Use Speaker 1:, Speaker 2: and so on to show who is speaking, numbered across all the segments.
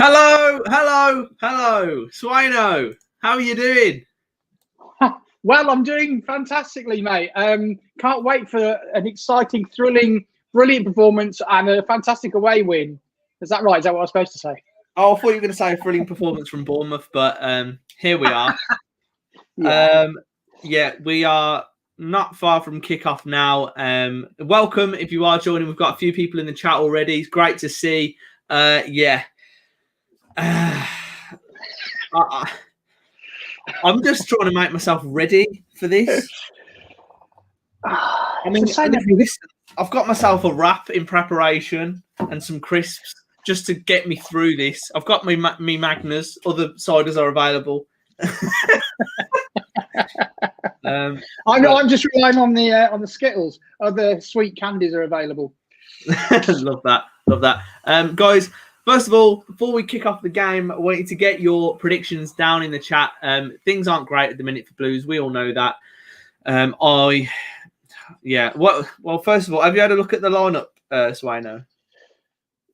Speaker 1: Hello, Swaino. How are you doing?
Speaker 2: Well, I'm doing fantastically, mate. Can't wait for an exciting, thrilling, brilliant performance and a fantastic away win. Is that right? Is that what I was supposed to say?
Speaker 1: Oh, I thought you were going to say a thrilling performance from Bournemouth, but here we are.
Speaker 2: Yeah.
Speaker 1: We are not far from kickoff now. Welcome if you are joining. We've got a few people in the chat already. It's great to see. I'm just trying to make myself ready for this. I mean, I've got myself a wrap in preparation and some crisps just to get me through this. I've got me Magners. Other ciders are available.
Speaker 2: I'm just relying on the Skittles. Other sweet candies are available.
Speaker 1: Love that. Guys, first of all, before we kick off the game, I want you to get your predictions down in the chat. Things aren't great at the minute for Blues. We all know that. Well, first of all, have you had a look at the lineup, Swaino?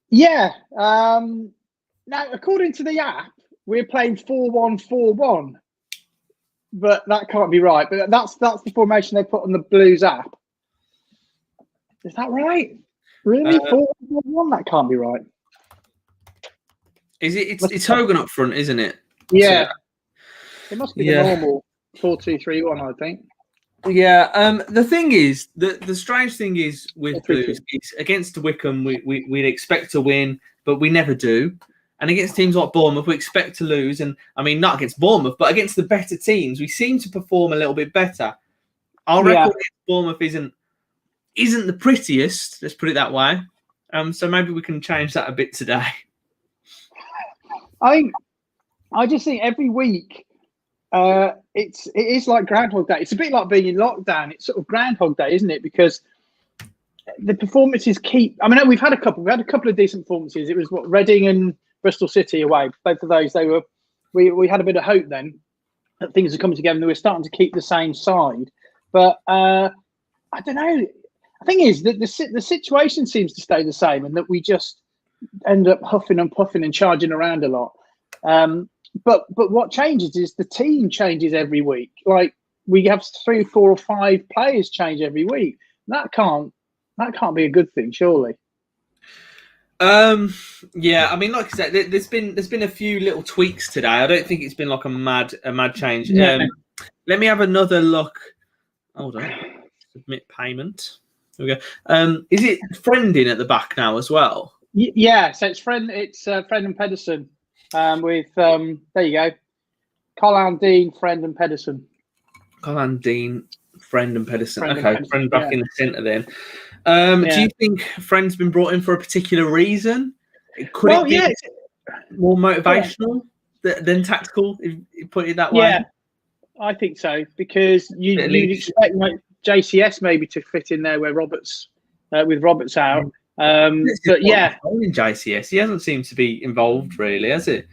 Speaker 2: Yeah. Now, according to the app, we're playing 4-1-4-1, but that can't be right. But that's the formation they put on the Blues app. Is that right? Really? 4-1-4-1? That can't be right.
Speaker 1: Is it? It's Hogan up front, isn't it?
Speaker 2: Yeah. So, it must be the normal 4-2-3-1, I think.
Speaker 1: Yeah. The thing is, the strange thing is with Blues is against Wickham, we'd expect to win, but we never do. And against teams like Bournemouth, we expect to lose. And I mean, not against Bournemouth, but against the better teams, we seem to perform a little bit better. Our record against Bournemouth isn't the prettiest. Let's put it that way. So maybe we can change that a bit today.
Speaker 2: I just think every week it is like Groundhog Day. It's a bit like being in lockdown. It's sort of Groundhog Day, isn't it? Because the performances keep. I mean, we've had a couple of decent performances. It was Reading and Bristol City away. Both of those, they were. We had a bit of hope then that things are coming together and we're starting to keep the same side. But I don't know. The thing is that the situation seems to stay the same, and that we just end up huffing and puffing and charging around a lot. But what changes is the team changes every week. Like we have 3, 4, or 5 players change every week. That can't be a good thing, surely.
Speaker 1: Yeah, I mean, like I said, there's been a few little tweaks today. I don't think it's been like a mad change.
Speaker 2: Yeah.
Speaker 1: Let me have another look. Hold on. Submit payment. There we go. Is it Friend in at the back now as well?
Speaker 2: Yeah, so it's Friend and Pedersen. With there you go. Colin Dean, Friend and Pedersen.
Speaker 1: Colin Dean, Friend and Pedersen. Friend back in the centre then. Do you think Friend's been brought in for a particular reason? Could it be more motivational than tactical, if you put it that way?
Speaker 2: Yeah, I think so, because you'd expect like JCS maybe to fit in there where Roberts with Roberts out. But yeah,
Speaker 1: in JCS, he hasn't seemed to be involved really, has it?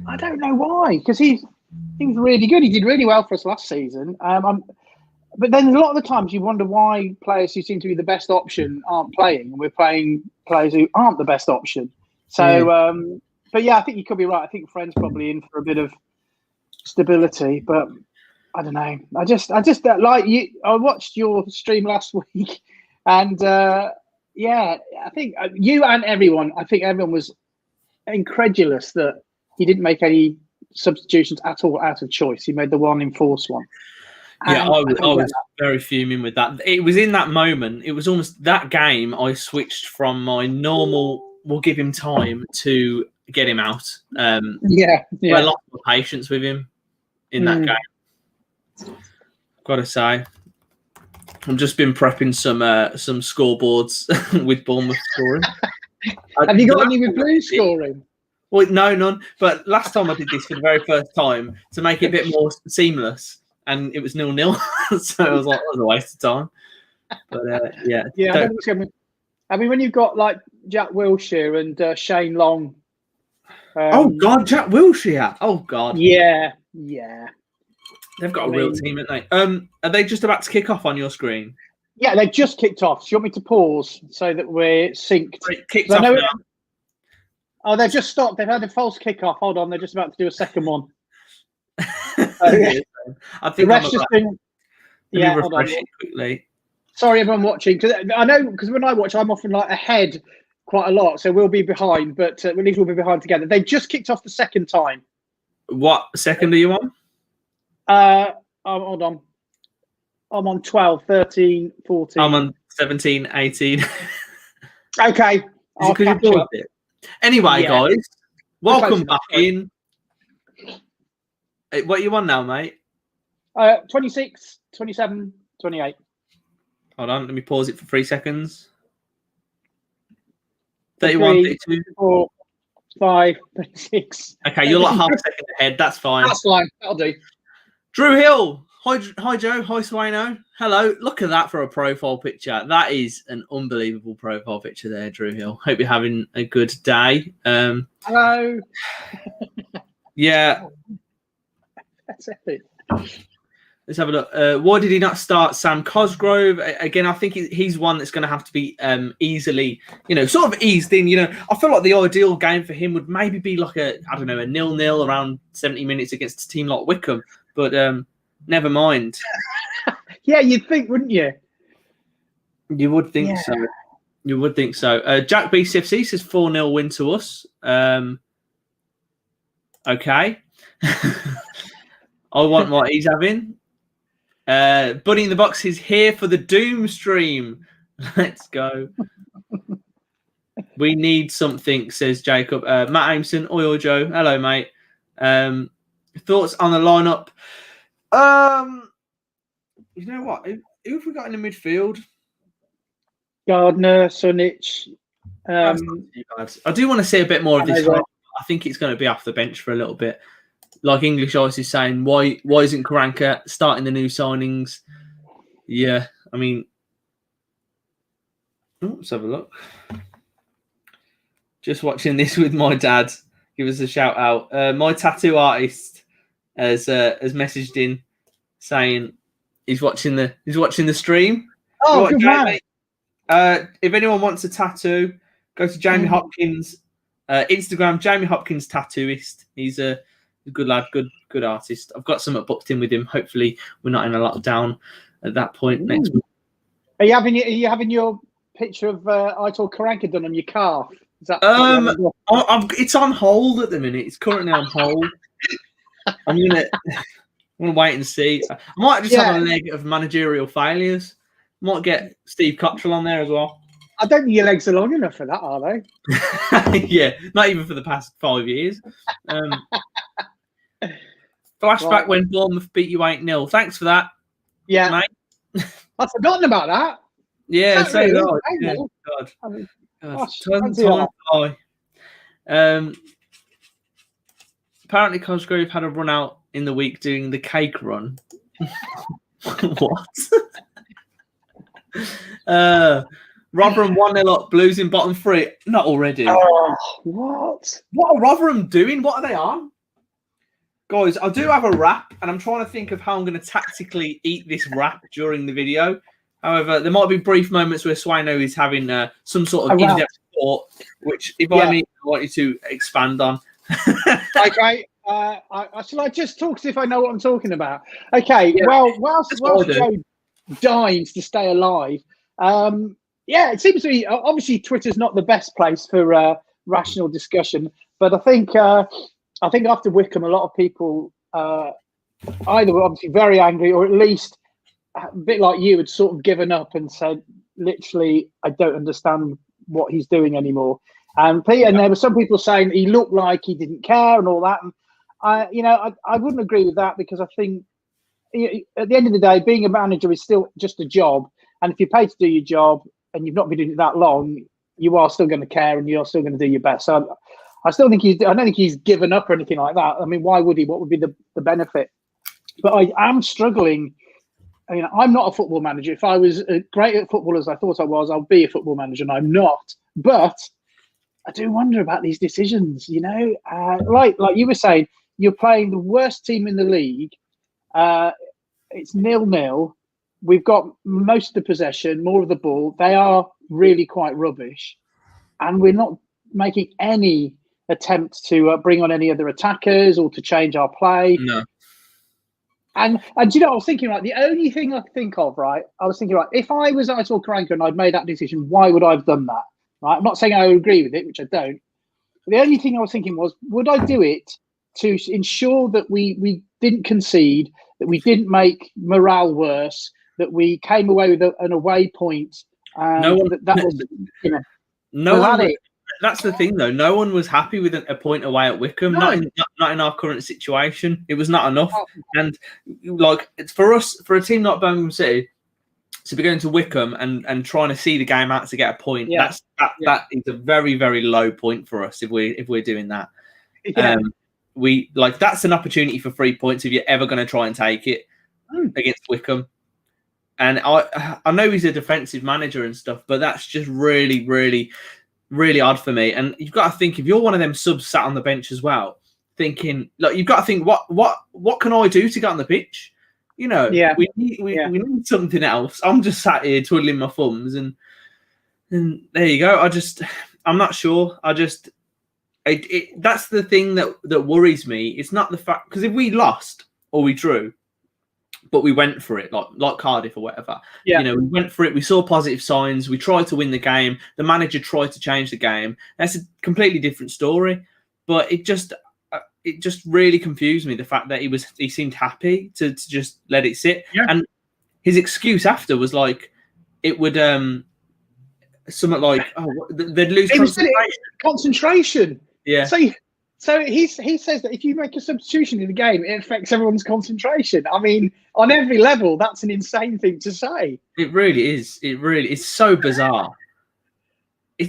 Speaker 2: I don't know why, because he was really good. He did really well for us last season. But then a lot of the times you wonder why players who seem to be the best option aren't playing, and we're playing players who aren't the best option. So, but yeah, I think you could be right. I think Friend's probably in for a bit of stability, but I don't know. I just like you. I watched your stream last week, and yeah, I think you and everyone. I think everyone was incredulous that he didn't make any substitutions at all out of choice. He made the one enforced one.
Speaker 1: Yeah, I was very fuming with that. It was in that moment. It was almost that game. I switched from my normal, we'll give him time, to get him out. I lost my patience with him in that game. Got to say, I've just been prepping some scoreboards with Bournemouth scoring.
Speaker 2: Have you got any with Blues scoring?
Speaker 1: Well, no, none. But last time I did this for the very first time to make it a bit more seamless. And it was 0-0, so I was like, that was a waste of time. But yeah.
Speaker 2: I mean, when you've got like Jack Wilshere and Shane Long.
Speaker 1: Oh God, Jack Wilshere! Oh God.
Speaker 2: Yeah.
Speaker 1: They've got a real team, haven't they? Are they just about to kick off on your screen?
Speaker 2: Yeah, they've just kicked off. Do you want me to pause so that we're synced?
Speaker 1: Kicked off now.
Speaker 2: Oh, they've just stopped. They've had a false kickoff. Hold on, they're just about to do a second one.
Speaker 1: I think
Speaker 2: the rest just been.
Speaker 1: Let me refresh it quickly.
Speaker 2: Sorry, everyone watching, because I know because when I watch, I'm often like ahead quite a lot, so we'll be behind, but at least we'll be behind together. They've just kicked off the second time.
Speaker 1: What second are you on?
Speaker 2: Hold on. I'm on 12, 13, 14.
Speaker 1: I'm on 17, 18.
Speaker 2: Okay. I'll catch up.
Speaker 1: Anyway, guys, welcome back in. What are you on now, mate?
Speaker 2: 26, 27, 28.
Speaker 1: Hold on, let me pause it for 3 seconds. 31, 32.
Speaker 2: 4, 5, 36.
Speaker 1: Okay, you're like half a second ahead. That's fine.
Speaker 2: That's fine. That'll do.
Speaker 1: Drew Hill. Hi, Joe. Hi, Swaino. Hello. Look at that for a profile picture. That is an unbelievable profile picture there, Drew Hill. Hope you're having a good day.
Speaker 2: Hello.
Speaker 1: Yeah.
Speaker 2: That's epic.
Speaker 1: Let's have a look. Why did he not start Sam Cosgrove? Again, I think he's one that's going to have to be easily, sort of eased in. I feel like the ideal game for him would maybe be like a 0-0 around 70 minutes against a team like Wickham. But never mind.
Speaker 2: Yeah, you'd think, wouldn't you?
Speaker 1: You would think so. You would think so. Jack BCFC says 4-0 win to us. Okay. I want what he's having. Buddy in the Box is here for the Doom stream. Let's go. We need something, says Jacob. Matt Ameson, Oil Joe. Hello, mate. Thoughts on the lineup? You know what? Who have we got in the midfield?
Speaker 2: Gardner, Sunic.
Speaker 1: I do want to see a bit more of this. I think it's going to be off the bench for a little bit. Like English Ice is saying, why isn't Karanka starting the new signings? Yeah, I mean, let's have a look. Just watching this with my dad. Give us a shout out. My tattoo artist has messaged in saying he's watching the stream.
Speaker 2: Oh, good man.
Speaker 1: If anyone wants a tattoo, go to Jamie Hopkins Instagram. Jamie Hopkins Tattooist. He's a good lad, good artist. I've got something booked in with him. Hopefully, we're not in a lockdown at that point next week.
Speaker 2: Are you having your picture of Aitor Karanka done on your calf? Is that
Speaker 1: it's on hold at the minute. It's currently on hold. I'm gonna wait and see. I might just have a leg of managerial failures. Might get Steve Cottrell on there as well.
Speaker 2: I don't think your legs are long enough for that, are they?
Speaker 1: Yeah, not even for the past 5 years. Flashback when Bournemouth beat you 8-0. Thanks for that.
Speaker 2: Yeah,
Speaker 1: mate.
Speaker 2: I've forgotten about that.
Speaker 1: Yeah, so
Speaker 2: really?
Speaker 1: yeah,
Speaker 2: God.
Speaker 1: Time fly. Apparently, Cosgrove had a run out in the week doing the cake run. What? Rotherham 1-0 up, Blues in bottom 3. Not already.
Speaker 2: Oh, what?
Speaker 1: What are Rotherham doing? What are they on? Guys, I do have a wrap, and I'm trying to think of how I'm going to tactically eat this wrap during the video. However, there might be brief moments where Swaino is having some sort of in-depth thought, which, if I want you to expand on.
Speaker 2: Okay. Shall I just talk as if I know what I'm talking about? Okay. Yeah. Well, whilst Joe dimes to stay alive, it seems to be obviously Twitter's not the best place for rational discussion, but I think after Wickham, a lot of people either were obviously very angry, or at least a bit like you had sort of given up and said, literally, I don't understand what he's doing anymore. And there were some people saying he looked like he didn't care and all that. And I wouldn't agree with that, because I think at the end of the day, being a manager is still just a job. And if you're paid to do your job and you've not been doing it that long, you are still going to care and you're still going to do your best. So I don't think he's given up or anything like that. I mean, why would he? What would be the benefit? But I am struggling. I mean, I'm not a football manager. If I was great at football as I thought I was, I'll be a football manager, and I'm not. But I do wonder about these decisions, like you were saying, you're playing the worst team in the league. It's 0-0. We've got most of the possession, more of the ball. They are really quite rubbish. And we're not making any attempt to bring on any other attackers or to change our play.
Speaker 1: No.
Speaker 2: And you know, I was thinking, like, the only thing I could think of, right? I was thinking, right, if I saw Karanka and I'd made that decision, why would I have done that? Right? I'm not saying I would agree with it, which I don't. But the only thing I was thinking was, would I do it to ensure that we didn't concede, that we didn't make morale worse, that we came away with an away point?
Speaker 1: No one,
Speaker 2: that was, you know,
Speaker 1: no one. That's the thing, though. No one was happy with a point away at Wickham.
Speaker 2: No.
Speaker 1: Not in our current situation. It was not enough. And like, it's for us, for a team like Birmingham City, to be going to Wickham and trying to see the game out to get a point.
Speaker 2: Yeah.
Speaker 1: That is a very, very low point for us if we're doing that.
Speaker 2: Yeah.
Speaker 1: That's an opportunity for 3 points if you're ever going to try and take it against Wickham. And I know he's a defensive manager and stuff, but that's just really, really, really odd for me. And you've got to think, if you're one of them subs sat on the bench as well, thinking, look, you've got to think, what can I do to get on the pitch? You know, we need something else. I'm just sat here twiddling my thumbs, and there you go. I'm not sure. That's the thing that worries me. It's not the fact, because if we lost or we drew, but we went for it, like Cardiff or whatever.
Speaker 2: Yeah.
Speaker 1: You know, we went for it. We saw positive signs. We tried to win the game. The manager tried to change the game. That's a completely different story. But it just really confused me, the fact that he seemed happy to just let it sit.
Speaker 2: Yeah.
Speaker 1: And his excuse after was like, it would something like, they'd lose
Speaker 2: concentration.
Speaker 1: Yeah.
Speaker 2: So he says that if you make a substitution in the game, it affects everyone's concentration. I mean, on every level, that's an insane thing to say.
Speaker 1: It really is. It's so bizarre.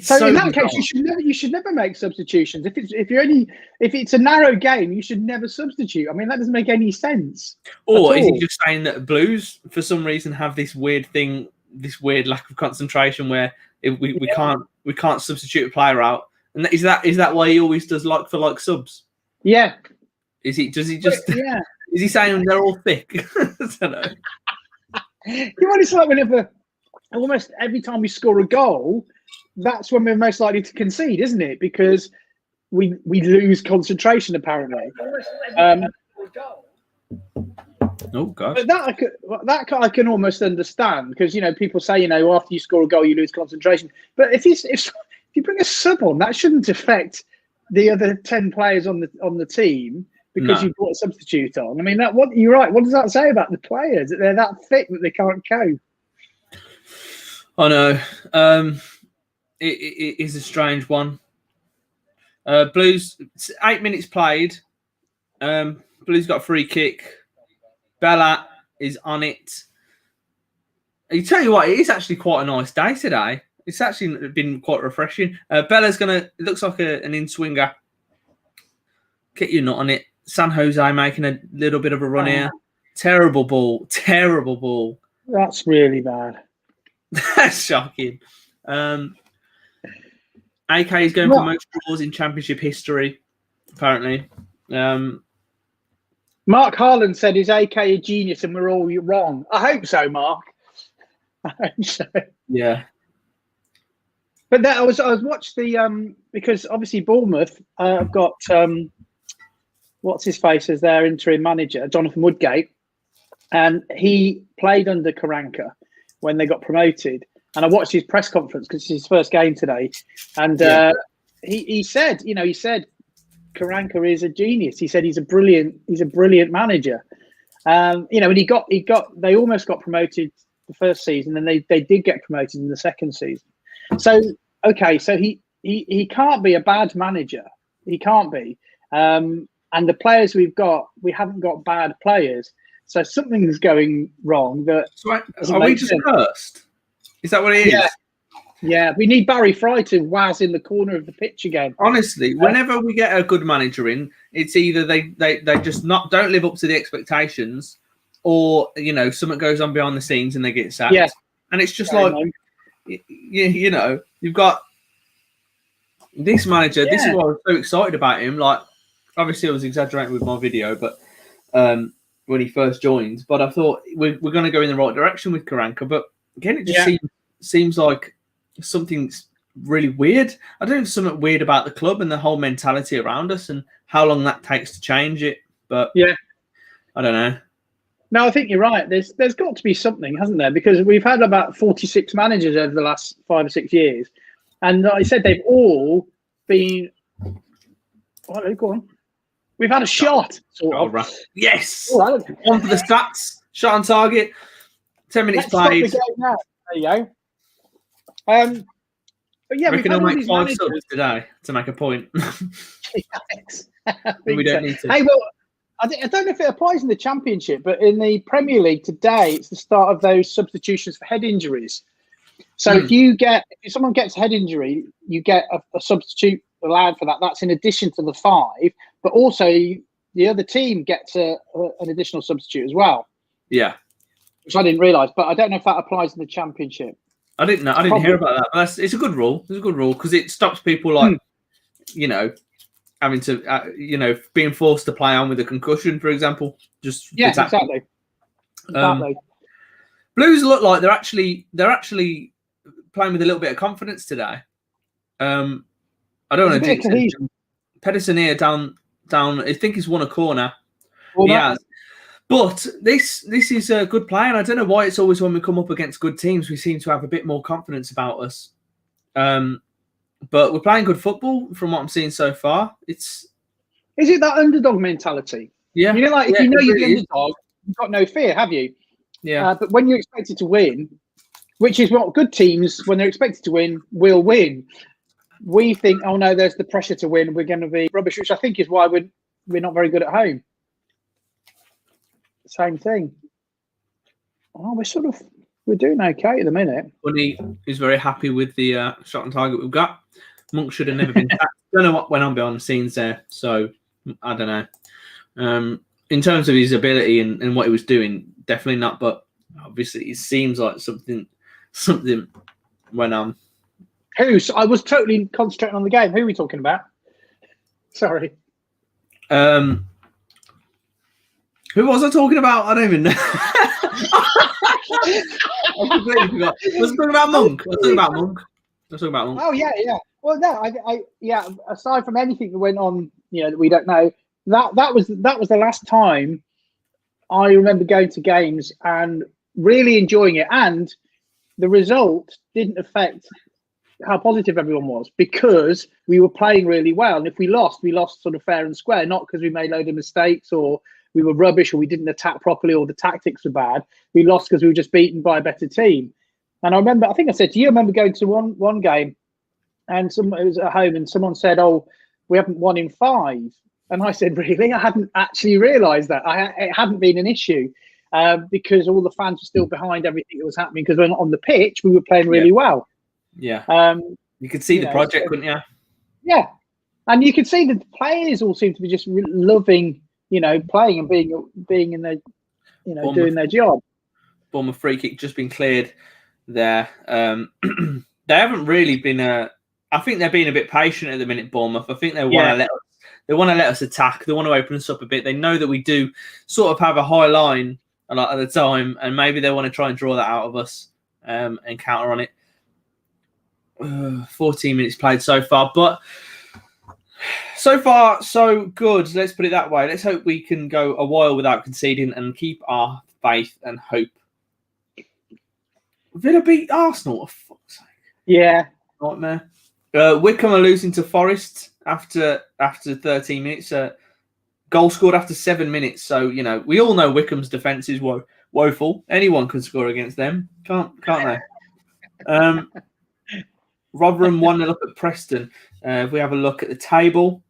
Speaker 2: So in that case, you should never make substitutions. If it's a narrow game, you should never substitute. I mean, that doesn't make any sense.
Speaker 1: Or is he just saying that Blues, for some reason, have this weird thing, this weird lack of concentration where we can't substitute a player out? And is that why he always does like for like subs?
Speaker 2: Yeah.
Speaker 1: Does he just?
Speaker 2: Yeah.
Speaker 1: Is he saying they're all thick? I don't know.
Speaker 2: It's like whenever, almost every time we score a goal, that's when we're most likely to concede, isn't it? Because we lose concentration apparently.
Speaker 1: Oh God!
Speaker 2: But that I can almost understand, because people say after you score a goal you lose concentration. But if you bring a sub on, that shouldn't affect the other 10 players on the team because you brought a substitute on. I mean, you're right. What does that say about the players? That they're that thick that they can't cope?
Speaker 1: I know. It is a strange one. Blues, 8 minutes played. Blues got a free kick. Bella is on it. I tell you what, it is actually quite a nice day today. It's actually been quite refreshing. Bella's it looks like an in-swinger. Get your nut on it. San Jose making a little bit of a run here. Terrible ball.
Speaker 2: That's really bad.
Speaker 1: That's shocking. AK is going for most draws in championship history, apparently.
Speaker 2: Mark Harlan said, is AK a genius and we're all wrong? I hope so, Mark. I hope so.
Speaker 1: Yeah.
Speaker 2: But I was watched the because obviously Bournemouth have got what's his face as their interim manager, Jonathan Woodgate, and he played under Karanka when they got promoted. And I watched his press conference because it's his first game today, and he said Karanka is a genius. He said he's a brilliant manager. And they almost got promoted the first season, and they did get promoted in the second season. So he can't be a bad manager. He can't be. And the players we haven't got bad players. So something's going wrong.
Speaker 1: Are we just cursed? Is that what it is?
Speaker 2: Yeah. We need Barry Fry to waz in the corner of the pitch again.
Speaker 1: Honestly, whenever we get a good manager in, it's either they just don't live up to the expectations, or something goes on behind the scenes and they get sacked. Yeah. And it's just you've got this manager. This is why I was so excited about him. Like, obviously, I was exaggerating with my video, but when he first joined, but I thought we're going to go in the right direction with Karanka. But again, it just seems like something's really weird. I don't know, there's something weird about the club and the whole mentality around us and how long that takes to change it. But
Speaker 2: yeah,
Speaker 1: I don't know.
Speaker 2: no, I think you're right. There's got to be something, hasn't there? Because we've had about 46 managers over the last 5 or 6 years, and like I said, they've all been. Oh, go on. We've had a shot. Sort of.
Speaker 1: Yes.
Speaker 2: Right.
Speaker 1: On for the stats. Shot on target. 10 minutes played.
Speaker 2: Stop the game now. There you go. But yeah,
Speaker 1: we can all make 5 subs today to make a point.
Speaker 2: Yes.
Speaker 1: We don't need to.
Speaker 2: Hey, well, I don't know if it applies in the Championship, but in the Premier League today, it's the start of those substitutions for head injuries. So if someone gets a head injury, you get a substitute allowed for that. That's in addition to the 5, but also the other team gets an additional substitute as well.
Speaker 1: Yeah,
Speaker 2: which I didn't realise, but I don't know if that applies in the Championship.
Speaker 1: I didn't know. I didn't hear about that. But it's a good rule. It's a good rule because it stops people like, having to, being forced to play on with a concussion, for example.
Speaker 2: Exactly.
Speaker 1: Blues look like they're actually playing with a little bit of confidence today. I don't want to jinx it. Pedersen here down. I think he's won a corner. Well, he has. But this is a good play, and I don't know why it's always when we come up against good teams, we seem to have a bit more confidence about us. But we're playing good football from what I'm seeing so far. Is it that underdog mentality? Yeah.
Speaker 2: If you know you're the underdog, you've got no fear, have you?
Speaker 1: Yeah.
Speaker 2: But when you're expected to win, which is what good teams, when they're expected to win, will win. We think, oh no, there's the pressure to win. We're going to be rubbish, which I think is why we're not very good at home. Same thing. Oh, we're doing okay at the minute.
Speaker 1: Bunny is very happy with the shot on target we've got. Monk should have never been tapped. Don't know what went on behind the scenes there, so I don't know. In terms of his ability and what he was doing, definitely not. But obviously, it seems like something went on.
Speaker 2: I was totally concentrating on the game. Who are we talking about? Sorry.
Speaker 1: Who was I talking about? I don't even know. I completely forgot. Was I talking about Monk?
Speaker 2: Oh yeah. Well, no, aside from anything that went on, that we don't know, that was the last time I remember going to games and really enjoying it. And the result didn't affect how positive everyone was because we were playing really well. And if we lost sort of fair and square, not because we made a load of mistakes or we were rubbish or we didn't attack properly or the tactics were bad. We lost because we were just beaten by a better team. And I think I said to you, I remember going to one game and it was at home and someone said, oh, we haven't won in 5. And I said, really? I hadn't actually realised that. It hadn't been an issue because all the fans were still behind everything that was happening because on the pitch, we were playing really well.
Speaker 1: Yeah. You could see the project, couldn't you?
Speaker 2: Yeah. And you could see that the players all seem to be just loving playing and being in their, Bournemouth, doing their job.
Speaker 1: Bournemouth free kick just been cleared there. They haven't really been. I think they're being a bit patient at the minute, Bournemouth. I think they want to let us attack. They want to open us up a bit. They know that we do sort of have a high line a lot of the time, and maybe they want to try and draw that out of us and counter on it. 14 minutes played so far, but. So far, so good. Let's put it that way. Let's hope we can go a while without conceding and keep our faith and hope. Villa beat Arsenal. For fuck's sake.
Speaker 2: Yeah.
Speaker 1: Nightmare. Wickham are losing to Forest after 13 minutes. Goal scored after 7 minutes. So, we all know Wickham's defence is woeful. Anyone can score against them. Can't they? Rotherham 1-0 up at Preston. If we have a look at the table,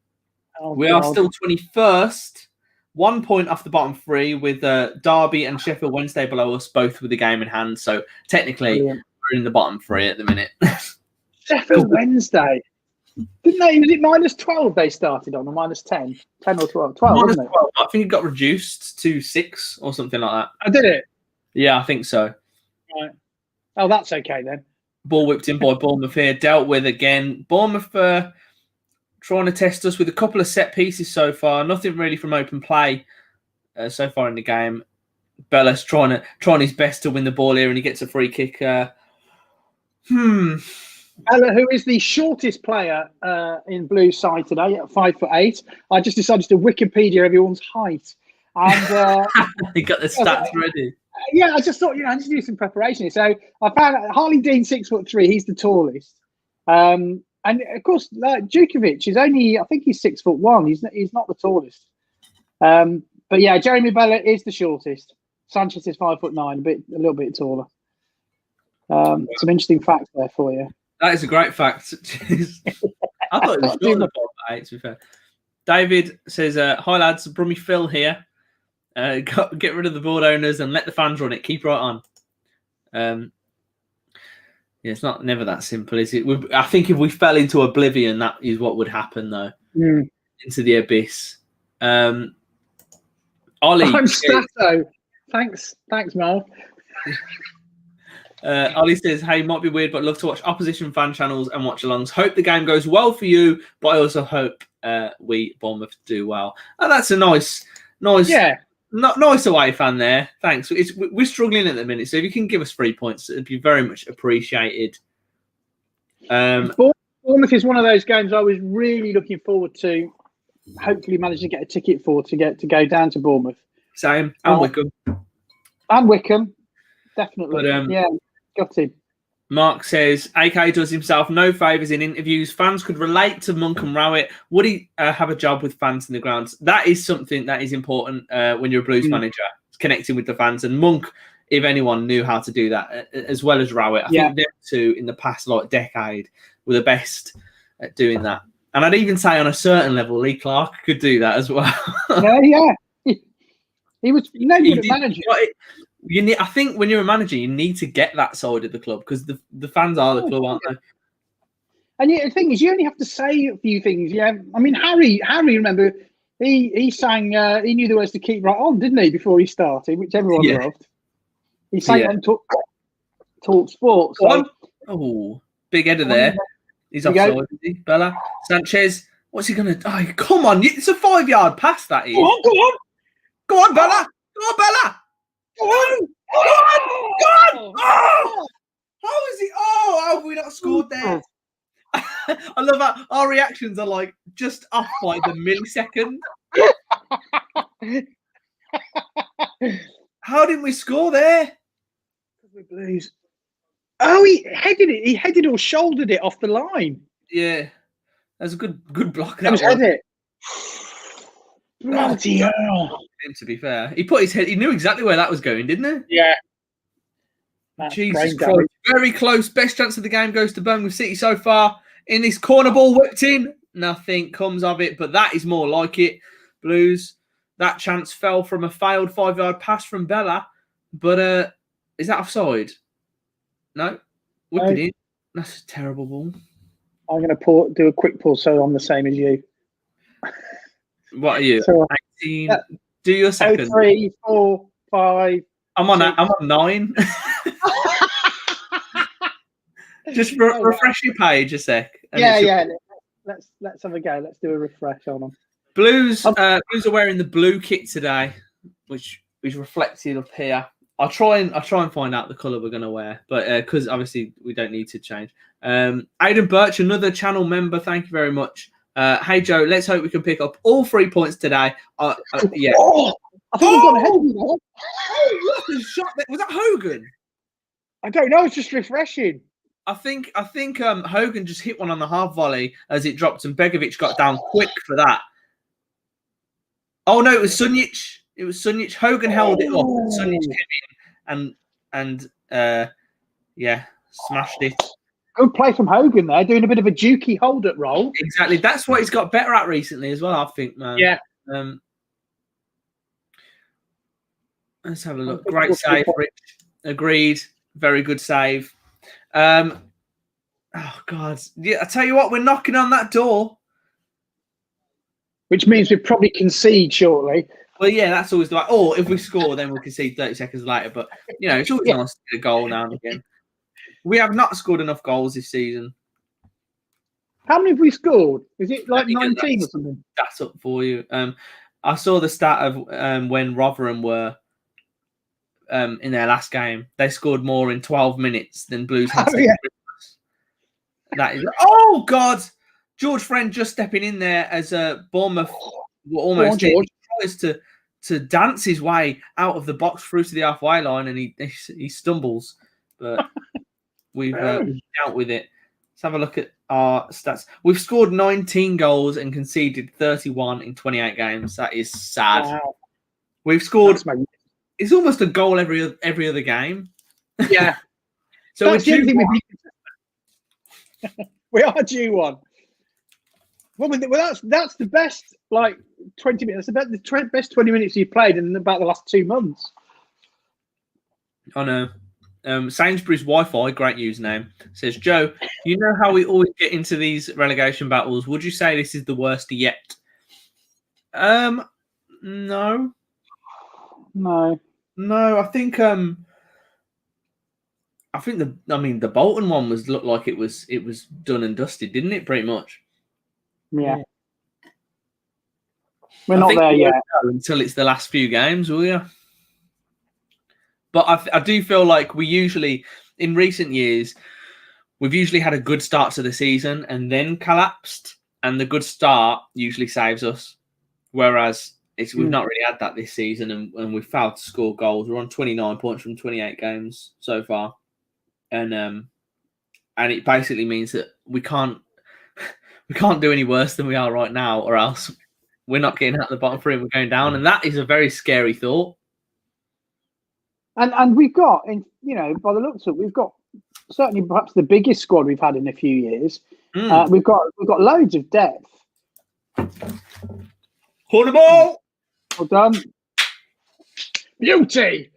Speaker 1: we are still 21st, 1 point off the bottom 3 with Derby and Sheffield Wednesday below us, both with a game in hand. So technically, we're in the bottom 3 at the minute.
Speaker 2: Sheffield Wednesday. Didn't they? Was it -12 they started on, or -10? 10 or 12? 12, wasn't it?
Speaker 1: 12. I think it got reduced to 6 or something like that.
Speaker 2: I did it?
Speaker 1: Yeah, I think so.
Speaker 2: Right. Oh, that's okay then.
Speaker 1: Ball whipped in by Bournemouth here, dealt with again. Bournemouth trying to test us with a couple of set pieces so far. Nothing really from open play so far in the game. Bellis trying his best to win the ball here, and he gets a free kick.
Speaker 2: Ella, who is the shortest player in Blue's side today at 5'8". I just decided to Wikipedia everyone's height. And
Speaker 1: you got the stats ready.
Speaker 2: Yeah, I just thought, I just do some preparation. So I found out Harley Dean 6'3". He's the tallest. And of course, Djukovic is only, I think he's 6'1". He's not the tallest. But yeah, Jeremy Bella is the shortest. Sanchez is 5'9", a little bit taller. Some interesting facts there for you.
Speaker 1: That is a great fact. I thought it was short of 5'8", to be fair. David says, "Hi lads, Brummie Phil here. Get rid of the board owners and let the fans run it. Keep right on." Yeah, it's never that simple, is it? I think if we fell into oblivion, that is what would happen, though. Into the abyss. Ollie,
Speaker 2: I'm Stato. Thanks, Mel.
Speaker 1: Ollie says, "Hey, might be weird, but love to watch opposition fan channels and watch-alongs. Hope the game goes well for you, but I also hope we Bournemouth do well." Oh, that's a nice,
Speaker 2: yeah,
Speaker 1: nice away fan there. Thanks. We're struggling at the minute, so if you can give us 3 points, it'd be very much appreciated.
Speaker 2: Bournemouth is one of those games I was really looking forward to. Hopefully, manage to get a ticket for to go down to Bournemouth.
Speaker 1: Same, and Wickham.
Speaker 2: And Wickham, definitely.
Speaker 1: But,
Speaker 2: yeah, got it.
Speaker 1: Mark says, AK does himself no favours in interviews. Fans could relate to Monk and Rowett. Would he have a job with fans in the grounds? That is something that is important when you're a Blues manager, connecting with the fans. And Monk, if anyone knew how to do that, as well as Rowett, I think them two in the past decade were the best at doing that. And I'd even say on a certain level, Lee Clark could do that as well.
Speaker 2: Yeah. He was good at managing.
Speaker 1: I think when you're a manager, you need to get that side of the club because the fans are the club, aren't they?
Speaker 2: And the thing is, you only have to say a few things. Yeah, I mean, Harry, remember, he sang, he knew the words to Keep Right On, didn't he, before he started, which everyone loved. He sang on Talk Sports. So.
Speaker 1: Oh, big header there. He's offside, isn't he? Bella. Sanchez, what's he going to... Oh, come on. It's a 5-yard pass, that is.
Speaker 2: Go on.
Speaker 1: Go on, Bella. Go on, Bella. Go on. Oh! How is it? Oh, how have we not scored there? I love that. Our reactions are just off by the millisecond. How didn't we score there?
Speaker 2: We're Blues. Oh, he headed it. He headed or shouldered it off the line.
Speaker 1: Yeah, that's a good block.
Speaker 2: That was headed. Bloody hell!
Speaker 1: To be fair, he put his head. He knew exactly where that was going, didn't he?
Speaker 2: Yeah.
Speaker 1: Jesus Christ! Very close. Best chance of the game goes to Birmingham City so far. In this corner ball whipped in, nothing comes of it. But that is more like it. Blues. That chance fell from a failed 5-yard pass from Bella. But is that offside? No, whip it in. That's a terrible ball.
Speaker 2: I'm going to do a quick pause so I'm the same as you.
Speaker 1: What are you?
Speaker 2: So,
Speaker 1: 18. Do your second.
Speaker 2: 3, 4, 5.
Speaker 1: I'm on 9. Just refresh your page a sec.
Speaker 2: Yeah. Let's have a go. Let's do a refresh on them.
Speaker 1: Blues are wearing the blue kit today, which is reflected up here. I'll try and find out the colour we're going to wear, but because obviously we don't need to change. Aidan Birch, another channel member, thank you very much. Hey Joe, let's hope we can pick up all 3 points today. Yeah.
Speaker 2: Oh, I think we've got ahead of you now.
Speaker 1: Oh, what a shot! Was that Hogan?
Speaker 2: I don't know. It's just refreshing.
Speaker 1: I think Hogan just hit one on the half volley as it dropped, and Begovic got down quick for that. Oh no, it was Sunjic. It was Sunjic. Hogan held it up. And Sunjic came in and smashed it.
Speaker 2: Good play from Hogan there, doing a bit of a jukey hold-up role.
Speaker 1: Exactly. That's what he's got better at recently as well, I think, man.
Speaker 2: Yeah.
Speaker 1: Let's have a look. Great save, Rich. Agreed. Very good save. Oh, God. Yeah, I tell you what, we're knocking on that door.
Speaker 2: Which means we probably concede shortly.
Speaker 1: Well, yeah, that's always the way. Or if we score, then we'll concede 30 seconds later. But, it's always nice to get a goal now and again. We have not scored enough goals this season.
Speaker 2: How many have we scored? Is it 19 or something?
Speaker 1: That's up for you. I saw the stat of when Rotherham were in their last game. They scored more in 12 minutes than Blues had. That is. Oh God, George Friend just stepping in there as Bournemouth were almost in. He tries to dance his way out of the box through to the halfway line, and he stumbles, but we've dealt with it. Let's have a look at our stats. We've scored 19 goals and conceded 31 in 28 games. That is sad. Wow. We've scored. It's almost a goal every other game.
Speaker 2: Yeah.
Speaker 1: So
Speaker 2: that's the thing we are due one. Well, that's the best 20 minutes. About the best 20 minutes you've played in about the last 2 months.
Speaker 1: I know. Sainsbury's Wi-Fi, great username, says, Joe, you know how we always get into these relegation battles. Would you say this is the worst yet? No. No, I think the Bolton one looked like it was done and dusted, didn't it? Pretty much.
Speaker 2: Yeah. We're not there yet
Speaker 1: until it's the last few games, will you? But I do feel like we usually, in recent years, we've usually had a good start to the season and then collapsed, and the good start usually saves us. Whereas we've not really had that this season, and we've failed to score goals. We're on 29 points from 28 games so far, and it basically means that we can't do any worse than we are right now, or else we're not getting out of the bottom three and we're going down, and that is a very scary thought.
Speaker 2: And we've got, by the looks of it, we've got certainly perhaps the biggest squad we've had in a few years. We've got loads of depth.
Speaker 1: Corner ball.
Speaker 2: Well done. Beauty.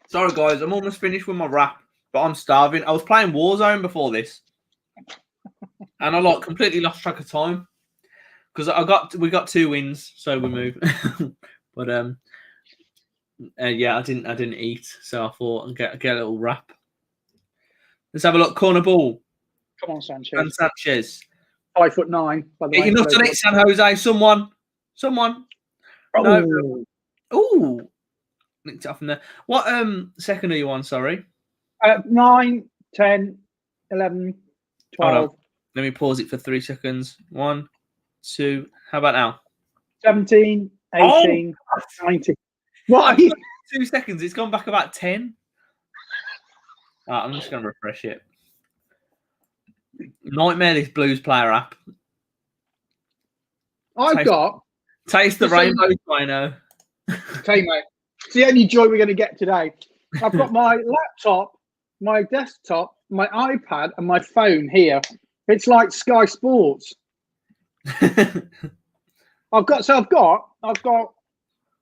Speaker 1: Sorry, guys, I'm almost finished with my wrap, but I'm starving. I was playing Warzone before this, and I completely lost track of time because we got 2 wins, so we move. But yeah, I didn't eat, so I thought I'd get a little wrap. Let's have a look. Corner ball.
Speaker 2: Come on, Sanchez.
Speaker 1: And Sanchez.
Speaker 2: 5'9". By the way,
Speaker 1: you're not on it, San Jose. Someone.
Speaker 2: Oh.
Speaker 1: No. Ooh. Nicked it off in there. What second are you on? Sorry.
Speaker 2: 9, 10, 11, 12.
Speaker 1: Let me pause it for 3 seconds. 1, 2. How about now?
Speaker 2: 17, 18, 19. What?
Speaker 1: 2 seconds. It's gone back about 10. I'm just going to refresh it. Nightmare, this Blues player app. Taste the rainbow, Swaino.
Speaker 2: Okay, mate. It's the only joy we're going to get today. I've got my laptop, my desktop, my iPad, and my phone here. It's like Sky Sports. I've got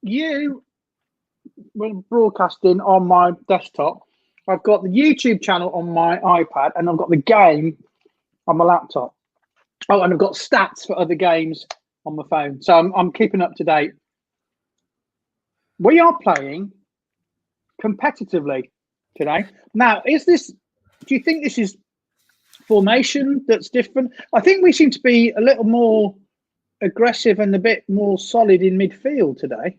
Speaker 2: you broadcasting on my desktop. I've got the YouTube channel on my iPad, and I've got the game on my laptop. Oh, and I've got stats for other games on my phone. So I'm keeping up to date. We are playing competitively today. Now, do you think this is formation that's different? I think we seem to be a little more aggressive and a bit more solid in midfield today.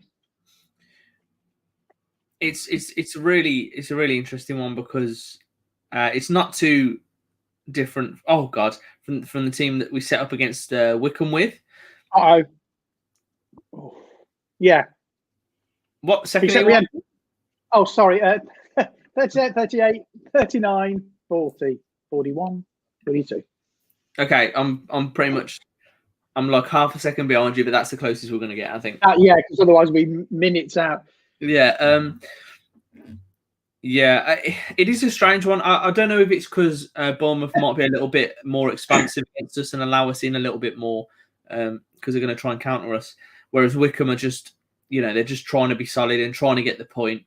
Speaker 1: It's a really interesting one because it's not too different. Oh God, from the team that we set up against Wickham with.
Speaker 2: Yeah.
Speaker 1: What second?
Speaker 2: Sorry. 38, 39, 40, 41, 42.
Speaker 1: Okay, I'm pretty much. I'm like half a second behind you, but that's the closest we're going to get, I think.
Speaker 2: Yeah, because otherwise we minutes out.
Speaker 1: Yeah. It is a strange one. I don't know if it's because Bournemouth might be a little bit more expansive against us and allow us in a little bit more because they're going to try and counter us. Whereas Wickham are just, they're just trying to be solid and trying to get the point.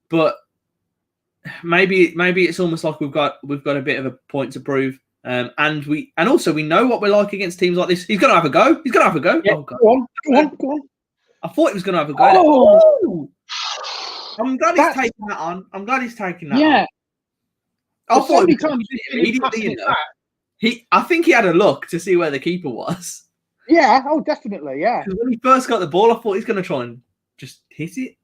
Speaker 1: But maybe it's almost like we've got a bit of a point to prove. And also we know what we're like against teams like this. He's going to have a go.
Speaker 2: Yeah,
Speaker 1: oh, God.
Speaker 2: Go on.
Speaker 1: I thought he was going to have a go.
Speaker 2: Oh!
Speaker 1: I'm glad he's taking that on.
Speaker 2: Yeah.
Speaker 1: I thought immediately. I think he had a look to see where the keeper was.
Speaker 2: Yeah. Oh, definitely. Yeah.
Speaker 1: Because when he first got the ball, I thought he's going to try and just hit it.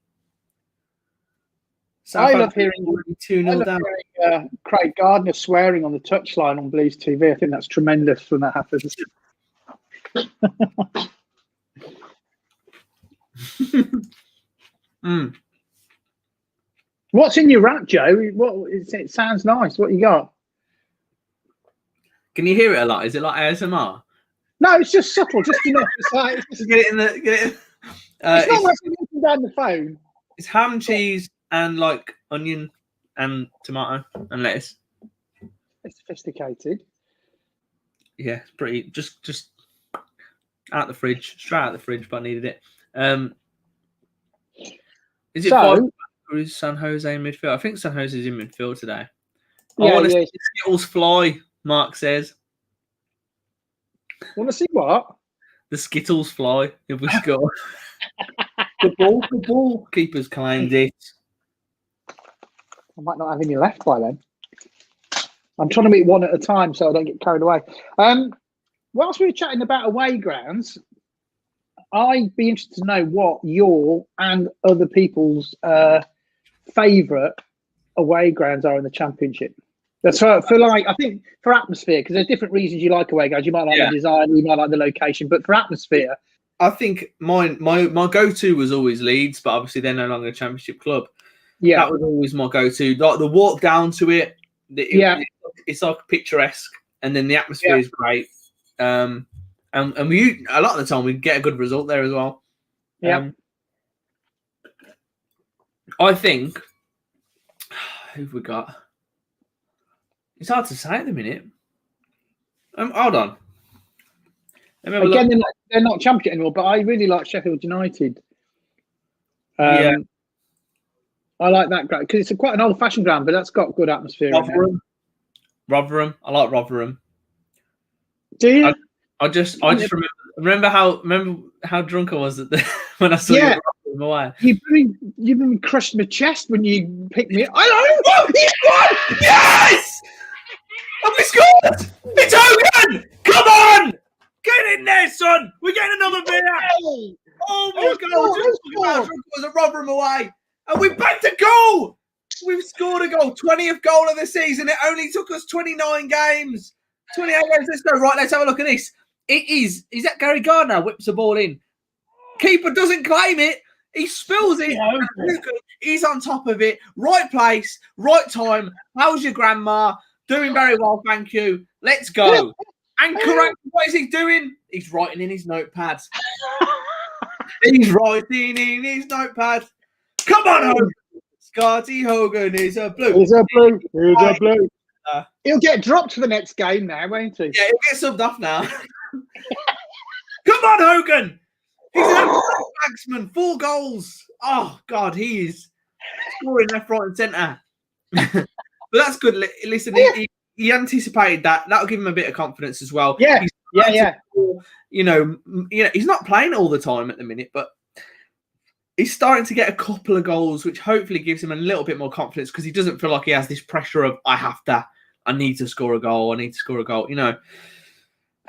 Speaker 2: I love hearing
Speaker 1: 2-0 down.
Speaker 2: Craig Gardner swearing on the touchline on Blues TV. I think that's tremendous when that happens. What's in your wrap, Joe? It sounds nice. What you got?
Speaker 1: Can you hear it a lot? Is it like ASMR?
Speaker 2: No, it's just subtle, just enough. It's like
Speaker 1: get it in the. Get it.
Speaker 2: It's not like looking down the phone.
Speaker 1: It's ham, cheese, and like onion and tomato and lettuce.
Speaker 2: It's sophisticated.
Speaker 1: Yeah, it's pretty. Just out the fridge, straight out the fridge, but I needed it. Is it five or is San Jose in midfield? I think San Jose is in midfield today. I want to see the Skittles fly, Mark says.
Speaker 2: Want to see what?
Speaker 1: The Skittles fly if we score. The ball. Keeper's claimed it.
Speaker 2: I might not have any left by then. I'm trying to meet one at a time so I don't get carried away. Whilst we were chatting about away grounds, I'd be interested to know what your and other people's favourite away grounds are in the Championship. That's for I think for atmosphere, because there's different reasons you like away grounds. You might like the design, you might like the location, but for atmosphere,
Speaker 1: I think my go-to was always Leeds, but obviously they're no longer a Championship club. Yeah, that was always my go-to. Like the walk down to it, it's like picturesque, and then the atmosphere is great. And we a lot of the time we get a good result there as well. Yeah, I think who've we got? It's hard to say at the minute. Hold on.
Speaker 2: Again, they're not Championship anymore, but I really like Sheffield United. I like that ground because it's quite an old-fashioned ground, but that's got good atmosphere.
Speaker 1: Rotherham. I like Rotherham.
Speaker 2: Do you?
Speaker 1: I just remember how drunk I was when I saw you at Rotherham away.
Speaker 2: You've been crushed in the chest when you picked me up. I
Speaker 1: know. Yes! And we scored! It's Hogan! Come on! Get in there, son! We're getting another beer! Oh my God! Just was a Rotherham away, and we backed a goal. We've scored a goal, 20th goal of the season. It only took us 29 games, 28 games. Let's go. Right, let's have a look at this. Is that Gary Gardner whips the ball in? Keeper doesn't claim it. He spills it. He's on top of it. Right place, right time. How's your grandma? Doing very well, thank you. Let's go. And Karanka, what is he doing? He's writing in his notepad. He's writing in his notepad. Come on, Hogan. Scotty Hogan is a blue.
Speaker 2: He's a blue. He's a blue. He'll get dropped for the next game now, won't he?
Speaker 1: Yeah, he'll get subbed off now. Come on, Hogan. He's an absolute 4 goals. Oh, God, he is scoring left, right, and centre. But that's good. Listen, he anticipated that. That'll give him a bit of confidence as well.
Speaker 2: Yeah,
Speaker 1: You know, he's not playing all the time at the minute, but he's starting to get a couple of goals, which hopefully gives him a little bit more confidence because he doesn't feel like he has this pressure of I need to score a goal. You know.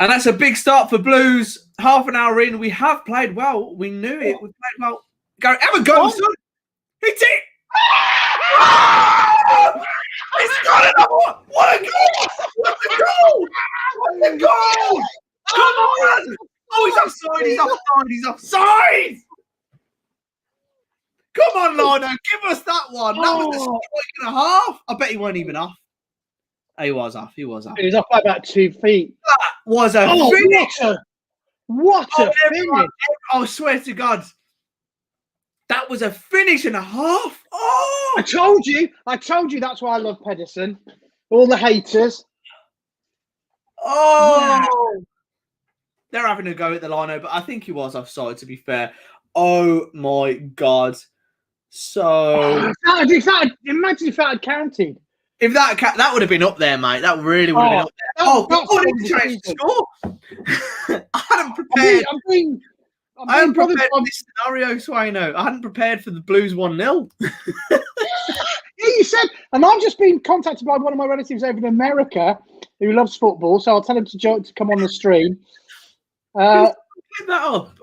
Speaker 1: And that's a big start for Blues. Half an hour in, we have played well. We knew it. We played well. Go, have a go, son. Hit it. Oh! He's got another one. What a goal! What a goal! What a goal! Come on! Oh, he's offside. He's offside. Come on, Lino. Give us that one. That was a strike and a half. I bet he weren't even off. He was off. He was
Speaker 2: off by about 2 feet.
Speaker 1: That was a finish.
Speaker 2: What a finish.
Speaker 1: I swear to God. That was a finish and a half. Oh!
Speaker 2: I told you that's why I love Pedersen. All the haters.
Speaker 1: Oh! Yeah. They're having a go at the lino, but I think he was offside, to be fair. Oh, my God. So...
Speaker 2: imagine if that had counted.
Speaker 1: If that would have been up there, mate. That really would have been up there. Oh, did you change the score? I hadn't prepared. I hadn't prepared for this scenario, Swaino. I hadn't prepared for the Blues 1-0.
Speaker 2: Yeah, you said, and I've just been contacted by one of my relatives over in America who loves football, so I'll tell him to come on the stream.
Speaker 1: Get that up.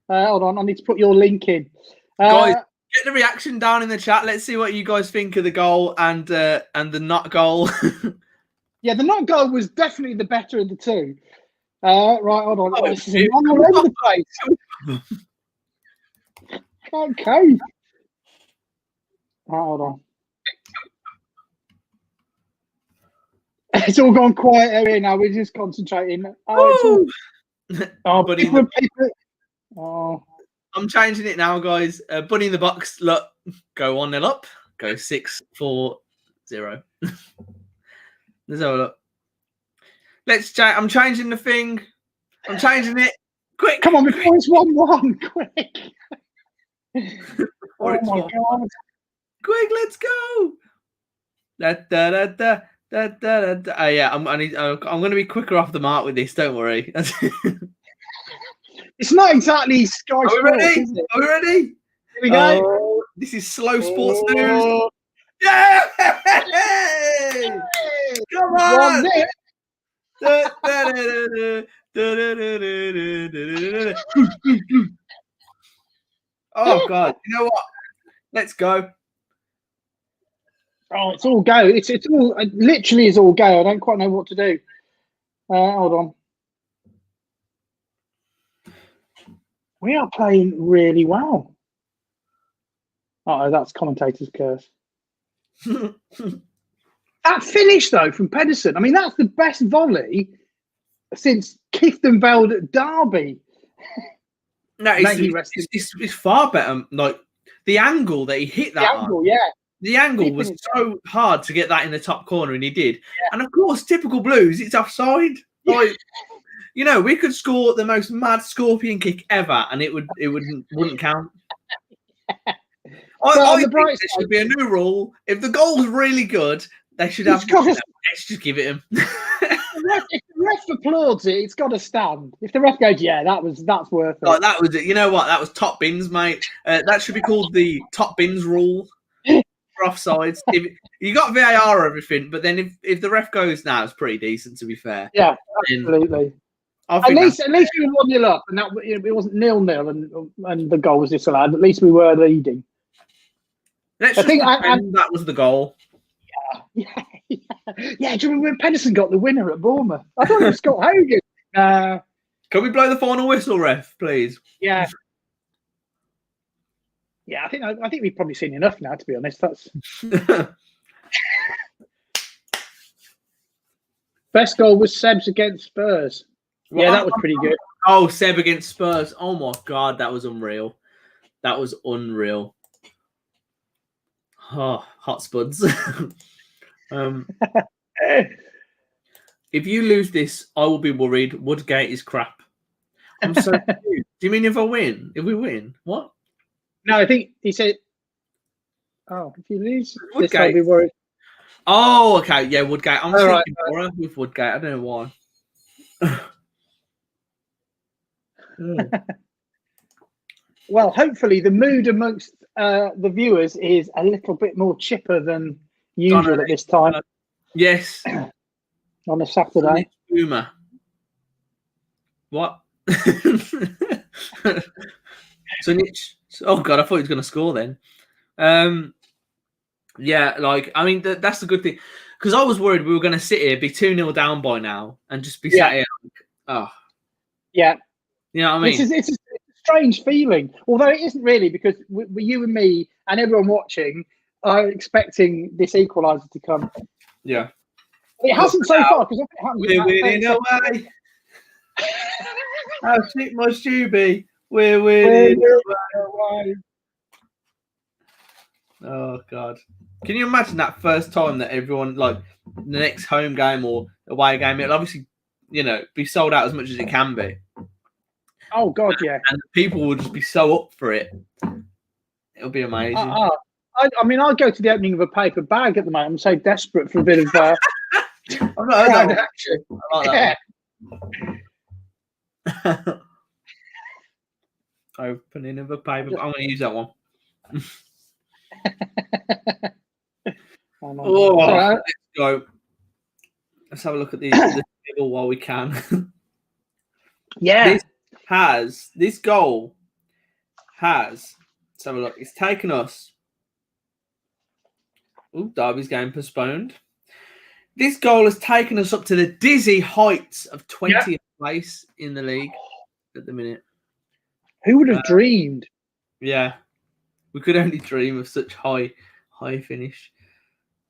Speaker 2: Hold on, I need to put your link in.
Speaker 1: Guys, get the reaction down in the chat. Let's see what you guys think of the goal and the not goal.
Speaker 2: Yeah, the not goal was definitely the better of the two. Right, hold on.
Speaker 1: Oh,
Speaker 2: This is all over the place. Can't cope. Right, hold on. It's all gone quiet here now. We're just concentrating. Oh, it's all. Oh,
Speaker 1: I'm changing it now, guys. Bunny in the box. Look, go 1-0 up. Go 6-4-0. Let's have a look. Let's change. I'm changing the thing. I'm changing it. Quick!
Speaker 2: Come on, before it's 1-1. Quick! Oh my god!
Speaker 1: Quick, let's go! Yeah, I'm going to be quicker off the mark with this. Don't worry.
Speaker 2: It's not exactly Sky
Speaker 1: Are we
Speaker 2: Sports,
Speaker 1: ready?
Speaker 2: is it?
Speaker 1: Are we ready?
Speaker 2: Here we go.
Speaker 1: This is slow sports news. Yeah! Come on! Oh god! You know what? Let's go.
Speaker 2: Oh, it's all go. It's all literally is all go. I don't quite know what to do. Hold on. We are playing really well. Oh, that's commentator's curse. That finish though from Pedersen. I mean, that's the best volley since Clifton-Veld at Derby.
Speaker 1: No, it's far better. Like the angle that he hit that on.
Speaker 2: Yeah.
Speaker 1: The angle was so hard to get that in the top corner, and he did. Yeah. And of course, typical Blues, it's offside. Like, you know, we could score the most mad scorpion kick ever, and it wouldn't count. I think there should be a new rule. If the goal's really good, they should have. Let's just give it him.
Speaker 2: If the ref applauds it, it's got to stand. If the ref goes, yeah, that's worth it.
Speaker 1: Oh, that was it. You know what? That was top bins, mate. That should be called the top bins rule. For offsides. You got VAR or everything, but then if the ref goes now, it's pretty decent to be fair.
Speaker 2: Yeah, absolutely. At least we were 1-0 up, and that it wasn't 0-0, and the goal was disallowed. At least we were leading.
Speaker 1: I think that was the goal.
Speaker 2: Yeah. Do you remember when Pedersen got the winner at Bournemouth? I thought it was Scott Hogan.
Speaker 1: Can we blow the final whistle, ref, please?
Speaker 2: Yeah. Yeah, I think we've probably seen enough now. To be honest, that's best goal was Seb's against Spurs. Yeah, that was pretty good.
Speaker 1: Oh, Seb against Spurs. Oh my god, that was unreal. That was unreal. Oh, hot spuds. If you lose this, I will be worried. Woodgate is crap. I'm so confused. Do you mean if I win? If we win? What?
Speaker 2: No, I think he said, oh, if you lose, this I'll be worried.
Speaker 1: Oh, okay. Yeah, Woodgate. I'm thinking Borough with Woodgate. I don't know why.
Speaker 2: Well, hopefully the mood amongst the viewers is a little bit more chipper than usual at this time.
Speaker 1: Yes.
Speaker 2: On a Saturday.
Speaker 1: Boomer. What? Oh god, I thought he was going to score then. Yeah, like I mean that's the good thing because I was worried we were going to sit here, be 2-0 down by now, and just be sat here. Like, oh,
Speaker 2: yeah.
Speaker 1: You know what I mean?
Speaker 2: It's a strange feeling, although it isn't really because you and me and everyone watching are expecting this equaliser to come.
Speaker 1: Yeah,
Speaker 2: it hasn't so far because
Speaker 1: we're winning away. How shit must you be? We're winning away. Oh god, can you imagine that first time that everyone like the next home game or away game? It'll obviously, be sold out as much as it can be.
Speaker 2: Oh god, yeah.
Speaker 1: And people will just be so up for it. It'll be amazing.
Speaker 2: I mean, I'll go to the opening of a paper bag at the moment. I'm so desperate for a bit of.
Speaker 1: I've not heard that action. I like that. Opening of a paper. I'm going to use that one. Let's go. Let's have a look at the table while we can.
Speaker 2: Yeah.
Speaker 1: This goal has Let's have a look. It's taken us. Oh, Derby's game postponed. This goal has taken us up to the dizzy heights of 20th place in the league at the minute.
Speaker 2: Who would have dreamed?
Speaker 1: Yeah, we could only dream of such high finish.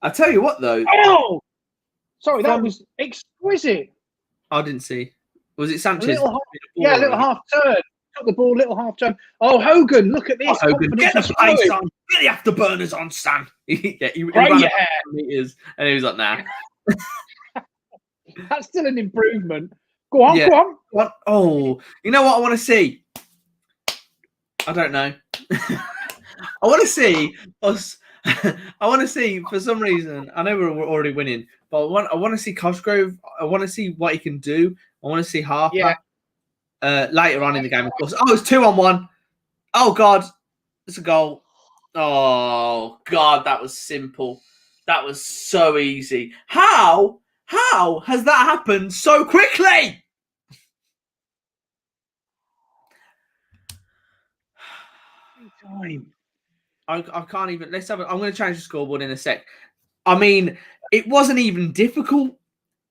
Speaker 1: I tell you what, though.
Speaker 2: Oh, sorry, that was exquisite.
Speaker 1: I didn't see. Was it Sanchez?
Speaker 2: A little half turn. Took the ball, little half turn. Oh, Hogan, look at this.
Speaker 1: Oh, Hogan, get the pace on. Get the afterburners on, Sam. He ran meters, and he was like, nah.
Speaker 2: That's still an improvement. Go on, go on.
Speaker 1: What? Oh, you know what I want to see? I don't know. I want to see us. I want to see, for some reason, I know we're already winning, but I want to see Cosgrove. I want to see what he can do. I want to see Harper.
Speaker 2: Yeah.
Speaker 1: Later on in the game, of course. Oh, it's 2-on-1. Oh, God. It's a goal. Oh, God, that was simple. That was so easy. How has that happened so quickly? I can't even. Let's have. I'm going to change the scoreboard in a sec. I mean, it wasn't even difficult.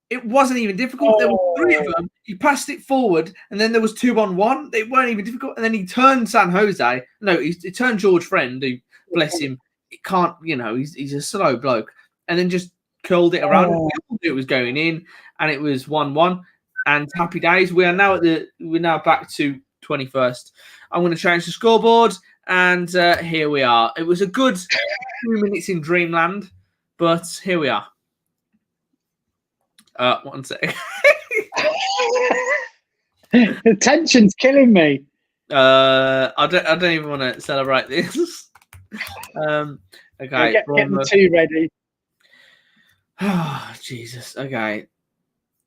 Speaker 1: It wasn't even difficult. There were 3 of them. He passed it forward, and then there was 2-on-1. They weren't even difficult. And then he turned San Jose. No, he turned George Friend, who, bless him, it can't. He's a slow bloke. And then just curled it around. It was going in, and it was 1-1. And happy days. We're now back to 21st. I'm going to change the scoreboard, and here we are. It was a good 2 minutes in dreamland, but here we are. 1 sec.
Speaker 2: The tension's killing me.
Speaker 1: I don't even want to celebrate this. Okay,
Speaker 2: get the tea ready.
Speaker 1: Oh, Jesus. Okay.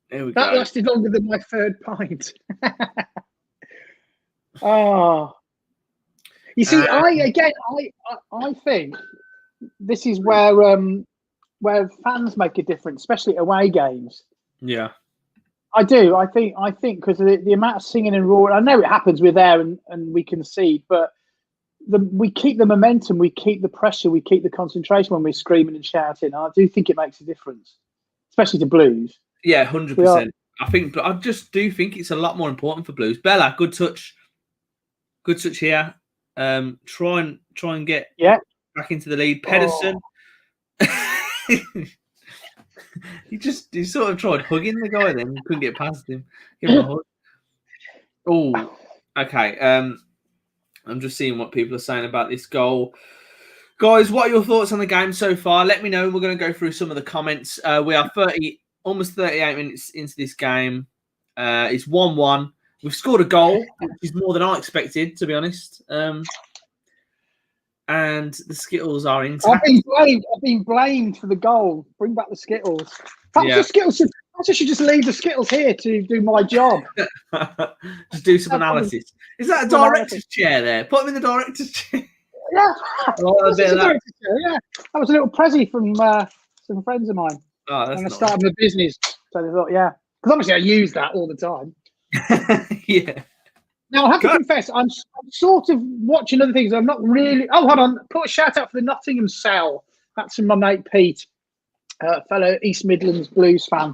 Speaker 1: Here we go.
Speaker 2: That lasted longer than my 3rd pint. Oh. You see, I think this is where fans make a difference, especially away games.
Speaker 1: Yeah.
Speaker 2: I do. I think because the amount of singing and roaring, I know it happens. We're there and we concede, but we keep the momentum, we keep the pressure, we keep the concentration when we're screaming and shouting. I do think it makes a difference, especially to Blues.
Speaker 1: Yeah, 100%. I just do think it's a lot more important for Blues. Bella, good touch here. Try and get back into the lead. Pedersen. He sort of tried hugging the guy, then couldn't get past him. Give him a hug. Oh, okay. I'm just seeing what people are saying about this goal. Guys, what are your thoughts on the game so far? Let me know. We're going to go through some of the comments. We are almost 38 minutes into this game. It's 1-1. We've scored a goal, which is more than I expected, to be honest. And the Skittles are intact.
Speaker 2: I've been blamed for the goal. Bring back the Skittles. Perhaps the Skittles should just leave the Skittles here to do my job.
Speaker 1: Just do some analysis. Is that a director's chair there? Put them in the director's chair.
Speaker 2: Yeah. That was a little prezi from some friends of mine.
Speaker 1: Oh, that's
Speaker 2: when I started my business. So they thought, because obviously I use that all the time.
Speaker 1: Yeah.
Speaker 2: Now, I have to confess, I'm sort of watching other things. I'm not really... Oh, hold on. Put a shout-out for the Nottingham Cell. That's from my mate Pete, fellow East Midlands Blues fan.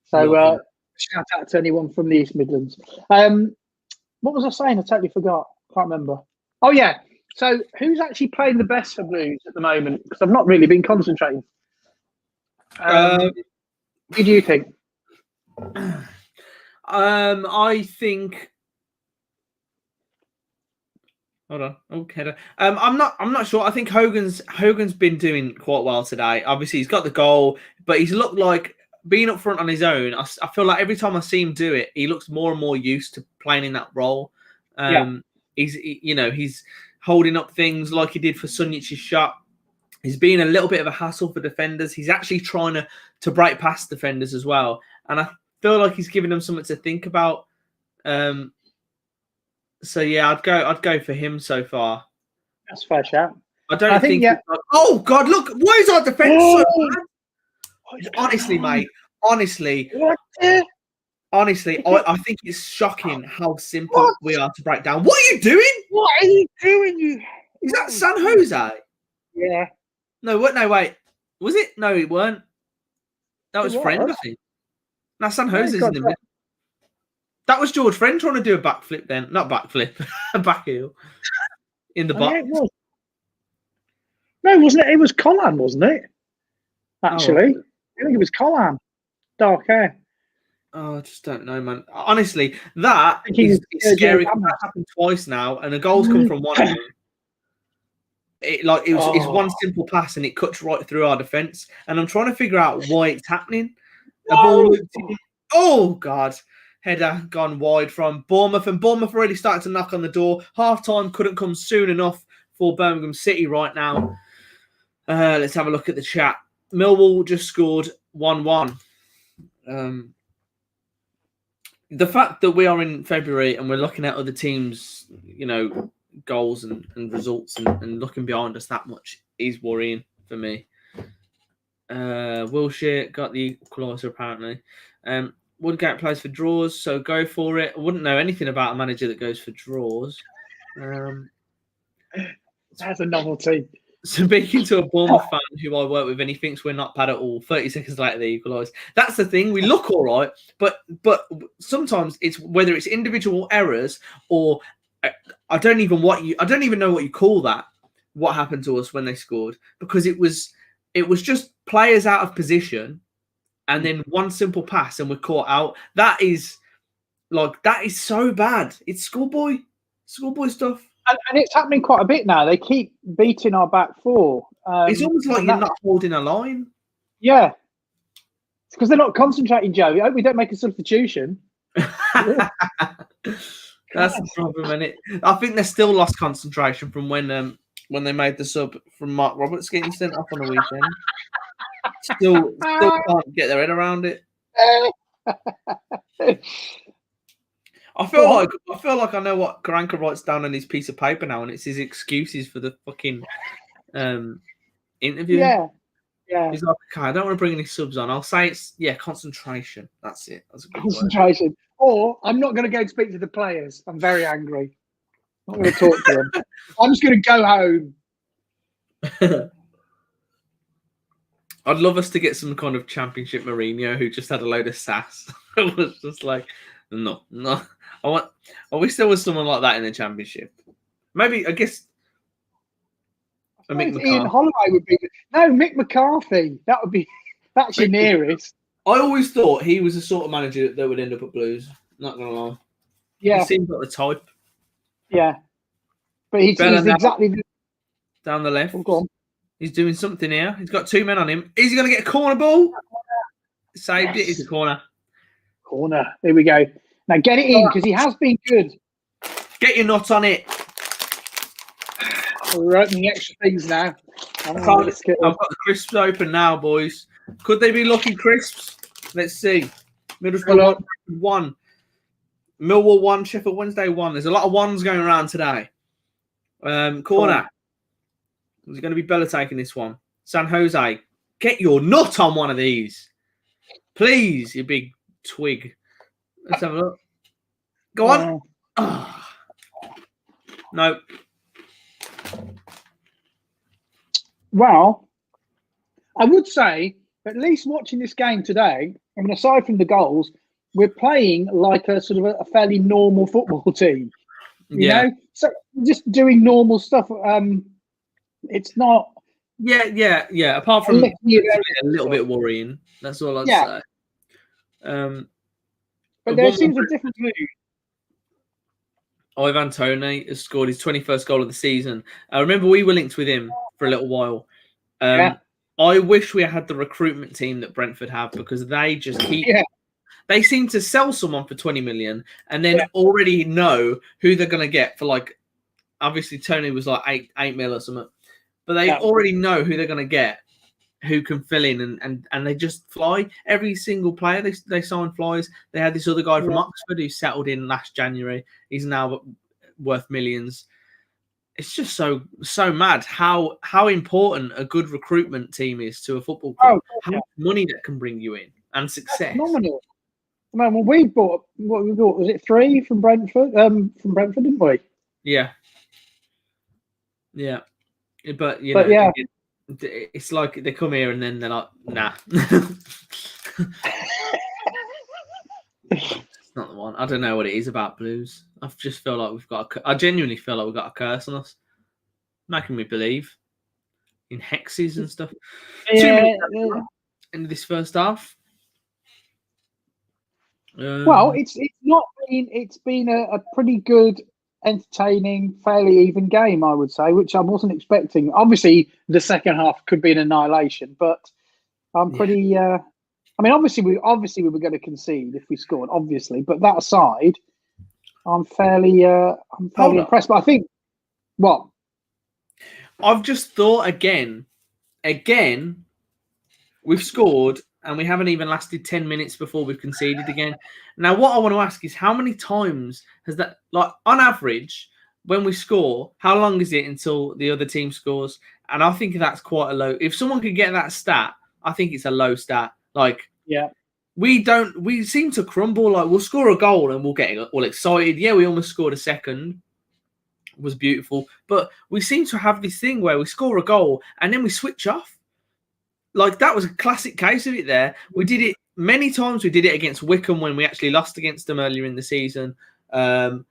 Speaker 2: So, shout-out to anyone from the East Midlands. What was I saying? I totally forgot. Can't remember. Oh, yeah. So, who's actually playing the best for Blues at the moment? Because I've not really been concentrating. Who do you think?
Speaker 1: I think... Hold on. Okay. I'm not sure. I think Hogan's been doing quite well today. Obviously, he's got the goal, but he's looked like being up front on his own. I feel like every time I see him do it, he looks more and more used to playing in that role. He's holding up things like he did for Sunic's shot. He's being a little bit of a hassle for defenders. He's actually trying to break past defenders as well, and I feel like he's giving them something to think about. So yeah, I'd go for him so far.
Speaker 2: That's a fair shout.
Speaker 1: I think oh God, look, why is our defense so bad? Honestly, mate. Honestly, I think it's shocking how simple we are to break down. What are you doing?
Speaker 2: What are you doing, you
Speaker 1: Is that San Jose?
Speaker 2: Yeah.
Speaker 1: No, what? No, wait. Was it? No, it weren't. That was Friend, I think. Now San Jose's in the middle. That was George Friend trying to do a backflip then. Not backflip, a back heel in the box.
Speaker 2: Yeah, it was. No, wasn't it? It was Collan, wasn't it? Actually.
Speaker 1: Oh.
Speaker 2: I think it was Collan. Dark hair.
Speaker 1: Oh, I just don't know, man. Honestly, that is scary. That happened twice now, and the goals come from one of them. It's one simple pass, and it cuts right through our defence. And I'm trying to figure out why it's happening. The ball looped in. Oh God! Header gone wide from Bournemouth, and Bournemouth already started to knock on the door. Half time couldn't come soon enough for Birmingham City right now. Let's have a look at the chat. Millwall just scored 1-1. The fact that we are in February and we're looking at other teams, goals and results and looking behind us that much is worrying for me. Wilshire got the equaliser apparently. Woodgate plays for draws, so go for it. I wouldn't know anything about a manager that goes for draws.
Speaker 2: That's a novelty.
Speaker 1: Speaking to a Bournemouth fan who I work with, and he thinks we're not bad at all. 30 seconds later, they equalise. That's the thing. We look all right, but sometimes it's whether it's individual errors or I don't even know what you call that. What happened to us when they scored, because it was just players out of position, and then one simple pass and we're caught out. That is so bad. It's schoolboy stuff.
Speaker 2: And it's happening quite a bit now. They keep beating our back four.
Speaker 1: It's almost like you're not holding a line.
Speaker 2: Yeah. It's because they're not concentrating, Joe. I hope we don't make a substitution.
Speaker 1: That's the problem, isn't it? I think they still lost concentration from when they made the sub from Mark Roberts getting sent off on the weekend. Still can't get their head around it. I feel like I know what Karanka writes down on his piece of paper now, and it's his excuses for the fucking interview.
Speaker 2: Yeah.
Speaker 1: He's like, okay, I don't want to bring any subs on. I'll say it's concentration. That's it. That's a good
Speaker 2: concentration. Word. Or I'm not going to go and speak to the players. I'm very angry. I'm not going to talk to them. I'm just going to go home.
Speaker 1: I'd love us to get some kind of championship Mourinho who just had a load of sass. It was just like, no. I wish there was someone like that in the championship. Maybe, I guess.
Speaker 2: Ian Holloway would be. No, Mick McCarthy. That's your nearest.
Speaker 1: I always thought he was the sort of manager that would end up at Blues. Not gonna lie.
Speaker 2: Yeah,
Speaker 1: he seems like the type.
Speaker 2: Yeah, but he's exactly
Speaker 1: down the left.
Speaker 2: Oh, go on.
Speaker 1: He's doing something here. He's got two men on him. Is he going to get a corner ball? Saved it. It's a corner.
Speaker 2: Corner. There we go. Now get it in because he has been good.
Speaker 1: Get your nut on it.
Speaker 2: We're opening extra things now.
Speaker 1: I've got the crisps open now, boys. Could they be lucky crisps? Let's see. Middlesbrough 1. Millwall 1. Sheffield Wednesday 1. There's a lot of ones going around today. Corner. Is it going to be Bella taking this one? San Jose, get your nut on one of these. Please, you big twig. Let's have a look. Go on. Oh. No.
Speaker 2: Well, I would say, at least watching this game today, I mean, aside from the goals, we're playing like a sort of a fairly normal football team. You know? So just doing normal stuff. It's not.
Speaker 1: Yeah. Apart from a little bit worrying. That's all I'd say.
Speaker 2: But there seems a different mood.
Speaker 1: Ivan Toney has scored his 21st goal of the season. I remember we were linked with him for a little while. I wish we had the recruitment team that Brentford have, because they just keep. Yeah. They seem to sell someone for 20 million and then already know who they're going to get for, like, obviously Toney was like 8 mil or something, but they already know who they're going to get, who can fill in, and they just fly. Every single player they sign flies. They had this other guy from Oxford who settled in last January. He's now worth millions. It's just so mad how important a good recruitment team is to a football club. How much money that can bring you in and success.
Speaker 2: That's phenomenal. Man, well, we bought was it 3 from Brentford? From Brentford, didn't we?
Speaker 1: Yeah. Yeah, but
Speaker 2: yeah,
Speaker 1: it's like they come here and then they're like, nah. It's not the one. I don't know what it is about Blues. I just feel like I genuinely feel like we've got a curse on us, making me believe in hexes and stuff.
Speaker 2: Yeah,
Speaker 1: 2 minutes into this first half.
Speaker 2: Well, it's not been. It's been a pretty good, entertaining, fairly even game, I would say, which I wasn't expecting. Obviously, the second half could be an annihilation, but I'm pretty. I mean, obviously we were going to concede if we scored, obviously. But that aside, I'm fairly impressed. But I think what
Speaker 1: I've just thought again, we've scored and we haven't even lasted 10 minutes before we've conceded again. Now, what I want to ask is how many times has that, like on average, when we score, how long is it until the other team scores? And I think that's quite a low. If someone could get that stat, I think it's a low stat. Like, we seem to crumble. Like, we'll score a goal and we'll get all excited. Yeah, we almost scored a second. It was beautiful. But we seem to have this thing where we score a goal and then we switch off. Like, that was a classic case of it there. We did it many times. We did it against Wickham when we actually lost against them earlier in the season. Who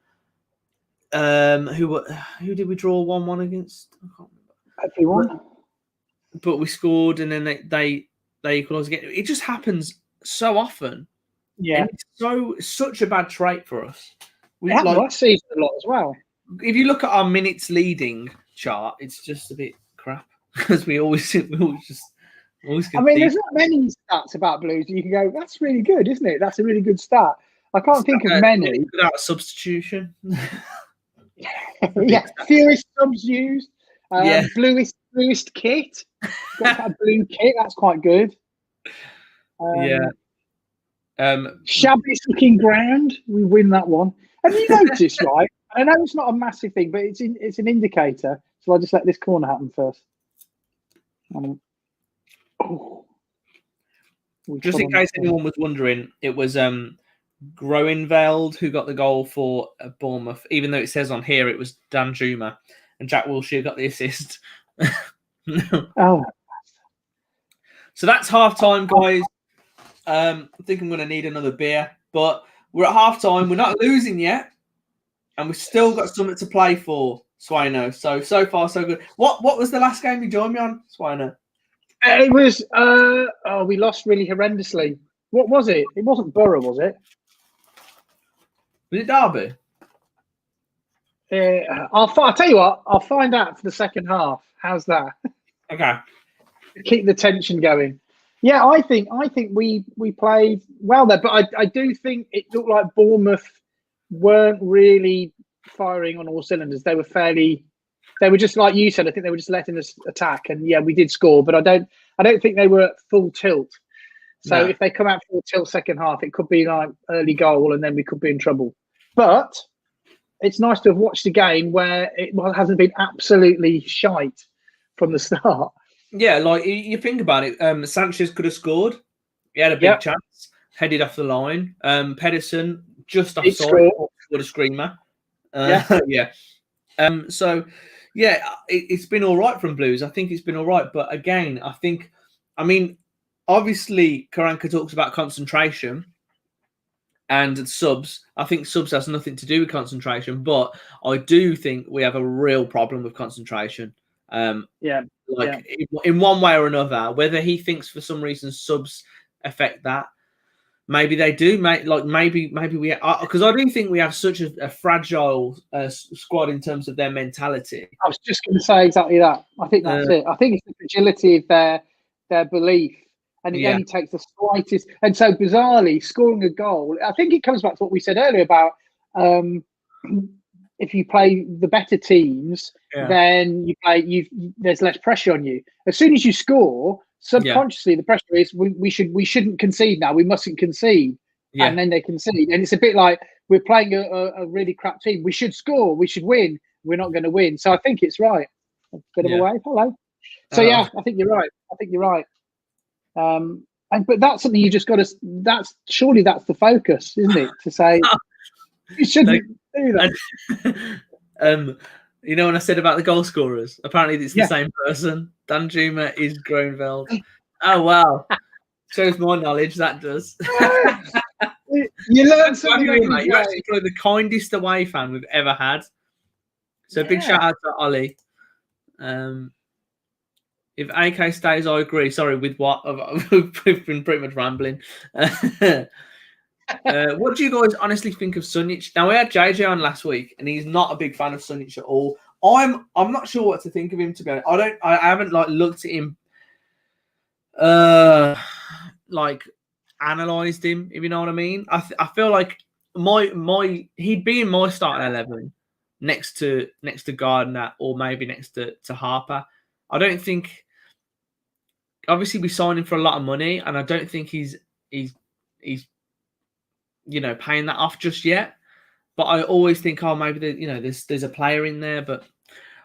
Speaker 1: did we draw 1-1 against? I can't remember.
Speaker 2: Everyone.
Speaker 1: But we scored and then they equalised again. It just happens so often.
Speaker 2: Yeah.
Speaker 1: And it's such a bad trait for us.
Speaker 2: It happened last season a lot as well.
Speaker 1: If you look at our minutes leading chart, it's just a bit crap because we always just
Speaker 2: I mean, there's not many stats about Blues that you can go, that's really good, isn't it? That's a really good stat. I can't think of many.
Speaker 1: Without a substitution.
Speaker 2: Yeah, fewest subs used. Bluest kit. Got a blue kit, that's quite good. Shabbiest looking ground, we win that one. Have you noticed, right? I know it's not a massive thing, but it's an indicator. So I'll just let this corner happen first.
Speaker 1: Just in case anyone was wondering, it was Groenveld who got the goal for Bournemouth, even though it says on here it was Dan Juma, and Jack Wilshere got the assist.
Speaker 2: Oh,
Speaker 1: so that's half time, guys. I think I'm going to need another beer, but we're at half time. We're not losing yet, and we've still got something to play for, Swaino. So far, so good. What was the last game you joined me on, Swaino?
Speaker 2: It was, we lost really horrendously. What was it? It wasn't Borough, was it?
Speaker 1: Was it Derby?
Speaker 2: I'll tell you what, I'll find out for the second half. How's that?
Speaker 1: Okay.
Speaker 2: Keep the tension going. Yeah, I think we played well there, but I do think it looked like Bournemouth weren't really firing on all cylinders. They were just like you said. I think they were just letting us attack, and yeah, we did score, but I don't think they were at full tilt. So if they come out full tilt second half, it could be like early goal, and then we could be in trouble. But it's nice to have watched a game where it hasn't been absolutely shite from the start.
Speaker 1: Yeah, like you think about it, Sanchez could have scored. He had a big chance, headed off the line. Pedersen just offside, scored a screamer. So, yeah, it's been all right from Blues. I think it's been all right. But again, obviously, Karanka talks about concentration and subs. I think subs has nothing to do with concentration, but I do think we have a real problem with concentration. In one way or another, whether he thinks for some reason subs affect that. Maybe they do, maybe we, because I do think we have such a fragile squad in terms of their mentality.
Speaker 2: I was just going to say exactly that. I think that's it. I think it's the fragility of their belief, and it only takes the slightest. And so, bizarrely, scoring a goal, I think it comes back to what we said earlier about if you play the better teams, then there's less pressure on you. As soon as you score, subconsciously the pressure is we shouldn't concede now. We mustn't concede, and then they concede, and it's a bit like we're playing a really crap team. We should score. We should win. We're not going to win. So I think it's right. A bit of a wave. Hello. So I think you're right. But that's something you just got to. That's the focus, isn't it? To say you shouldn't do that.
Speaker 1: You know when I said about the goal scorers? Apparently it's the same person. Dan Juma is Groenveld. Oh, wow. Shows my knowledge, that does.
Speaker 2: You learn something.
Speaker 1: Mate. You're actually probably the kindest away fan we've ever had. So big shout out to Ollie. If AK stays, I agree. Sorry, with what? We've been pretty much rambling. What do you guys honestly think of Sunic? Now, we had JJ on last week, and he's not a big fan of Sunic at all. I'm not sure what to think of him, to be honest. I haven't looked at him, analysed him, if you know what I mean. I feel like he'd be in my starting 11 next to Gardner, or maybe next to Harper. I don't think. Obviously, we signed him for a lot of money, and I don't think he's paying that off just yet. But I always think, maybe there's a player in there, but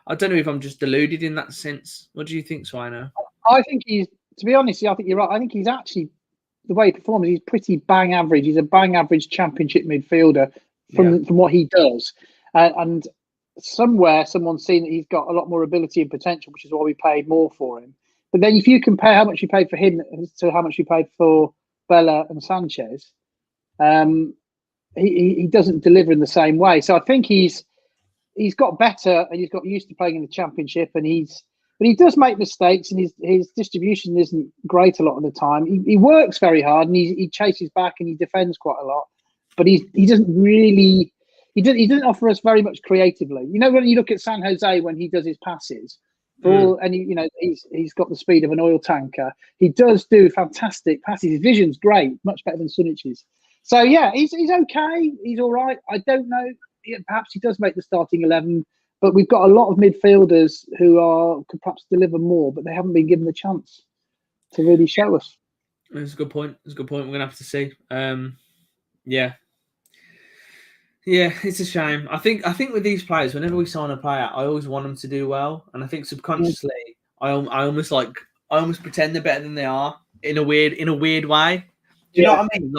Speaker 1: I don't know if I'm just deluded in that sense. What do you think, Swaino?
Speaker 2: I think to be honest, I think you're right. I think he's actually, the way he performs, he's pretty bang average. He's a bang average championship midfielder from what he does. And somewhere someone's seen that he's got a lot more ability and potential, which is why we paid more for him. But then if you compare how much you paid for him to how much you paid for Bella and Sanchez, he doesn't deliver in the same way. So I think he's got better, and he's got used to playing in the championship, but he does make mistakes, and his distribution isn't great a lot of the time. He works very hard, and he chases back, and he defends quite a lot, but he doesn't really he doesn't offer us very much creatively. You know, when you look at San Jose when he does his passes, he's got the speed of an oil tanker. He does do fantastic passes. His vision's great, much better than Sunic's. So yeah, he's okay. He's all right. I don't know. Perhaps he does make the starting 11, but we've got a lot of midfielders who could perhaps deliver more, but they haven't been given the chance to really show us.
Speaker 1: That's a good point. We're gonna have to see. Yeah, it's a shame. I think with these players, whenever we sign a player, I always want them to do well, and I think subconsciously, I almost pretend they're better than they are in a weird way. Do you know what I mean?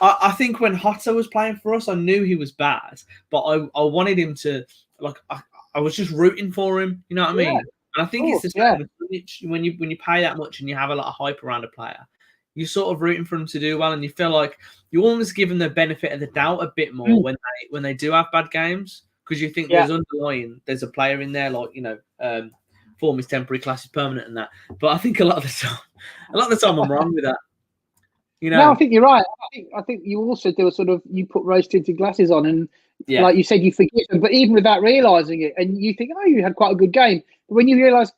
Speaker 1: I think when Hotta was playing for us, I knew he was bad, but I wanted him to I was just rooting for him. You know what I mean? And I think it's the same when you pay that much and you have a lot of hype around a player. You're sort of rooting for them to do well, and you feel like you almost give them the benefit of the doubt a bit more when they do have bad games, because you think there's a player in there, form is temporary, class is permanent, and that. But I think a lot of the time I'm wrong with that. You know?
Speaker 2: No, I think you're right. I think you also do you put rose tinted glasses on, and like you said, you forgive them, but even without realising it, and you think, you had quite a good game. But when you realise,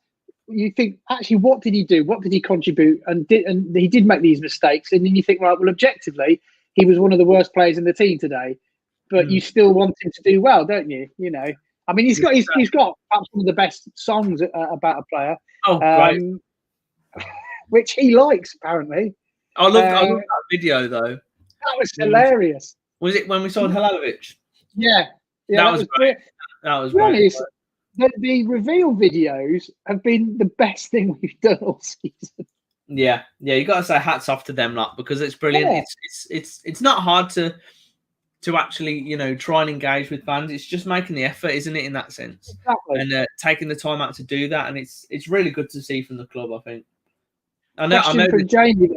Speaker 2: you think, actually, what did he do? What did he contribute? And he did make these mistakes. And then you think, right, well, objectively, he was one of the worst players in the team today. But you still want him to do well, don't you? You know, I mean, he's got perhaps one of the best songs about a player.
Speaker 1: Oh, great.
Speaker 2: Which he likes, apparently.
Speaker 1: I love that video, though.
Speaker 2: That was hilarious.
Speaker 1: Was it when we saw Halilovic?
Speaker 2: Yeah,
Speaker 1: that was great. That was great.
Speaker 2: The reveal videos have been the best thing we've done all season.
Speaker 1: Yeah, you got to say hats off to them, because it's brilliant. Yeah. It's not hard to actually try and engage with fans. It's just making the effort, isn't it, in that sense?
Speaker 2: Exactly.
Speaker 1: And taking the time out to do that, and it's really good to see from the club, I think. I know.
Speaker 2: From Jamie.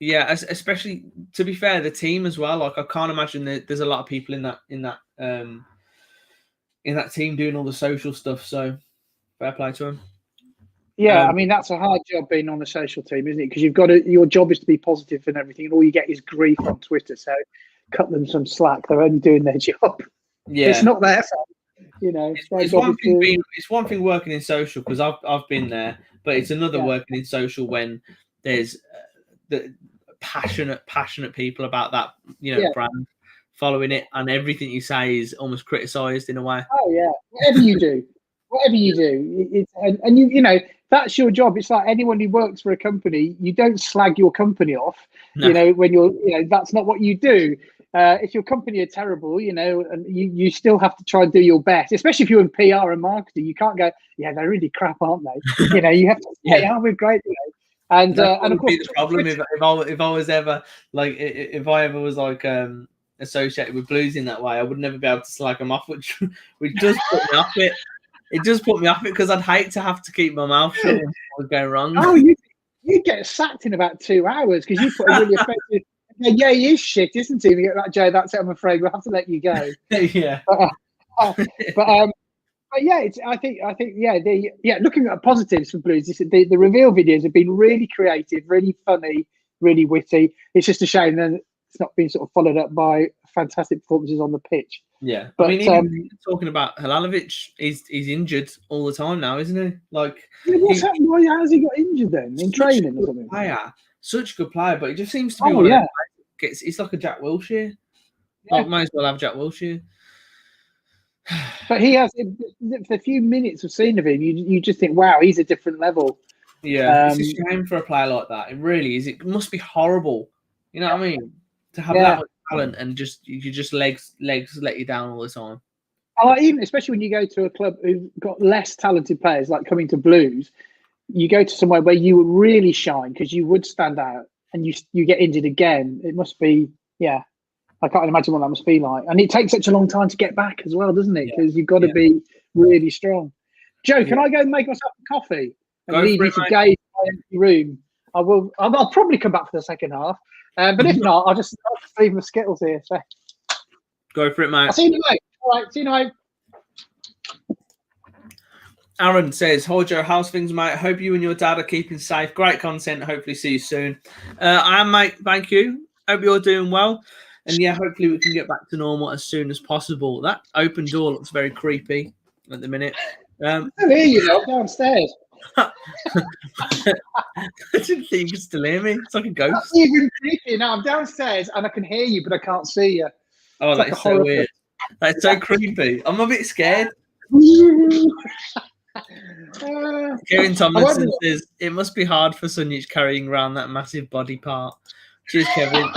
Speaker 1: Yeah, especially, to be fair, the team as well. I can't imagine that there's a lot of people in that team doing all the social stuff. So fair play to him.
Speaker 2: Yeah, I mean, that's a hard job being on the social team, isn't it? Because your job is to be positive and everything, and all you get is grief on Twitter. So cut them some slack. They're only doing their job. Yeah, it's not their fault.
Speaker 1: It's one thing working in social, because I've been there, but it's another working in social when there's the passionate people about that brand following it, and everything you say is almost criticised in a way.
Speaker 2: Oh yeah, whatever you do, and that's your job. It's like anyone who works for a company, you don't slag your company off. No. When you're that's not what you do. If your company are terrible, and you still have to try and do your best, especially if you're in PR and marketing. You can't go, they're really crap, aren't they? You have to say, we're great. And of course,
Speaker 1: the problem if I was ever if I ever was associated with Blues in that way, I would never be able to slag them off, which does put me off it. It does put me off it because I'd hate to have to keep my mouth shut when it was going wrong.
Speaker 2: Oh, you get sacked in about 2 hours because you put a really effective. Yeah, he is shit, isn't he? You get like, Joe, that's it. I'm afraid we'll have to let you go.
Speaker 1: Yeah.
Speaker 2: But yeah, I think looking at positives for Blues, the reveal videos have been really creative, really funny, really witty. It's just a shame that it's not been sort of followed up by fantastic performances on the pitch.
Speaker 1: Yeah, but, I mean, even talking about Halalovic, he's injured all the time now, isn't he? Like,
Speaker 2: what's happened? Why has he got injured then in training or something?
Speaker 1: Such a good player, but he just seems to be he's like a Jack Wilshere. Yeah. Like, might as well have Jack Wilshere.
Speaker 2: But he has, the few minutes of seeing of him, you just think, wow, he's a different level.
Speaker 1: Yeah, it's a shame for a player like that. It really is. It must be horrible. You know what I mean? To have that much talent and just legs let you down all the time.
Speaker 2: Even especially when you go to a club who've got less talented players, like coming to Blues, you go to somewhere where you would really shine because you would stand out, and you get injured again. It must be, I can't imagine what that must be like. And it takes such a long time to get back as well, doesn't it? Because you've got to be really strong. Joe, can I go and make myself a coffee and leave you to gaze my empty room? I will. I'll probably come back for the second half. But if not, I'll just leave my Skittles here. So.
Speaker 1: Go for it, mate.
Speaker 2: I'll see you in a minute. All right, see you in a minute.
Speaker 1: Aaron says, "Hi Joe, how's things, mate? Hope you and your dad are keeping safe. Great content. Hopefully see you soon. I am, mate. Thank you. Hope you're doing well. And yeah, hopefully we can get back to normal as soon as possible. That open door looks very creepy at the minute.
Speaker 2: I hear you though, downstairs.
Speaker 1: I didn't think you could still hear me. It's like a ghost.
Speaker 2: That's even creepy. Now I'm downstairs and I can hear you, but I can't see you.
Speaker 1: Oh, that's like so weird. That's so creepy. I'm a bit scared. Kevin Tomlinson says, it must be hard for Sunjic carrying around that massive body part. Cheers, Kevin.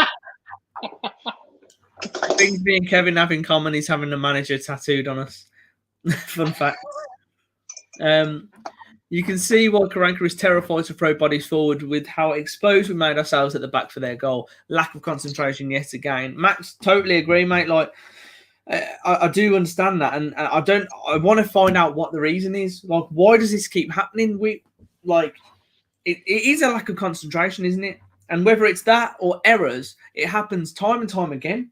Speaker 1: Things me and Kevin have in common is having a manager tattooed on us. Fun fact. You can see why Karanka is terrified to throw bodies forward with how exposed we made ourselves at the back for their goal. Lack of concentration yet again. Max, totally agree, mate. Like, I do understand that, and I want to find out what the reason is. Like, why does this keep happening? It is a lack of concentration, isn't it? And whether it's that or errors, it happens time and time again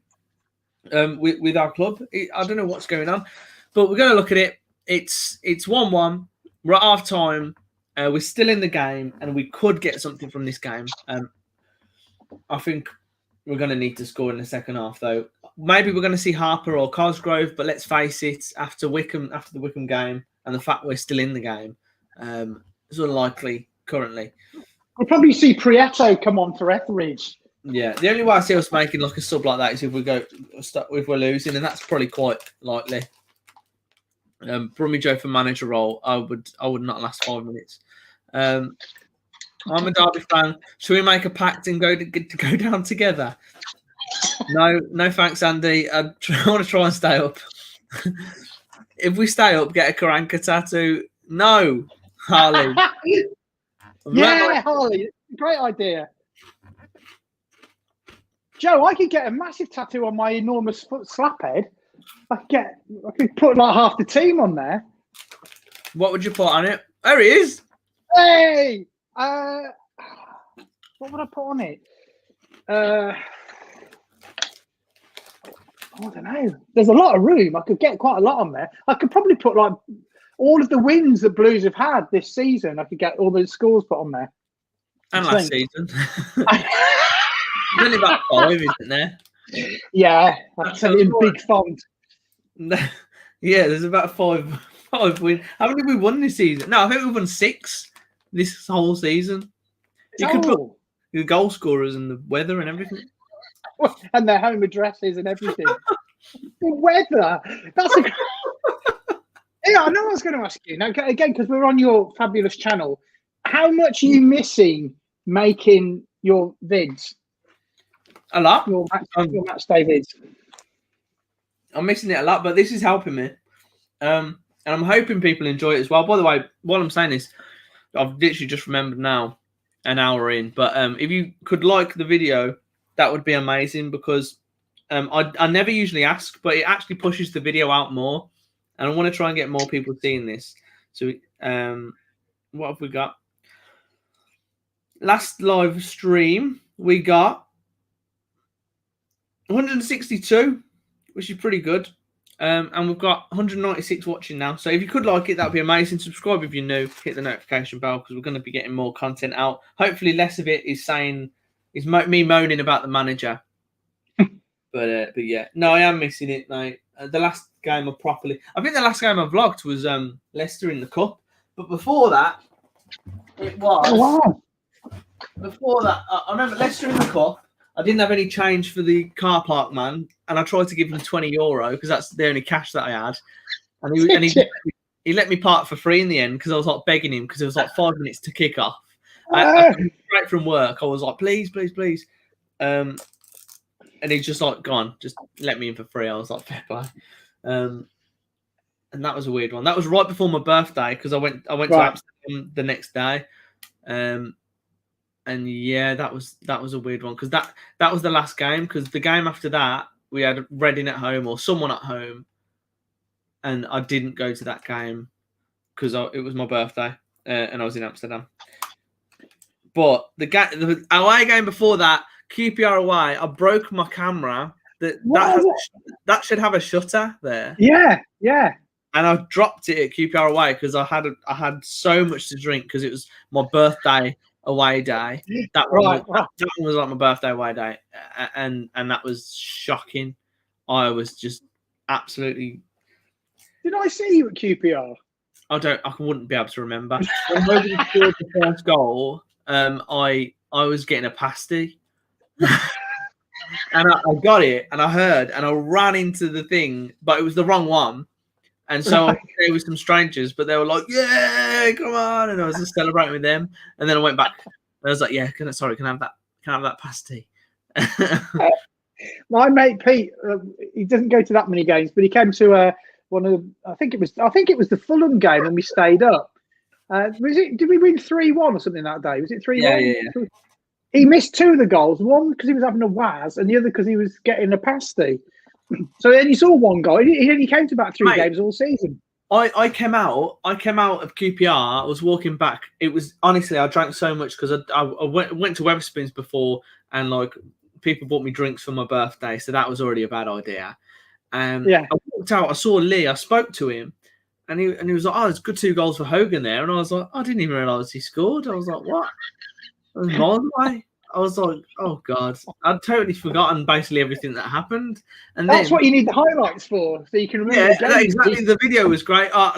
Speaker 1: with our club. I don't know what's going on, but we're going to look at it. It's 1-1. We're at half time. We're still in the game, and we could get something from this game. I think we're going to need to score in the second half, though. Maybe we're going to see Harper or Cosgrove, but let's face it, after the Wickham game, and the fact we're still in the game, it's unlikely currently.
Speaker 2: We'll probably see Prieto come on for Etheridge.
Speaker 1: Yeah, the only way I see us making like a sub like that is if we're losing, and that's probably quite likely. BrummieJoe for manager role, I would not last 5 minutes. I'm a Derby fan. Should we make a pact and go down together? No, thanks, Andy. I want to try and stay up. If we stay up, get a Karanka tattoo. No, Harley.
Speaker 2: Harley, great idea. Joe, I could get a massive tattoo on my enormous slap head. I could put like half the team on there.
Speaker 1: What would you put on it? There he is.
Speaker 2: Hey, what would I put on it? I don't know. There's a lot of room. I could get quite a lot on there. I could probably put like all of the wins that Blues have had this season. I could get all those scores put on there.
Speaker 1: And last season. There's only about 5, isn't there?
Speaker 2: Yeah, I'll tell you in big font.
Speaker 1: Yeah, there's about 5 wins. How many have we won this season? No, I think we've won 6 this whole season. You could put the goal scorers and the weather and everything.
Speaker 2: And their home addresses and everything. The weather. That's a... Yeah, I know I was going to ask you. Now, again, because we're on your fabulous channel, how much are you missing making your vids?
Speaker 1: A lot.
Speaker 2: Your match day vids.
Speaker 1: I'm missing it a lot, but this is helping me. And I'm hoping people enjoy it as well. By the way, what I'm saying is, I've literally just remembered now, an hour in. But if you could like the video, that would be amazing, because I never usually ask, but it actually pushes the video out more, and I want to try and get more people seeing this. So, what have we got? Last live stream we got 162, which is pretty good. And we've got 196 watching now. So if you could like it, that'd be amazing. Subscribe if you're new. Hit the notification bell because we're going to be getting more content out. Hopefully, less of it is me moaning about the manager. But yeah, no, I am missing it, mate. The last game I think the last game I vlogged was Leicester in the cup. But before that, it was.
Speaker 2: Oh, wow.
Speaker 1: Before that, I remember Leicester in the cup. I didn't have any change for the car park man, and I tried to give him €20 because that's the only cash that I had. And he let me park for free in the end because I was like begging him because it was like 5 minutes to kick off. I came straight from work. I was like, please, please, please. And he's just like, go on, just let me in for free. I was like, fair play. And that was a weird one. That was right before my birthday because I went to Amsterdam the next day. And yeah, that was a weird one because that was the last game because the game after that we had Reading at home or someone at home, and I didn't go to that game because it was my birthday and I was in Amsterdam. But the away game before that, QPR away, I broke my camera. That should have a shutter there.
Speaker 2: Yeah, yeah.
Speaker 1: And I dropped it at QPR away because I had so much to drink because it was my birthday away day. That one was like my birthday away day, and that was shocking. I was just absolutely.
Speaker 2: Did I see you at QPR?
Speaker 1: I wouldn't be able to remember. When Hogan scored the first goal, I was getting a pasty, and I got it, and I heard, and I ran into the thing, but it was the wrong one. And so I was there with some strangers, but they were like, yeah, come on. And I was just celebrating with them. And then I went back. And I was like, yeah, can I have that pasty?
Speaker 2: My mate Pete, he doesn't go to that many games, but he came to one of I think it was the Fulham game when we stayed up. Did we win 3-1 or something that day? Was it 3-1?
Speaker 1: Yeah.
Speaker 2: He missed two of the goals, one because he was having a waz and the other because he was getting a pasty. So then you saw one guy. He only came to about 3 games all season.
Speaker 1: I came out of QPR. I was walking back. It was honestly, I drank so much because I went to Wetherspoons before, and like people bought me drinks for my birthday, so that was already a bad idea. I walked out. I saw Lee. I spoke to him, and he was like, "Oh, it's good 2 goals for Hogan there." And I was like, "I didn't even realise he scored." I was like, "What?" I was miles away. I was like, oh God, I'd totally forgotten basically everything that happened. And
Speaker 2: that's what you need the highlights for, so you can remember.
Speaker 1: Yeah, exactly. The video was great. I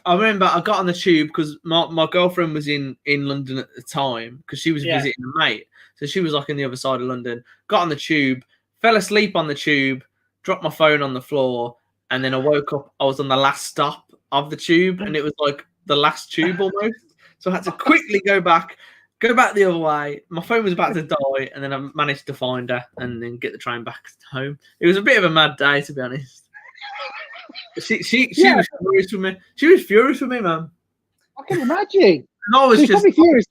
Speaker 1: remember I got on the tube because my girlfriend was in London at the time because she was visiting a mate. So she was like in the other side of London. Got on the tube, fell asleep on the tube, dropped my phone on the floor, and then I woke up. I was on the last stop of the tube, and it was like the last tube almost. So I had to quickly go back the other way. My phone was about to die, and then I managed to find her and then get the train back home. It was a bit of a mad day, to be honest. She was furious with me. She was furious with me, man.
Speaker 2: I can imagine.
Speaker 1: And I was just
Speaker 2: furious.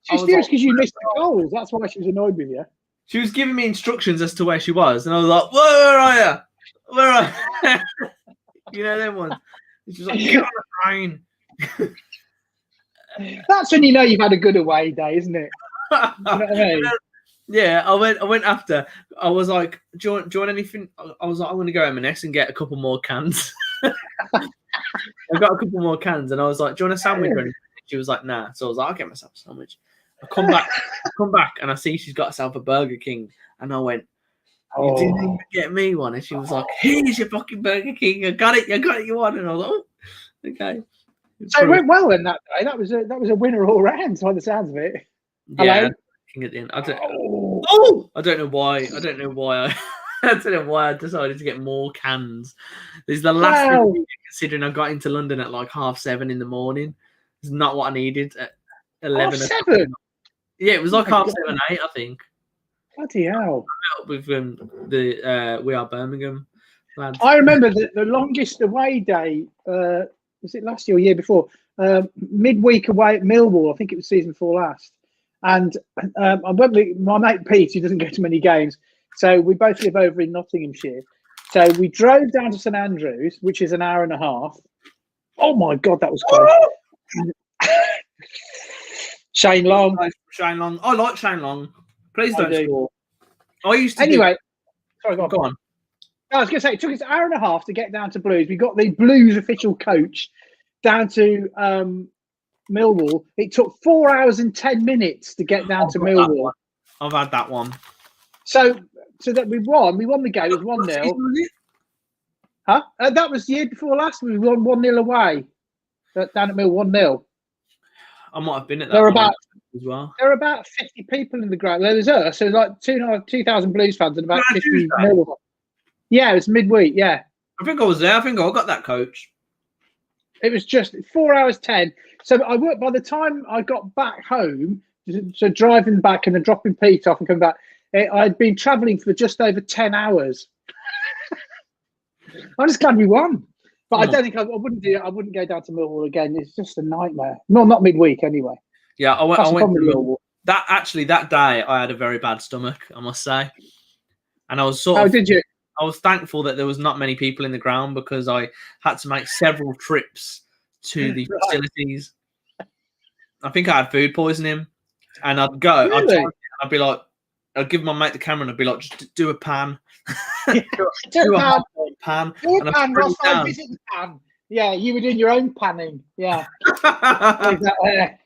Speaker 2: She was furious because you missed the goals. That's why she was annoyed with you.
Speaker 1: She was giving me instructions as to where she was, and I was like, "Where are you? Where are you?" You know them ones. She was like, "Get on the train."
Speaker 2: That's when you know you've had a good away day, isn't it? You know what I mean?
Speaker 1: Yeah, I went after. I was like, do you want anything? I was like, I'm going to go M&S and get a couple more cans. I got a couple more cans, and I was like, do you want a sandwich or anything? She was like, nah. So I was like, I'll get myself a sandwich. I come back, and I see she's got herself a Burger King, and I went, you didn't even get me one. And she was like, here's your fucking Burger King. I got it, you want. And I was like, oh, okay.
Speaker 2: So it went well then that day. That was a winner all round by the sounds of it.
Speaker 1: Yeah, at the end. I don't know why. I don't know why I decided to get more cans. This is the last thing, considering I got into London at like 7:30 in the morning. It's not what I needed at 11.
Speaker 2: 7:30?
Speaker 1: Yeah, it was like 7:30, 8, I think.
Speaker 2: Bloody hell!
Speaker 1: With the We Are Birmingham lads.
Speaker 2: I remember the longest away day. Was it last year or year before? Midweek away at Millwall. I think it was season 4 last. And I went with my mate Pete, who doesn't go to many games. So we both live over in Nottinghamshire. So we drove down to St Andrews, which is an hour and a half. Oh my God, that was close. Shane Long.
Speaker 1: Shane Long. I like Shane Long. Please don't score. I used to.
Speaker 2: Anyway, sorry,
Speaker 1: go on.
Speaker 2: I was going to say, it took us an hour and a half to get down to Blues. We got the Blues official coach down to Millwall. It took 4 hours and 10 minutes to get down to Millwall.
Speaker 1: I've had that one.
Speaker 2: So that we won. We won the game. It was 1-0. Huh? That was the year before last. We won 1-0 away. Down at Mill, 1-0.
Speaker 1: I might have been at that as well.
Speaker 2: There were about 50 people in the ground. There was us. So like 2,000 Blues fans and about 50 Millwall. Yeah, it was midweek. Yeah. I
Speaker 1: think I was there. I think I got that coach.
Speaker 2: It was just 4 hours 10. So I worked by the time I got back home, so driving back and then dropping Pete off and coming back, I'd been travelling for just over 10 hours. I'm just glad we won. But I don't think I wouldn't do it. I wouldn't go down to Millwall again. It's just a nightmare. No, not midweek anyway.
Speaker 1: Yeah, I went to Millwall. That day I had a very bad stomach, I must say. And I was
Speaker 2: did you?
Speaker 1: I was thankful that there was not many people in the ground because I had to make several trips to the facilities. I think I had food poisoning, and I'd go.
Speaker 2: Really?
Speaker 1: I'd be like, I'd give my mate the camera, and I'd be like, just do a pan.
Speaker 2: do a
Speaker 1: pan.
Speaker 2: Do a pan whilst I visit the pan. Yeah, you were doing your own panning. Yeah.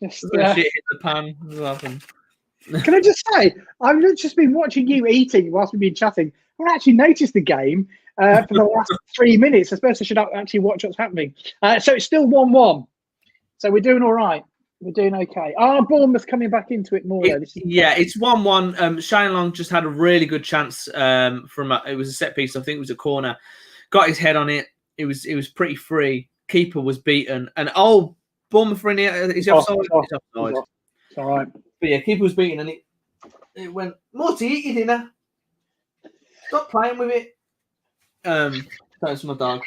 Speaker 1: Just shit hit the pan.
Speaker 2: Can I just say, I've just been watching you eating whilst we've been chatting. I haven't actually noticed the game for the last 3 minutes. I suppose I should actually watch what's happening. So it's still 1-1. So we're doing all right. We're doing okay. Bournemouth coming back into it more.
Speaker 1: It's 1-1. Shane Long just had a really good chance from it was a set piece. I think it was a corner. Got his head on it. It was pretty free. Keeper was beaten. And Bournemouth are in here. Is he offside?
Speaker 2: It's all right.
Speaker 1: But yeah, keeper was beaten, and it went, Morty, eat your dinner. Stop playing with it. That's my dog.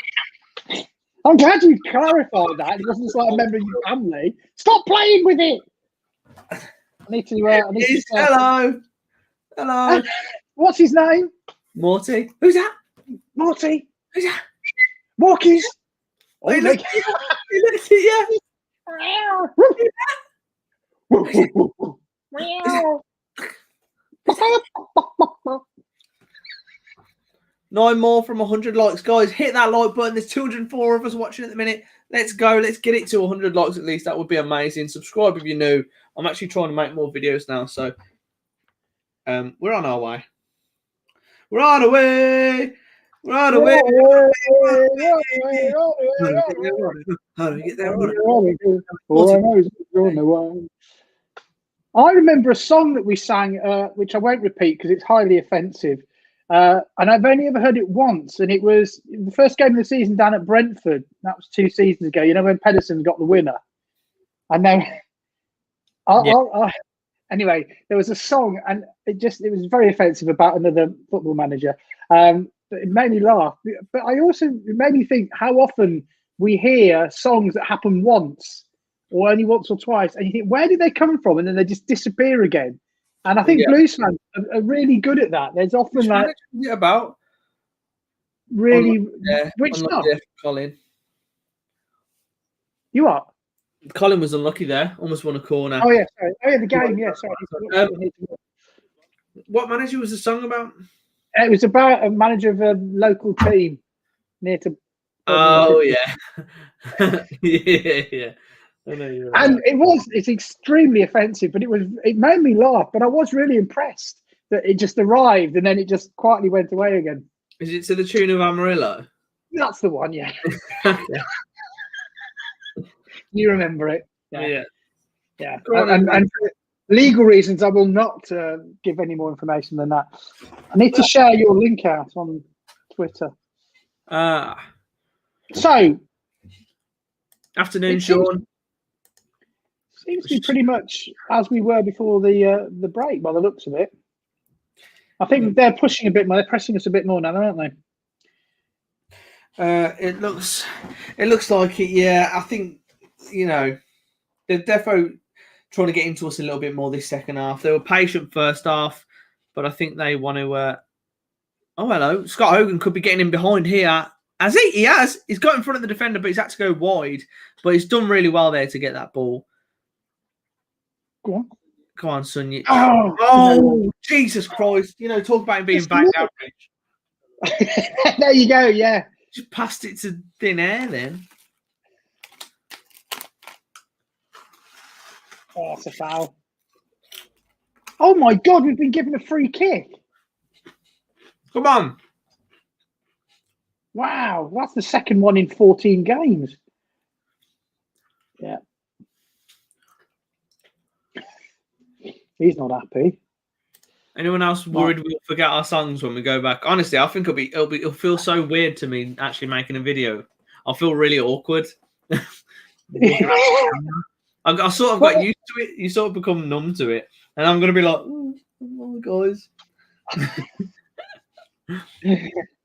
Speaker 2: I'm glad you clarified that. It wasn't just like a member of your family. Stop playing with it. I need to.
Speaker 1: Hello. Hello.
Speaker 2: What's his name?
Speaker 1: Morty. Who's that?
Speaker 2: Morty.
Speaker 1: Who's that?
Speaker 2: Walkies.
Speaker 1: Oh, he looks at you. Nine more from 100 likes, guys. Hit that like button. There's 204 of us watching at the minute. Let's go. Let's get it to 100 likes at least. That would be amazing. Subscribe if you're new. I'm actually trying to make more videos now, so we're on our way. We're on our way. We're on our way. How do we get there?
Speaker 2: I remember a song that we sang, which I won't repeat because it's highly offensive. And I've only ever heard it once, and it was the first game of the season down at Brentford. That was 2 seasons ago. You know, when Pedersen got the winner. And then, anyway, there was a song, and it was very offensive about another football manager. But it made me laugh. But it made me think how often we hear songs that happen once, or only once or twice, and you think, where did they come from? And then they just disappear again. And I think Blues fans are really good at that. There's often
Speaker 1: about
Speaker 2: really which stuff?
Speaker 1: Colin.
Speaker 2: You are?
Speaker 1: Colin was unlucky there. Almost won a corner.
Speaker 2: Oh yeah, sorry. Oh yeah, the game. Yeah, sorry.
Speaker 1: What manager was the song about?
Speaker 2: It was about a manager of a local team near to.
Speaker 1: Oh yeah, yeah.
Speaker 2: And it's extremely offensive, but it made me laugh. But I was really impressed that it just arrived and then it just quietly went away again.
Speaker 1: Is it to the tune of Amarillo?
Speaker 2: That's the one, yeah. You remember it?
Speaker 1: Yeah.
Speaker 2: And for legal reasons, I will not give any more information than that. I need to share your link out on Twitter. So,
Speaker 1: afternoon, Sean.
Speaker 2: Seems to be pretty much as we were before the break, by the looks of it. I think they're pushing a bit more. They're pressing us a bit more now, aren't they?
Speaker 1: It looks like it. Yeah, I think they're definitely trying to get into us a little bit more this second half. They were patient first half, but I think they want to Oh, hello. Scott Hogan could be getting in behind here. Has he? He has. He's got in front of the defender, but he's had to go wide. But he's done really well there to get that ball.
Speaker 2: Go on.
Speaker 1: Come on, son.
Speaker 2: Oh,
Speaker 1: Jesus Christ. You know, talk about him being back average.
Speaker 2: There you go, yeah.
Speaker 1: Just passed it to thin air then.
Speaker 2: Oh, it's a foul. Oh, my God, we've been given a free kick.
Speaker 1: Come on.
Speaker 2: Wow, that's the second one in 14 games. Yeah. He's not happy.
Speaker 1: Anyone else worried we'll forget our songs when we go back? Honestly, I think it'll feel so weird to me actually making a video. I'll feel really awkward. I sort of got used to it. You sort of become numb to it, and I'm gonna be like, "Oh, guys."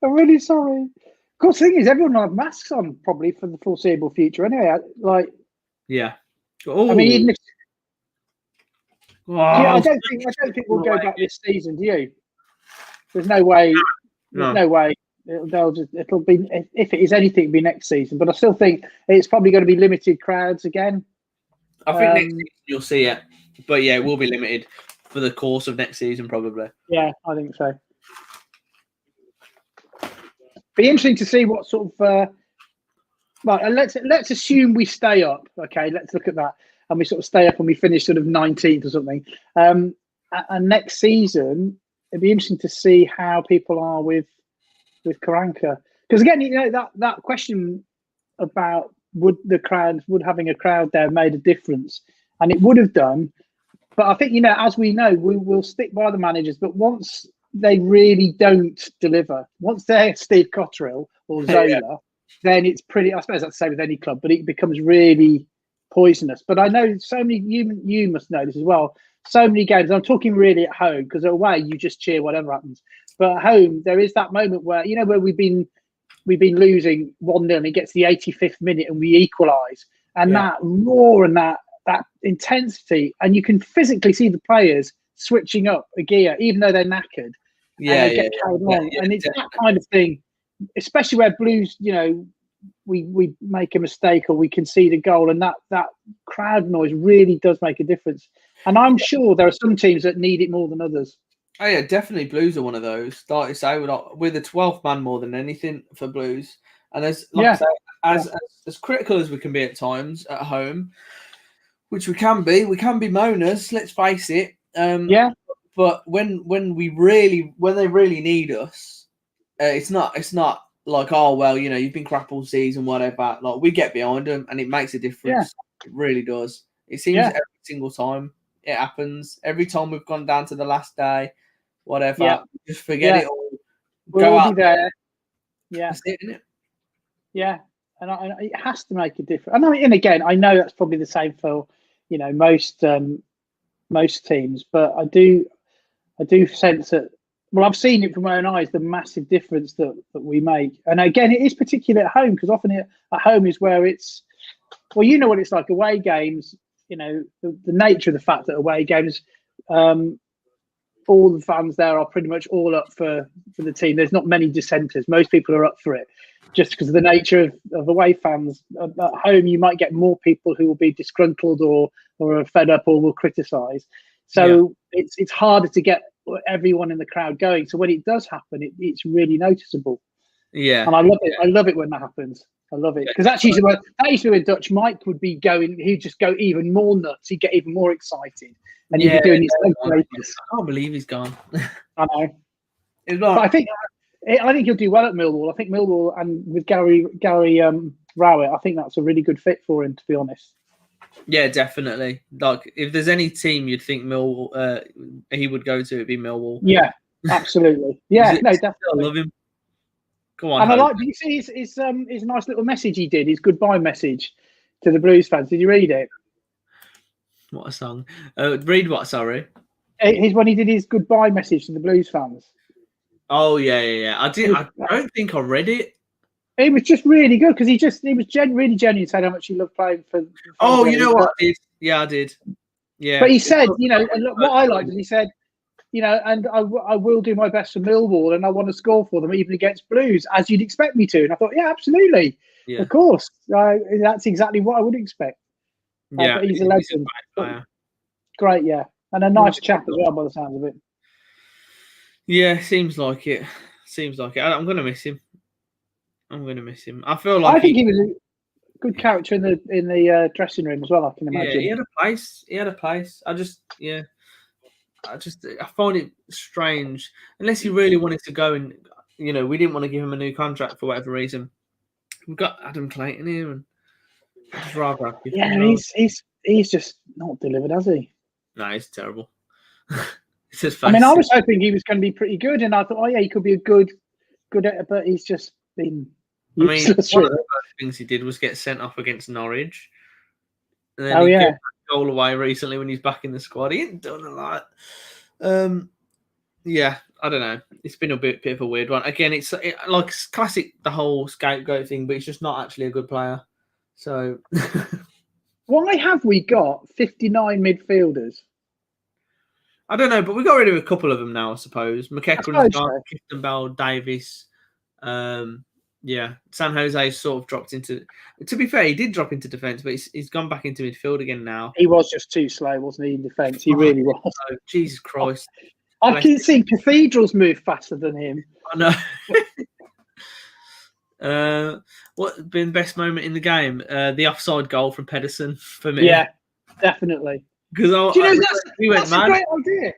Speaker 2: I'm really sorry. Of course, the thing is, everyone will have masks on probably for the foreseeable future. Anyway, like,
Speaker 1: yeah. Oh.
Speaker 2: I mean, even if, I don't think we'll go back this season. Do you? There's no way. There's no way. It'll be, if it is anything, it'll be next season. But I still think it's probably going to be limited crowds again.
Speaker 1: I think next season you'll see it, but yeah, it will be limited for the course of next season probably.
Speaker 2: Yeah, I think so. Be interesting to see what sort of. Right, let's assume we stay up. Okay, let's look at that, and we sort of stay up and we finish sort of 19th or something. And next season, it'd be interesting to see how people are with Karanka, because again, you know, that question about would having a crowd there made a difference, and it would have done. But I think, you know, as we know, we will stick by the managers. But once they really don't deliver, once they're Steve Cotterill or Zola, then it's pretty. I suppose that's the same with any club, but it becomes really poisonous. But I know so many. You must know this as well. So many games. I'm talking really at home, because away you just cheer whatever happens. But at home, there is that moment where, you know, where we've been losing 1-0 and it gets the 85th minute and we equalise, and that roar and that intensity, and you can physically see the players switching up a gear, even though they're knackered. And they get carried on. And it's that kind of thing, especially where Blues, you know, we make a mistake or we concede a goal, and that crowd noise really does make a difference. And I'm sure there are some teams that need it more than others.
Speaker 1: Oh yeah, definitely Blues are one of those. Like I say, we're the 12th man more than anything for Blues. And as I say, as critical as we can be at times at home, which we can be moaners, let's face it. But when they really need us, it's not like, oh well, you know, you've been crap all season, whatever. Like, we get behind them and it makes a difference. It really does. It seems every single time it happens. Every time we've gone down to the last day, whatever, just forget it all.
Speaker 2: We'll all be there. Yeah,
Speaker 1: that's it, isn't it?
Speaker 2: Yeah, and it has to make a difference. And again, I know that's probably the same for, you know, most teams, but I do sense that. Well, I've seen it from my own eyes, the massive difference that we make. And again, it is particularly at home, because often at home is where it's, well, you know what it's like, away games, you know, the nature of the fact that away games, all the fans there are pretty much all up for the team. There's not many dissenters. Most people are up for it, just because of the nature of away fans. At home, you might get more people who will be disgruntled or are fed up or will criticise. So it's harder to get everyone in the crowd going. So when it does happen, it's really noticeable. Yeah, and I love it. I love it when that happens. I love it, because that used to be when Dutch Mike would be going. He'd just go even more nuts. He'd get even more excited, and he'd be doing his celebrations.
Speaker 1: I can't believe he's gone.
Speaker 2: I know. But I think he'll do well at Millwall. I think Millwall, and with Gary Rowett, I think that's a really good fit for him, to be honest.
Speaker 1: Yeah, definitely. Like, if there's any team you'd think Millwall he would go to, it'd be Millwall.
Speaker 2: Yeah, absolutely. Yeah, no, definitely.
Speaker 1: I love him. Come on.
Speaker 2: And I like. Did you see his nice little message he did? His goodbye message to the Blues fans. Did you read it?
Speaker 1: What a song! Read what? Sorry.
Speaker 2: When he did his goodbye message to the Blues fans.
Speaker 1: Oh yeah. I did. I don't think I read it.
Speaker 2: It was just really good, because he was really genuine, saying how much he loved playing for.
Speaker 1: Oh, you know what? I did. Yeah, I did. Yeah.
Speaker 2: But he said, you know, and look, what I liked is he said and I will do my best for Millwall, and I want to score for them, even against Blues, as you'd expect me to. And I thought, yeah, absolutely, of course, that's exactly what I would expect.
Speaker 1: Yeah,
Speaker 2: but he's a legend. Great, yeah, and a nice chap as well, by the sounds of it.
Speaker 1: Yeah, seems like it. I'm going to miss him. I feel like
Speaker 2: I think he was a good character in the dressing room as well. I can imagine.
Speaker 1: Yeah, he had a place. I find it strange, unless he really wanted to go and, we didn't want to give him a new contract for whatever reason. We've got Adam Clayton here, and I'd just rather have
Speaker 2: he's just not delivered, has he?
Speaker 1: No, he's terrible.
Speaker 2: I mean, I was hoping he was going to be pretty good, and I thought, oh yeah, he could be a good, but he's just been useless.
Speaker 1: One of the first things he did was get sent off against Norwich. And then gave a goal away recently when he's back in the squad. He ain't done a lot. Yeah, I don't know. It's been a bit of a weird one. Again, it's classic, the whole scapegoat thing, but he's just not actually a good player. So
Speaker 2: why have we got 59 midfielders?
Speaker 1: I don't know, but we got rid of a couple of them now, I suppose. McEachran's gone, Clifton Bell, Davis. San Jose's sort of dropped into... To be fair, he did drop into defence, but he's gone back into midfield again now.
Speaker 2: He was just too slow, wasn't he, in defence? He really was.
Speaker 1: Oh, Jesus Christ.
Speaker 2: I can see cathedrals move faster than him.
Speaker 1: I know. What's been the best moment in the game? The offside goal from Pedersen for me.
Speaker 2: Yeah, definitely.
Speaker 1: Because
Speaker 2: that's a great idea.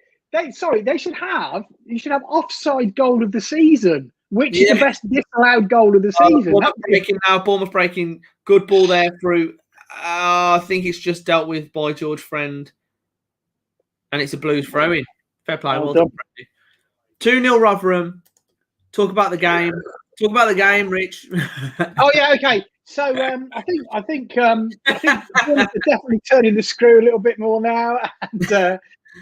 Speaker 2: You should have offside goal of the season. Which is the best disallowed goal of the season?
Speaker 1: Bournemouth breaking. Good ball there through. I think it's just dealt with by George Friend. And it's a Blues throw-in. Fair play. Well done. 2-0 Rotherham. Talk about the game. Rich.
Speaker 2: Oh, yeah, okay. So I think Bournemouth are definitely turning the screw a little bit more now.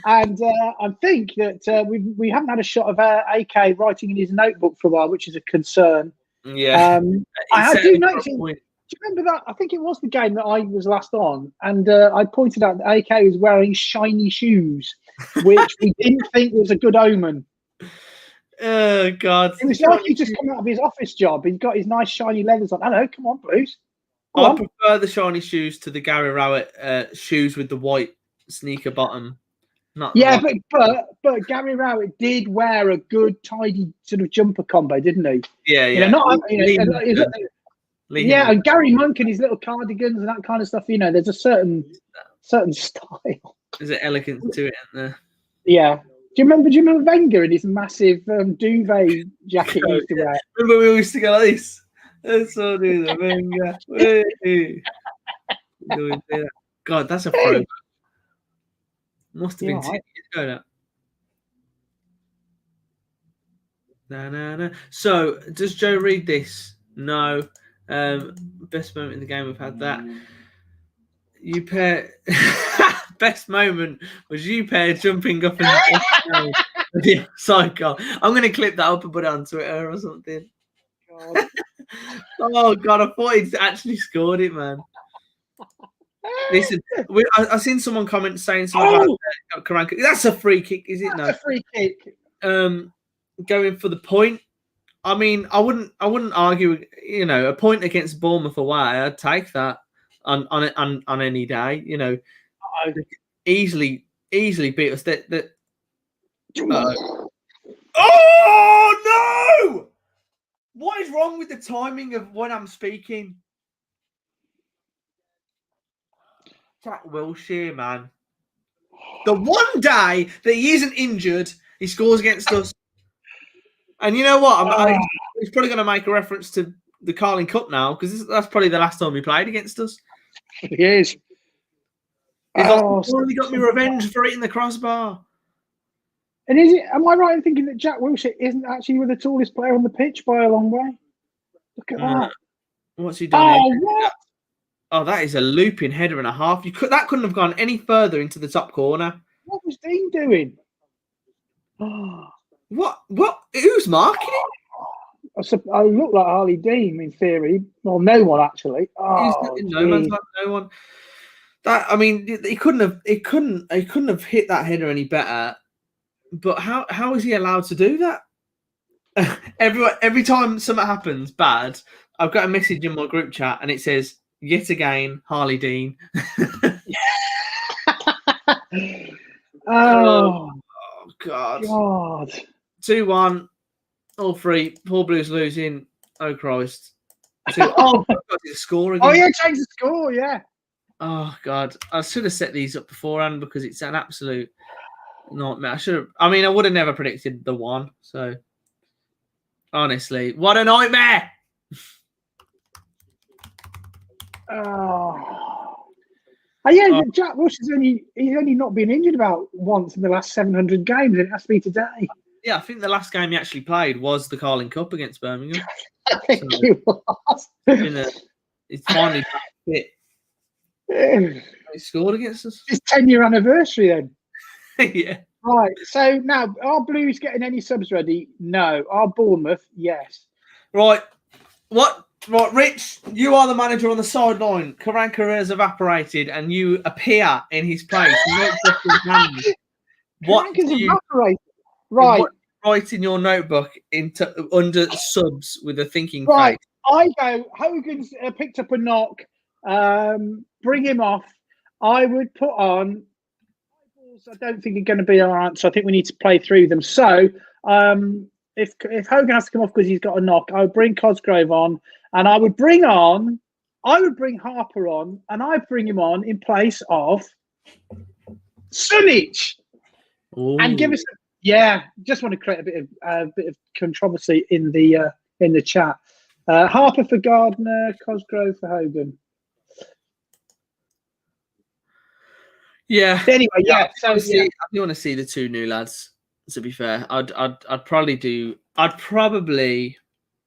Speaker 2: And I think that we haven't had a shot of AK writing in his notebook for a while, which is a concern.
Speaker 1: Yeah.
Speaker 2: I do notice. Do you remember that? I think it was the game that I was last on, and I pointed out that AK was wearing shiny shoes, which we didn't think was a good omen.
Speaker 1: Oh, God.
Speaker 2: It was like he just come out of his office job. He's got his nice shiny leathers on. Hello, come on, Blues.
Speaker 1: I prefer the shiny shoes to the Gary Rowett shoes with the white sneaker bottom. But Gary Rowett did wear a good, tidy sort of jumper combo, didn't he? Yeah.
Speaker 2: And Gary Monk and his little cardigans and that kind of stuff. There's a certain style.
Speaker 1: There's an elegance to it, isn't there?
Speaker 2: Yeah. Do you remember Wenger and his massive duvet jacket he used to wear?
Speaker 1: Remember we used to go like this? Let's all do the Wenger. God, that's a pro. Must have been 10 years ago now. No. So, does Joe read this? No. Best moment in the game, we've had that. You pair... Best moment was you pair jumping up and yeah, psycho. I'm going to clip that up and put it on Twitter or something. God. Oh, God, I thought he'd actually scored it, man. Listen, I've seen someone comment saying something about Karanka. That's a free kick, is it?
Speaker 2: That's a free kick.
Speaker 1: Going for the point. I mean, I wouldn't argue. A point against Bournemouth away, I'd take that on any day. Easily beat us. Oh no! What is wrong with the timing of when I'm speaking? Jack Wilshere, man. The one day that he isn't injured, he scores against us. And you know what? He's probably going to make a reference to the Carling Cup now, because that's probably the last time he played against us.
Speaker 2: He is.
Speaker 1: He's only got me revenge for hitting the crossbar.
Speaker 2: And am I right in thinking that Jack Wilshere isn't actually the tallest player on the pitch by a long way? Look at that.
Speaker 1: What's he done?
Speaker 2: What?
Speaker 1: Oh, that is a looping header and a half. That couldn't have gone any further into the top corner.
Speaker 2: What was Dean doing?
Speaker 1: What? Who's marking it?
Speaker 2: I look like Harley Dean in theory. Well, no one actually.
Speaker 1: No man's like no one. That, I mean, he couldn't have hit that header any better. But how is he allowed to do that? Every time something happens bad, I've got a message in my group chat and it says, "Yet again, Harley Dean."
Speaker 2: Oh
Speaker 1: God. 2-1, all three. Poor Blues losing. Oh Christ. Oh, I've got to score again.
Speaker 2: Oh yeah, change the score. Yeah.
Speaker 1: Oh God, I should have set these up beforehand because it's an absolute nightmare. I would have never predicted the 1. So honestly, what a nightmare!
Speaker 2: Jack Rush he's only not been injured about once in the last 700 games, and it has to be today.
Speaker 1: Yeah, I think the last game he actually played was the Carling Cup against Birmingham.
Speaker 2: I think it was.
Speaker 1: It's finally back fit. He scored against us.
Speaker 2: It's 10-year anniversary then.
Speaker 1: Yeah.
Speaker 2: Right. So now, are Blues getting any subs ready? No. Are Bournemouth? Yes.
Speaker 1: Right. What? Right, Rich, you are the manager on the sideline. Karanka has evaporated and you appear in his place. What do you
Speaker 2: evaporated? Right.
Speaker 1: What write in your notebook under subs with a thinking
Speaker 2: right.
Speaker 1: face?
Speaker 2: I go, Hogan's picked up a knock. Bring him off. I would put on. I don't think are going to be our answer. I think we need to play through them. So if Hogan has to come off because he's got a knock, I would bring Cosgrove on, and I would bring Harper on, and I'd bring him on in place of Sunich. And give us just want to create a bit of controversy in the chat. Harper for Gardner, Cosgrove for Hogan.
Speaker 1: Yeah.
Speaker 2: Anyway, yeah.
Speaker 1: I do want to see the 2 new lads. To be fair, I'd probably.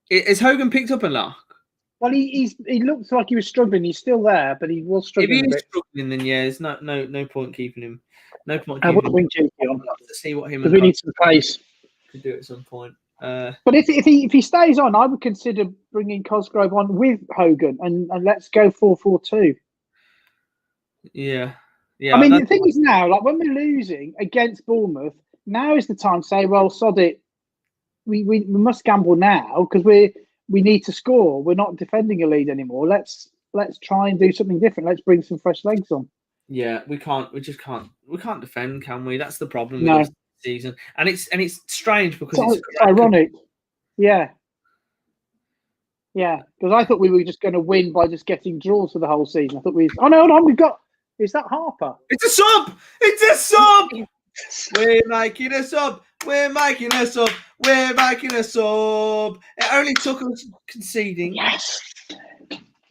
Speaker 1: Is Hogan picked up a knock?
Speaker 2: Well, he looks like he was struggling. He's still there, but he was struggling.
Speaker 1: If he is struggling, then there's no point keeping him. No point.
Speaker 2: I would bring JP on
Speaker 1: to see what him
Speaker 2: because we need some pace
Speaker 1: to do at some point.
Speaker 2: But if he stays on, I would consider bringing Cosgrove on with Hogan and let's go 4-4-2.
Speaker 1: Yeah.
Speaker 2: I mean, the thing is now, like when we're losing against Bournemouth, now is the time to say, well, sod it. We must gamble now because we need to score. We're not defending a lead anymore. Let's try and do something different. Let's bring some fresh legs on.
Speaker 1: Yeah, we can't. We just can't. We can't defend, can we? That's the problem
Speaker 2: with
Speaker 1: this season. And it's strange because it's
Speaker 2: ironic. Yeah. Yeah, because I thought we were just going to win by just getting draws for the whole season. I thought hold on, we've got. Is that Harper?
Speaker 1: It's a sub. It's a sub. We're making a sub. We're making a sub. We're making a sub. It only took us conceding.
Speaker 2: Yes.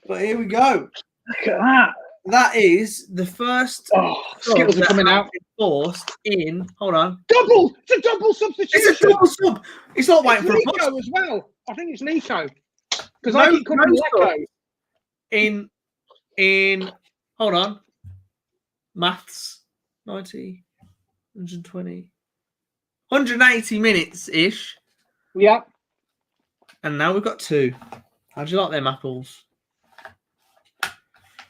Speaker 1: But here we go.
Speaker 2: Look at that.
Speaker 1: That is the first.
Speaker 2: Skills are coming out.
Speaker 1: Forced in. Hold on.
Speaker 2: Double. It's a double substitution.
Speaker 1: It's a double sub. It's not waiting for a
Speaker 2: bus. As well. I think it's Lico. Because I keep calling Lico.
Speaker 1: In. Hold on. Maths. 90. 120. 180 minutes-ish.
Speaker 2: Yeah.
Speaker 1: And now we've got 2. How do you like them apples?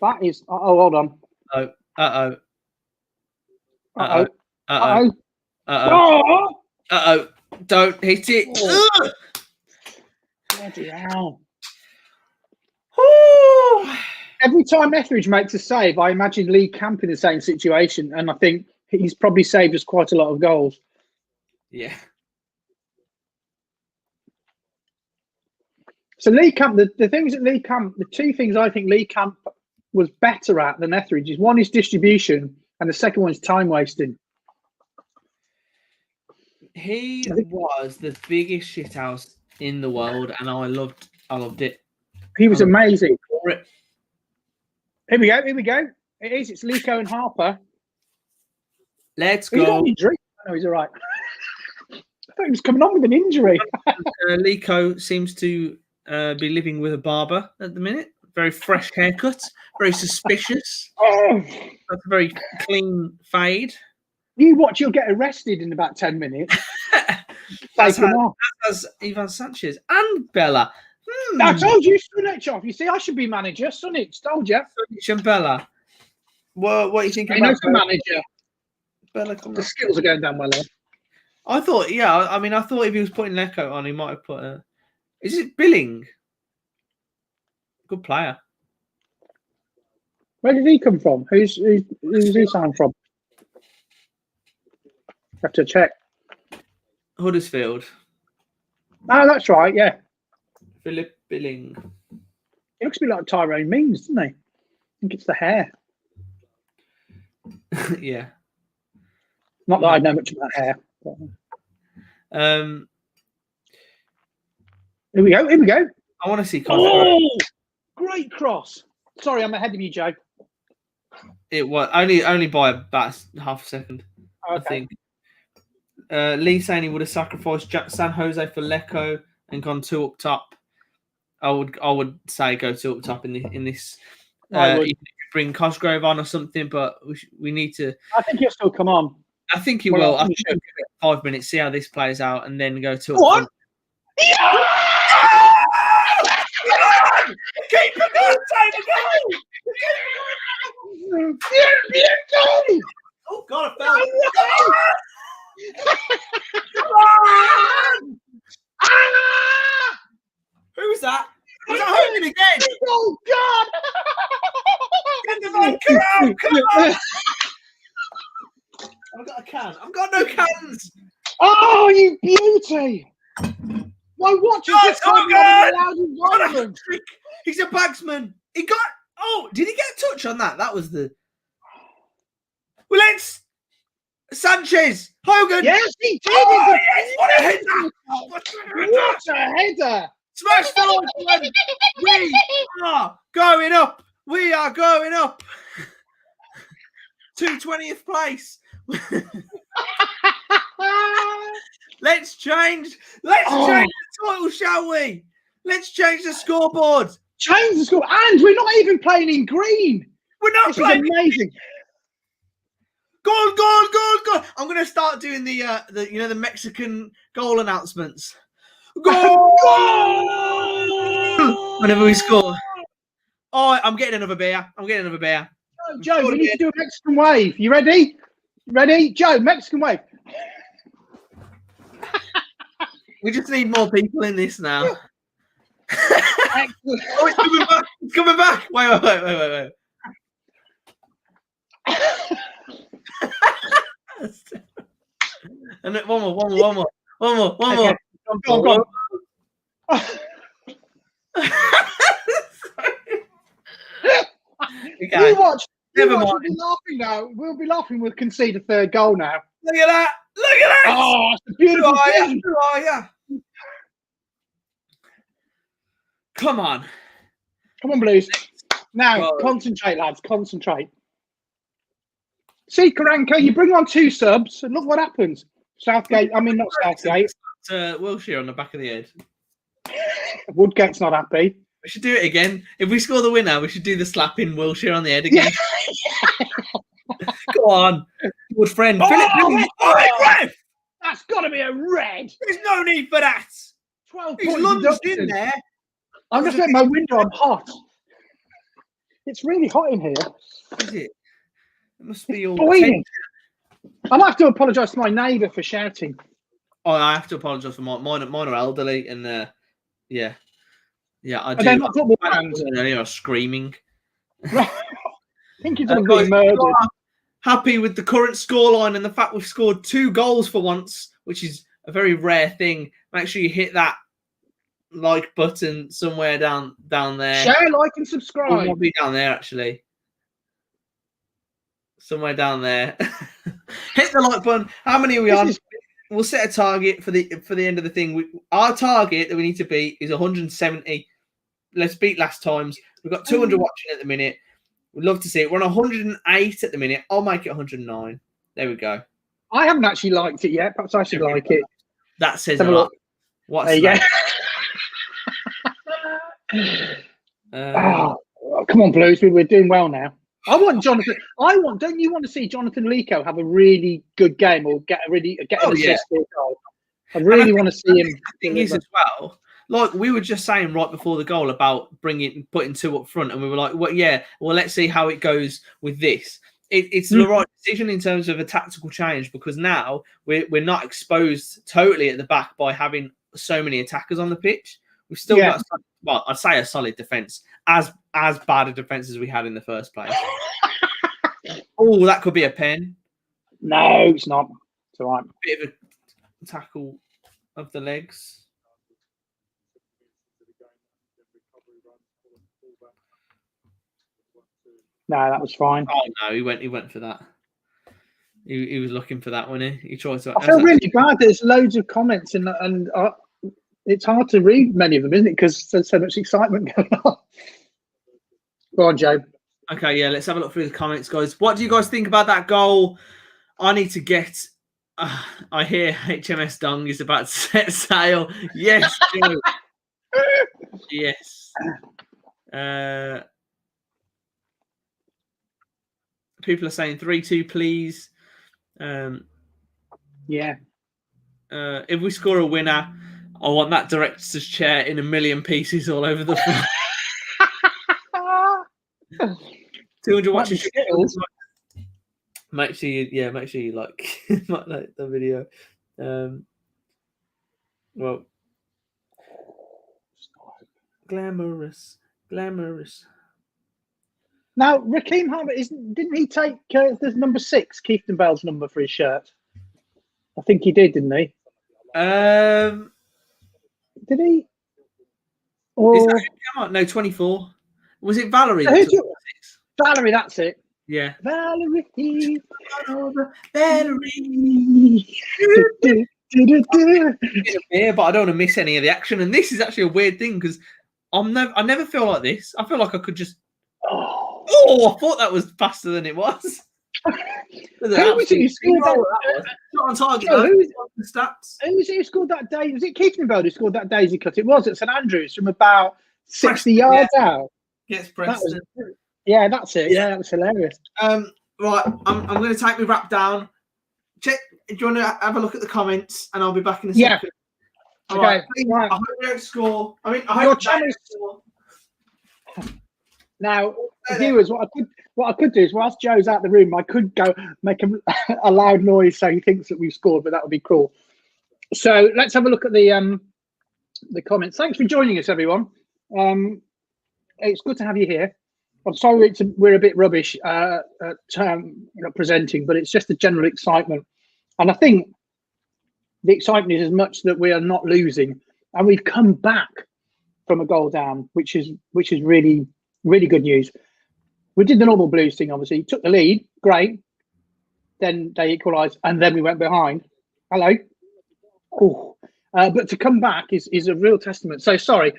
Speaker 2: That is... hold on.
Speaker 1: Uh-oh. Don't hit it.
Speaker 2: Bloody hell.
Speaker 1: Ooh.
Speaker 2: Every time Etheridge makes a save, I imagine Lee Camp in the same situation, and I think he's probably saved us quite a lot of goals.
Speaker 1: Yeah.
Speaker 2: So Lee Camp, the things that Lee Camp, the 2 things I think Lee Camp was better at than Etheridge is one is distribution, and the second one is time wasting.
Speaker 1: He was the biggest shithouse in the world, and I loved it.
Speaker 2: He was amazing. Here we go. It is. It's Lico and Harper.
Speaker 1: Let's go.
Speaker 2: He's got an injury. No, he's all right. I thought he was coming on with an injury.
Speaker 1: Lico seems to be living with a barber at the minute. Very fresh haircut. Very suspicious. That's a very clean fade.
Speaker 2: You watch, you'll get arrested in about 10 minutes.
Speaker 1: That's Ivan Sanchez and Bella.
Speaker 2: I told you, Sunich off. You see, I should be manager. Sunich, told you.
Speaker 1: Sunich and Bella. What do you think
Speaker 2: about the manager?
Speaker 1: Bella,
Speaker 2: the skills are going down well there.
Speaker 1: I thought, I mean, I thought if he was putting Lecco on, he might have put a... Is it Billing? Good player.
Speaker 2: Where did he come from? Who's he signed from? Have to check.
Speaker 1: Huddersfield.
Speaker 2: Oh, that's right. Yeah,
Speaker 1: Philip Billing.
Speaker 2: he looks a bit like Tyrone Mings, doesn't he? I think it's the hair.
Speaker 1: Yeah.
Speaker 2: Not that I know much about hair. But... Here we go.
Speaker 1: I want to see.
Speaker 2: Oh, great cross. Sorry, I'm ahead of you, Joe.
Speaker 1: It was only by about half a second.
Speaker 2: Okay.
Speaker 1: I think. Lee saying he would have sacrificed San Jose for Lecco and gone 2 up top. I would say go 2 up top in this. Bring Cosgrove on or something, but we need to.
Speaker 2: I think he'll still come on.
Speaker 1: I think he will. I think he'll give it 5 minutes, see how this plays out, and then go 2 up
Speaker 2: What?
Speaker 1: Yeah! Keep it going,
Speaker 2: Go!
Speaker 1: Oh God, I fell. Come on! Who's that? Was that Hogan again?
Speaker 2: Oh God!
Speaker 1: Come on! I've got a can. I've got no cans.
Speaker 2: Oh, you beauty! Why watch this time?
Speaker 1: He's a bagsman. He got. Oh, did he get a touch on that? That was the. Well, let's. Sanchez, Hogan.
Speaker 2: Yes, he did.
Speaker 1: Oh, yes, what a header!
Speaker 2: What a header!
Speaker 1: Smash the line. We are going up. We are going up to 20th place. Let's change the title, shall we? Let's change the scoreboard.
Speaker 2: Change the score, and we're not even playing in green.
Speaker 1: We're not
Speaker 2: This
Speaker 1: playing.
Speaker 2: is amazing.
Speaker 1: Goal! I'm going to start doing the Mexican goal announcements. Goal! Whenever we score. Oh, I'm getting another beer.
Speaker 2: Joe, we need to do a Mexican wave. You ready? Ready? Joe, Mexican wave.
Speaker 1: We just need more people in this now.
Speaker 2: Excellent.
Speaker 1: Oh, it's coming back. It's coming back. Wait. And then one more.
Speaker 2: Okay. Go on.
Speaker 1: Okay. Never mind.
Speaker 2: We'll be laughing now. We'll be laughing. We'll concede a third goal now.
Speaker 1: Look at that.
Speaker 2: Oh, it's a beautiful thing.
Speaker 1: Who are you? Come on,
Speaker 2: Blues. Now,
Speaker 1: Whoa.
Speaker 2: Concentrate, lads. Concentrate. See, Karanka, you bring on 2 subs, and look what happens. Southgate. I mean, not Southgate.
Speaker 1: Wilshere on the back of the head.
Speaker 2: Woodgate's not happy.
Speaker 1: We should do it again. If we score the winner, we should do the slapping Wilshere on the head again. Go on, good friend. Ref!
Speaker 2: That's got to be a red.
Speaker 1: There's no need for that.
Speaker 2: 12
Speaker 1: He's
Speaker 2: points
Speaker 1: lunged
Speaker 2: deducted.
Speaker 1: in there.
Speaker 2: I'm just letting my window. I'm hot. It's really hot in here.
Speaker 1: Is it? It must be all.
Speaker 2: Boiling. I'll have to apologise to my neighbour for shouting.
Speaker 1: Oh, I have to apologise for mine are elderly and yeah, I do.
Speaker 2: They're not football fans.
Speaker 1: They are screaming.
Speaker 2: I think he's going to be murdered.
Speaker 1: Happy with the current scoreline and the fact we've scored 2 goals for once, which is a very rare thing. Make sure you hit that like button somewhere down there.
Speaker 2: Share, like, and subscribe.
Speaker 1: It might be down there actually. Somewhere down there. Hit the like button. How many are we on? We'll set a target for the end of the thing. Our target that we need to beat is 170. Let's beat last time's. We've got 200 watching at the minute. We'd love to see it. We're on 108 at the minute. I'll make it 109. There we go.
Speaker 2: I haven't actually liked it yet. Perhaps I should like it.
Speaker 1: That says a lot. What's
Speaker 2: there you
Speaker 1: that?
Speaker 2: Go. Come on, Blues. We're doing well now. I want Jonathan. Don't you want to see Jonathan Lico have a really good game or get an assist or a goal? I really want to see him.
Speaker 1: The thing is as well, like we were just saying right before the goal about putting 2 up front, and we were like, well, let's see how it goes with this. it's the right decision in terms of a tactical change, because now we're not exposed totally at the back by having so many attackers on the pitch. We've still got, well, I'd say a solid defence, as bad a defence as we had in the first place. Oh, that could be a pen.
Speaker 2: No, it's not. It's all right.
Speaker 1: Bit of a tackle of the legs.
Speaker 2: No, that was fine.
Speaker 1: Oh no, he went for that. He was looking for that, wasn't he? He tried to.
Speaker 2: I feel really bad. There's loads of comments and it's hard to read many of them, isn't it? Because there's so much excitement going on. Go on, Joe.
Speaker 1: Okay, yeah, let's have a look through the comments, guys. What do you guys think about that goal? I need to get. I hear HMS Dong is about to set sail. Yes, Joe. Yes. People are saying 3-2, please.
Speaker 2: Yeah.
Speaker 1: If we score a winner, I want that director's chair in a million pieces all over the floor. 200 watches. Make sure you like the video. Well, glamorous.
Speaker 2: Now, Raheem Harvard, didn't he take the number 6, Keith Bell's number, for his shirt? I think he did, didn't he? Did he? Or...
Speaker 1: No, 24. Was it Valerie?
Speaker 2: Valerie, that's it.
Speaker 1: Yeah.
Speaker 2: Valerie.
Speaker 1: Yeah, but I don't want to miss any of the action. And this is actually a weird thing, because I never feel like this. I feel like I could just. Oh, I thought that was faster than it was.
Speaker 2: Who was it who scored that?
Speaker 1: Not on target.
Speaker 2: Who was it who scored that day? Was it Keith Bell who scored that daisy cut? It was at St Andrews from about 60 yards out.
Speaker 1: Yes, Preston.
Speaker 2: Yeah, that's it. Yeah, that was hilarious.
Speaker 1: Right, I'm going to take my wrap down. Check. Do you want to have a look at the comments, and I'll be back in a second.
Speaker 2: Yeah. Okay.
Speaker 1: Right. I hope we don't score. I
Speaker 2: hope your channel score. Now, viewers, what I could do is, whilst Joe's out the room, I could go make a loud noise so he thinks that we've scored, but that would be cruel. So let's have a look at the comments. Thanks for joining us, everyone. It's good to have you here. I'm sorry we're a bit rubbish at presenting, but it's just the general excitement. And I think the excitement is as much that we are not losing, and we've come back from a goal down, which is really, really good news. We did the normal Blues thing, obviously. Took the lead, great. Then they equalised, and then we went behind. Hello. Oh. But to come back is a real testament. So sorry.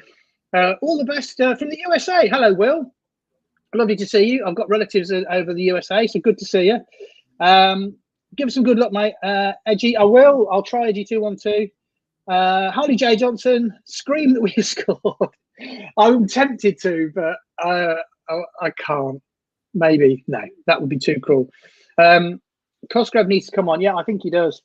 Speaker 2: All the best from the USA. Hello, Will. Lovely to see you. I've got relatives over the USA, so good to see you. Give us some good luck, mate. Edgy, I will. I'll try Edgy 212. Harley J. Johnson, scream that we scored. I'm tempted to, but I can't. Maybe. No, that would be too cruel. Cosgrove needs to come on. Yeah, I think he does.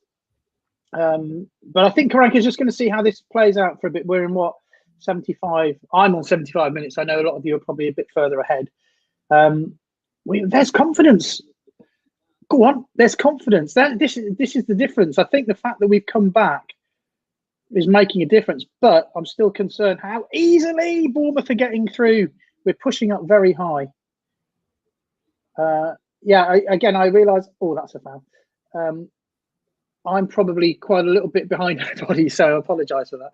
Speaker 2: But I think Karanka's just going to see how this plays out for a bit. We're in what? 75. I'm on 75 minutes. I know a lot of you are probably a bit further ahead. There's confidence. Go on. There's confidence. This is the difference. I think the fact that we've come back is making a difference, but I'm still concerned how easily Bournemouth are getting through. We're pushing up very high. I realise. Oh, that's a foul. I'm probably quite a little bit behind everybody, so I apologise for that.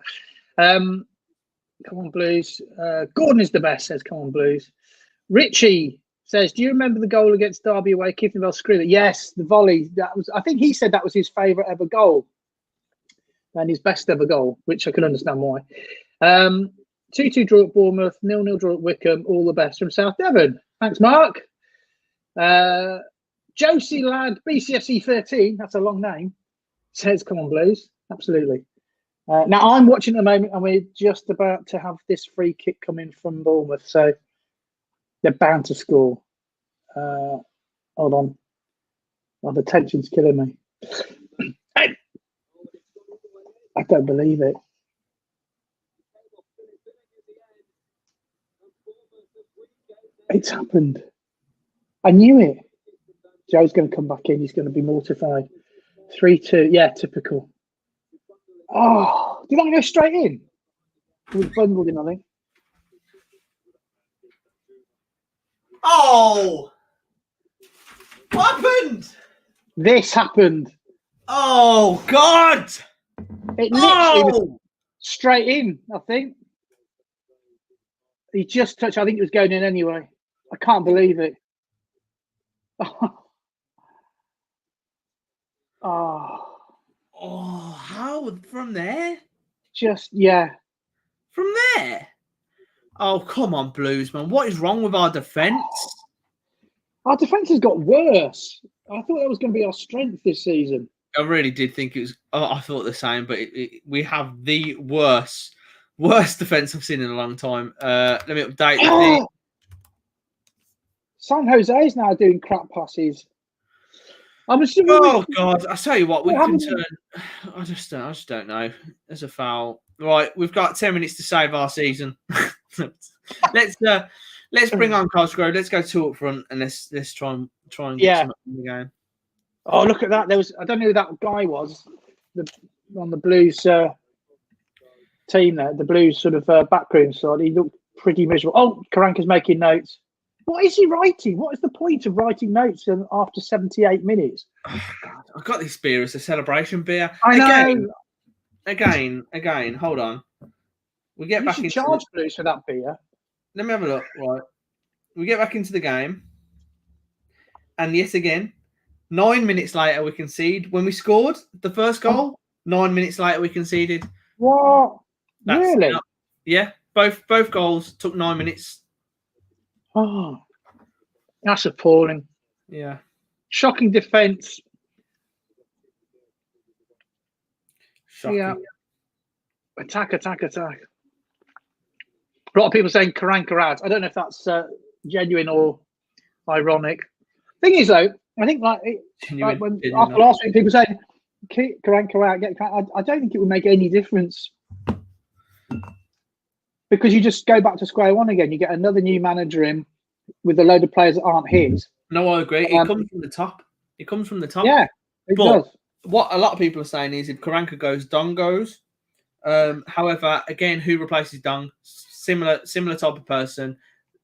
Speaker 2: Come on, Blues. Gordon is the best, says come on, Blues. Richie says, do you remember the goal against Derby away? Keith Bell screwed it. Yes, the volley. I think he said that was his favourite ever goal and his best ever goal, which I can understand why. 2-2 draw at Bournemouth, 0-0 draw at Wickham. All the best from South Devon. Thanks, Mark. Josie Lad, BCFC 13. That's a long name. Says, come on, Blues. Absolutely. Now, I'm watching at the moment, and we're just about to have this free kick coming from Bournemouth. So they're bound to score. Hold on. Oh, the tension's killing me. I don't believe it. It's happened. I knew it. Joe's going to come back in. He's going to be mortified. 3-2. Yeah, typical. Oh, did I go straight in? It was bundled in, I think.
Speaker 1: Oh! What happened?
Speaker 2: This happened.
Speaker 1: Oh, God!
Speaker 2: It literally was straight in, I think. He just touched. I think it was going in anyway. I can't believe it.
Speaker 1: Oh, how? From there?
Speaker 2: Just, yeah.
Speaker 1: From there? Oh, come on, Blues, man. What is wrong with our defence?
Speaker 2: Our defence has got worse. I thought that was going to be our strength this season.
Speaker 1: I really did think it was. Oh, I thought the same, but we have the worst defence I've seen in a long time. Let me update the thing.
Speaker 2: San Jose is now doing crap passes. I'm assuming.
Speaker 1: Oh God! I tell you what, we can turn. I just don't know. There's a foul. Right, we've got 10 minutes to save our season. Let's bring on Cosgrove. Let's go 2 up front and let's try and get some in the game.
Speaker 2: Oh, look at that! There was, I don't know who that guy was, on the Blues team there, the Blues sort of backroom side. He looked pretty miserable. Oh, Karanka's making notes. What is he writing? What is the point of writing notes after 78 minutes?
Speaker 1: Oh, God. I've got this beer as a celebration beer.
Speaker 2: I know.
Speaker 1: Again. Hold on. We get back into
Speaker 2: charge Blues for that beer.
Speaker 1: Let me have a look. Right, we get back into the game, and yet again, 9 minutes later we concede. When we scored the first goal, 9 minutes later we conceded.
Speaker 2: What? Really?
Speaker 1: Yeah. Both goals took 9 minutes.
Speaker 2: Oh, that's appalling.
Speaker 1: Yeah.
Speaker 2: Shocking defence.
Speaker 1: Shocking.
Speaker 2: Yeah. Attack. A lot of people saying Karanka out. I don't know if that's genuine or ironic. Thing is, though, I think when after last week, people saying Karanka out, I don't think it would make any difference. Because you just go back to square one again. You get another new manager in with a load of players that aren't his.
Speaker 1: No, I agree. It comes from the top.
Speaker 2: Yeah, it does.
Speaker 1: What a lot of people are saying is if Karanka goes, Dong goes. However, again, who replaces Dong? Similar type of person.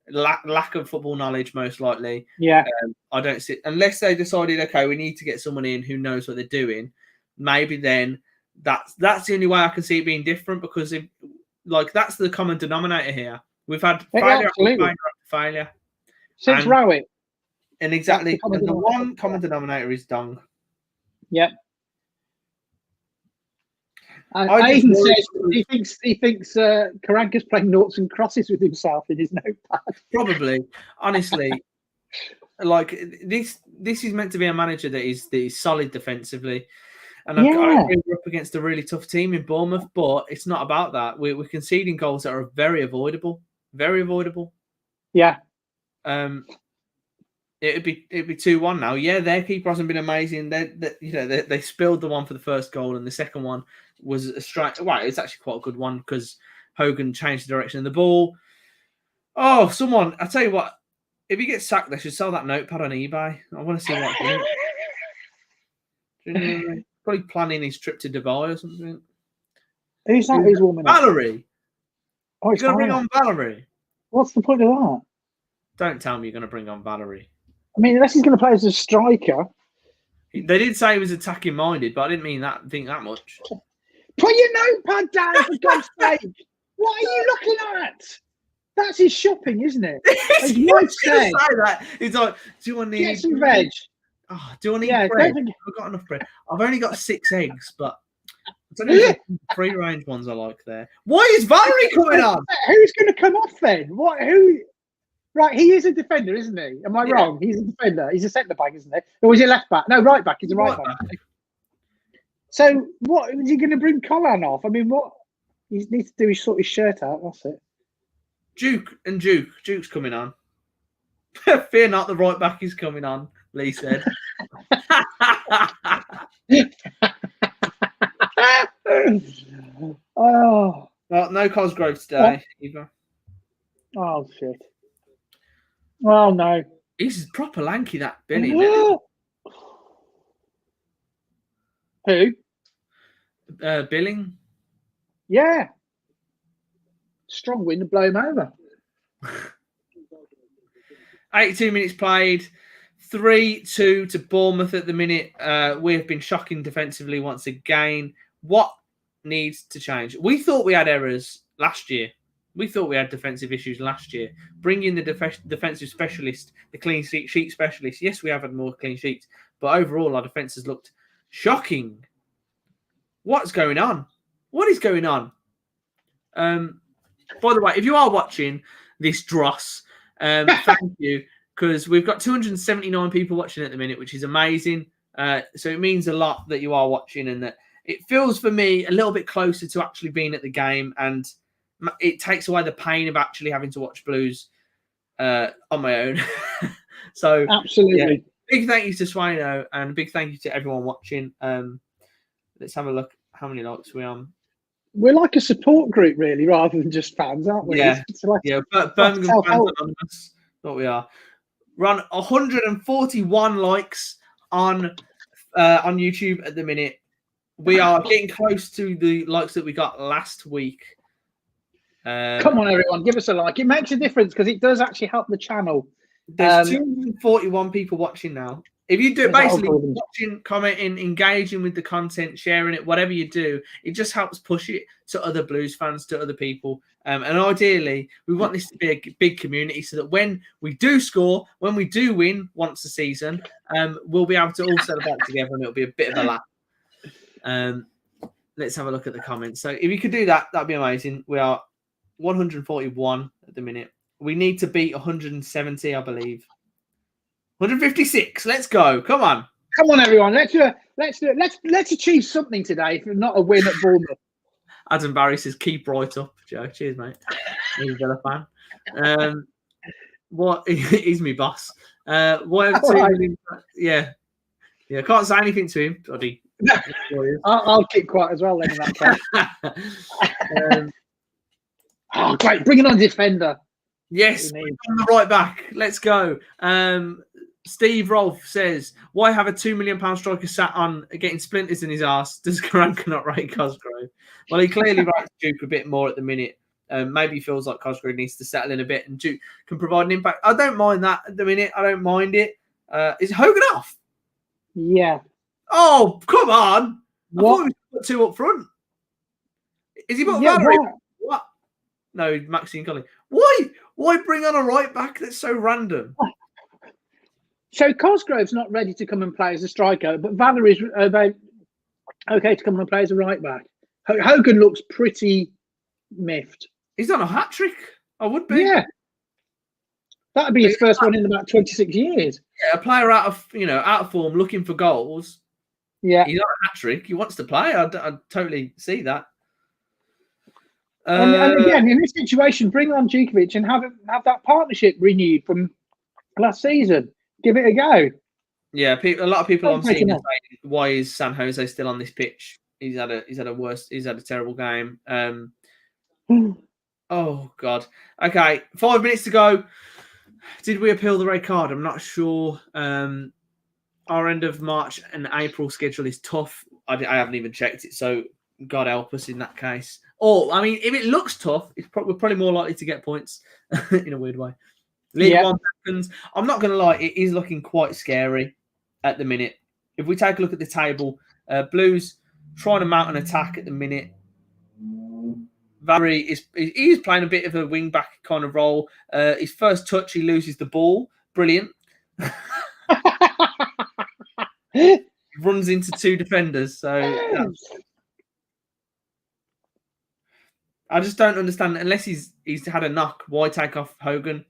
Speaker 1: Lack of football knowledge, most likely.
Speaker 2: Yeah.
Speaker 1: I don't see, unless they decided, okay, we need to get someone in who knows what they're doing. Maybe then that's the only way I can see it being different, because if that's the common denominator here. We've had failure
Speaker 2: since Rowett,
Speaker 1: and exactly, and the one common denominator is Dong.
Speaker 2: Yep. And Aiden says he thinks Karanka's playing noughts and crosses with himself in his notepad.
Speaker 1: Probably, honestly, this is meant to be a manager that is solid defensively. And I agree we're up against a really tough team in Bournemouth, but it's not about that. We're conceding goals that are very avoidable. Very avoidable.
Speaker 2: Yeah.
Speaker 1: It'd be 2-1 now. Yeah, their keeper hasn't been amazing. They spilled the one for the first goal, and the second one was a strike. Well, it's actually quite a good one because Hogan changed the direction of the ball. Oh, someone! I tell you what, if he gets sacked, they should sell that notepad on eBay. I want to see what. Probably planning his trip to Dubai or something.
Speaker 2: Who's that? Who's warming up?
Speaker 1: Valerie.
Speaker 2: Oh,
Speaker 1: you're going to bring on Valerie.
Speaker 2: What's the point of that?
Speaker 1: Don't tell me you're going to bring on Valerie.
Speaker 2: I mean, unless he's going to play as a striker.
Speaker 1: They did say he was attacking minded, but I didn't think that much.
Speaker 2: Put your notepad down, for God's sake. What are you looking at? That's his shopping, isn't it?
Speaker 1: He's going to say that. He's like, do you want to
Speaker 2: get some veg?
Speaker 1: Oh, do you want to eat bread? I've got enough bread. I've only got 6 eggs, but I don't know if the free-range ones I like there. Why is Valerie coming on?
Speaker 2: Who's going to come off then? Who? Right, he is a defender, isn't he? Am I wrong? He's a defender. He's a centre back, isn't he? Or is he left back? No, right back. He's a right back. So what is he going to bring Colin off? I mean, what he needs to do is sort his shirt out. That's it.
Speaker 1: Duke's coming on. Fear not, the right back is coming on. Lee said.
Speaker 2: Oh,
Speaker 1: well, no Cosgrove today either.
Speaker 2: Oh shit. Well, no.
Speaker 1: He's proper lanky, that Billy.
Speaker 2: Who?
Speaker 1: Billing.
Speaker 2: Yeah. Strong win to blow him over.
Speaker 1: 82 minutes played. 3-2 to Bournemouth at the minute. We have been shocking defensively once again. What needs to change? We thought we had errors last year. We thought we had defensive issues last year. Bring in the defensive specialist, the clean sheet specialist. Yes, we have had more clean sheets, but overall our defence has looked shocking. What's going on? What is going on? By the way, if you are watching this dross, thank you, because we've got 279 people watching at the minute, which is amazing. So it means a lot that you are watching, and that it feels for me a little bit closer to actually being at the game, and it takes away the pain of actually having to watch Blues on my own. So
Speaker 2: absolutely,
Speaker 1: yeah, big thank you to Swaino, and a big thank you to everyone watching. Let's have a look how many likes we're on.
Speaker 2: We're like a support group, really, rather than just fans, aren't we?
Speaker 1: Yeah, but Birmingham fans anonymous. What we are. We're on 141 likes on YouTube at the minute. We are getting close to the likes that we got last week.
Speaker 2: Come on, everyone, give us a like. It makes a difference because it does actually help the channel.
Speaker 1: There's 241 people watching now. If you do basically watching, commenting, engaging with the content, sharing it, whatever you do, it just helps push it to other Blues fans, to other people. And ideally, we want this to be a big community so that when we do score, when we do win once a season, we'll be able to all celebrate together, and it'll be a bit of a laugh. Let's have a look at the comments. So if you could do that, that'd be amazing. We are 141 at the minute. We need to beat 170, I believe. 156. Let's go. Come on,
Speaker 2: everyone. Let's achieve something today. If not a win at Bournemouth.
Speaker 1: Adam Barry says, "Keep right up, Joe." Cheers, mate. He's a Villa fan. What? He's my boss. Yeah. I can't say anything to him, buddy.
Speaker 2: I'll keep quiet as well then in that case. Oh, great. Bring it on, defender.
Speaker 1: Yes, on the right back. Let's go. Steve Rolfe says, why have a £2 million striker sat on getting splinters in his arse? Does Karanka not rate Cosgrove? Well, he clearly rates Duke a bit more at the minute. Maybe he feels like Cosgrove needs to settle in a bit and Duke can provide an impact. I don't mind that at the minute. I don't mind it. Is Hogan off?
Speaker 2: Yeah.
Speaker 1: Oh, come on.
Speaker 2: What?
Speaker 1: I thought he was put two up front. Is he put Valerie? What? No, Maxine Colley. Why bring on a right back that's so random?
Speaker 2: So Cosgrove's not ready to come and play as a striker, but Valerie's okay to come and play as a right back. Hogan looks pretty miffed.
Speaker 1: He's done a hat trick. I would be.
Speaker 2: Yeah. That'd be his first one in about 26 years.
Speaker 1: Yeah, a player out of form, looking for goals.
Speaker 2: Yeah,
Speaker 1: he's not a hat trick. He wants to play. I totally see that.
Speaker 2: And again, in this situation, bring on Djukovic and have that partnership renewed from last season. Give it a go.
Speaker 1: Yeah, a lot of people I'm seeing saying, why is San Jose still on this pitch? He's had a terrible game. Oh God. Okay, 5 minutes to go. Did we appeal the red card? I'm not sure. Our end of March and April schedule is tough. I haven't even checked it, so God help us in that case. Or, I mean, if it looks tough, we're probably more likely to get points in a weird way. League One seconds. I'm not going to lie, it is looking quite scary at the minute. If we take a look at the table, Blues trying to mount an attack at the minute. Valerie is playing a bit of a wing-back kind of role. His first touch, he loses the ball. Brilliant. He runs into two defenders. So I just don't understand. Unless he's had a knock, why take off Hogan?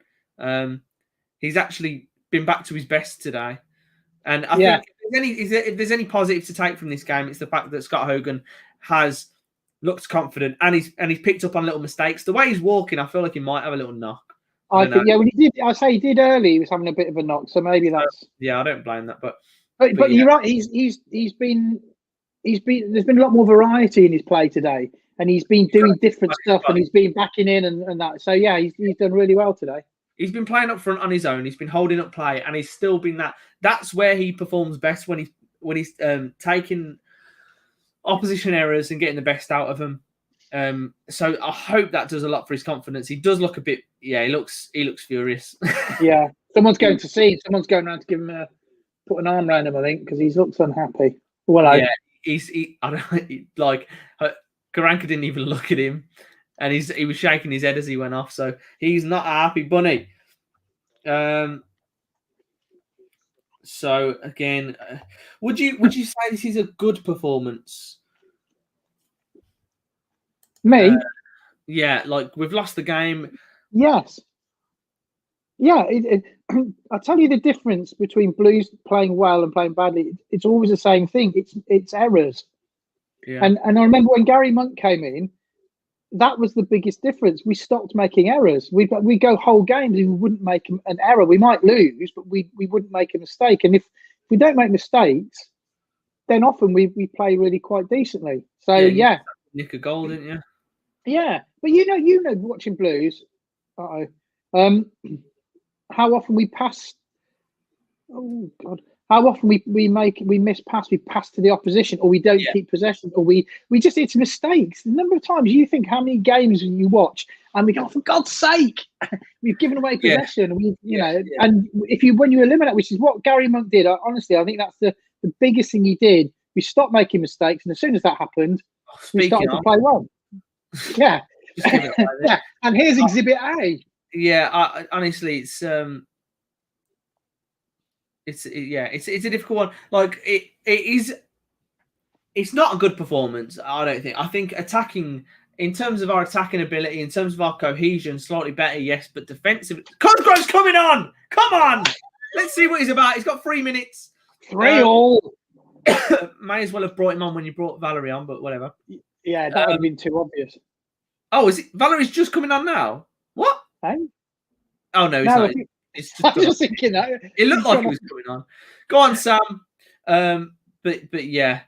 Speaker 1: He's actually been back to his best today. And I think if there's any positive to take from this game, it's the fact that Scott Hogan has looked confident and he's picked up on little mistakes. The way he's walking, I feel like he might have a little knock.
Speaker 2: I think when he did, I say he did early. He was having a bit of a knock, so maybe that's.
Speaker 1: Yeah, I don't blame that, but
Speaker 2: you're right. He's been. There's been a lot more variety in his play today, and he's been doing different stuff, and he's been backing in and that. So yeah, he's done really well today.
Speaker 1: He's been playing up front on his own. He's been holding up play, and he's still been that. That's where he performs best when he's taking opposition errors and getting the best out of them. So I hope that does a lot for his confidence. He does look a bit, he looks furious.
Speaker 2: Yeah, someone's going to see him. Someone's going around to give him put an arm around him, I think, because he looks unhappy. Well,
Speaker 1: yeah, I don't like. Karanka didn't even look at him, and he was shaking his head as he went off. So he's not a happy bunny. So again, would you say this is a good performance?
Speaker 2: Me?
Speaker 1: Yeah, like we've lost the game.
Speaker 2: Yes. Yeah, I'll tell you the difference between Blues playing well and playing badly. It's always the same thing. It's errors.
Speaker 1: Yeah.
Speaker 2: And I remember when Gary Monk came in, that was the biggest difference. We stopped making errors. We go whole games and we wouldn't make an error. We might lose, but we wouldn't make a mistake. And if we don't make mistakes, then often we play really quite decently. So yeah.
Speaker 1: Nick a goal, didn't you?
Speaker 2: Yeah, but you know, watching Blues, how often we pass? Oh God! How often we miss pass? We pass to the opposition, or we don't keep possession, or we just it's mistakes. The number of times you think how many games you watch, and we go, for God's sake, we've given away possession. And when you eliminate, which is what Gary Monk did. Honestly, I think that's the biggest thing he did. We stopped making mistakes, and as soon as that happened, we started to play well. Yeah. Yeah. And here's Exhibit A.
Speaker 1: Yeah, honestly, it's a difficult one. Like it is. It's not a good performance. I don't think. I think attacking, in terms of our attacking ability, in terms of our cohesion, slightly better, yes. But defensive, Cosgrove's coming on. Come on, let's see what he's about. He's got 3 minutes.
Speaker 2: 3-3.
Speaker 1: May as well have brought him on when you brought Valerie on, but whatever.
Speaker 2: Yeah, that would have been too obvious.
Speaker 1: Oh, is it Valerie's just coming on now? What?
Speaker 2: Hey?
Speaker 1: Oh no, he's not. It's just
Speaker 2: I was just thinking that.
Speaker 1: It looked like he was coming on. Go on, Sam. But yeah.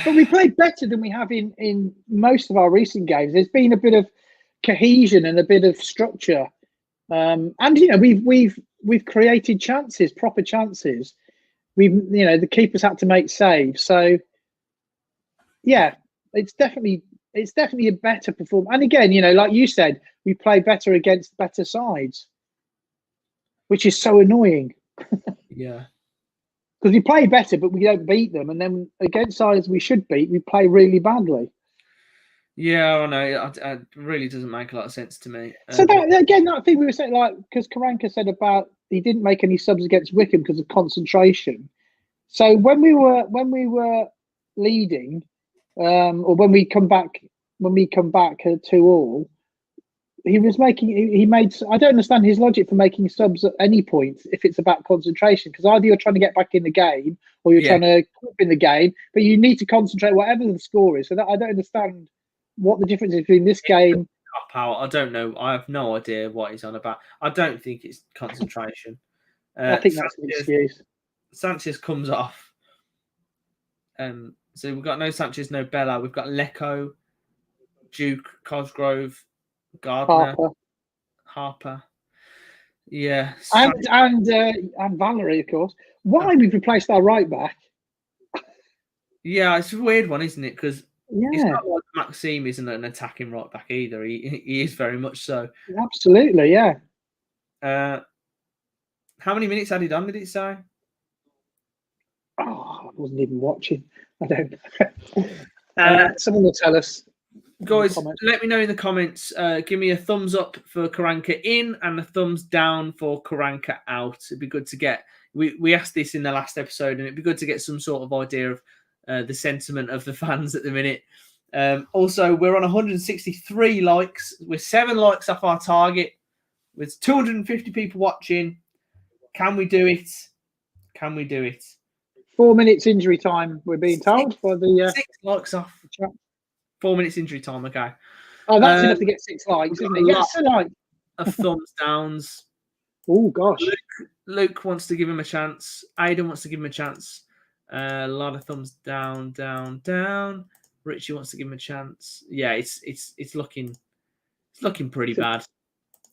Speaker 2: But we played better than we have in most of our recent games. There's been a bit of cohesion and a bit of structure. And we've created chances, proper chances. The keepers had to make saves. So yeah, it's definitely a better performance. And again, like you said, we play better against better sides, which is so annoying.
Speaker 1: Yeah.
Speaker 2: Because we play better, but we don't beat them. And then against sides we should beat, we play really badly.
Speaker 1: Yeah, I know. It really doesn't make a lot of sense to me.
Speaker 2: So that thing we were saying, like, because Karanka said about he didn't make any subs against Wickham because of concentration. So when we were leading, or when we come back 2-2, he made. I don't understand his logic for making subs at any point if it's about concentration, because either you're trying to get back in the game or you're trying to keep in the game, but you need to concentrate whatever the score is. So I don't understand what the difference is between this game.
Speaker 1: I don't know. I have no idea what he's on about. I don't think it's concentration.
Speaker 2: I think that's an excuse.
Speaker 1: Sanchez comes off. So we've got no Sanchez, no Bella. We've got Lecco, Duke, Cosgrove, Gardner, Harper. Yeah,
Speaker 2: and Valerie, of course. Why we've replaced our right back?
Speaker 1: Yeah, it's a weird one, isn't it? Because it's not like Maxime isn't an attacking right back either. He is very much so.
Speaker 2: Absolutely, yeah.
Speaker 1: How many minutes had he done? Did it say?
Speaker 2: Oh, I wasn't even watching. I don't know. Someone will tell us.
Speaker 1: Guys, let me know in the comments. Give me a thumbs up for Karanka in and a thumbs down for Karanka out. It'd be good to get. We asked this in the last episode, and it'd be good to get some sort of idea of the sentiment of the fans at the minute. Also, we're on 163 likes. We're 7 likes off our target. With 250 people watching. Can we do it? Can we do it?
Speaker 2: 4 minutes injury time, we're being told. For the
Speaker 1: 6 likes off. 4 minutes injury time, okay.
Speaker 2: Oh, that's enough to get 6 likes, isn't it? Yes, a like.
Speaker 1: Of thumbs downs.
Speaker 2: Oh, gosh.
Speaker 1: Luke wants to give him a chance. Aidan wants to give him a chance. A lot of thumbs down, down, down. Richie wants to give him a chance. Yeah, it's looking pretty bad.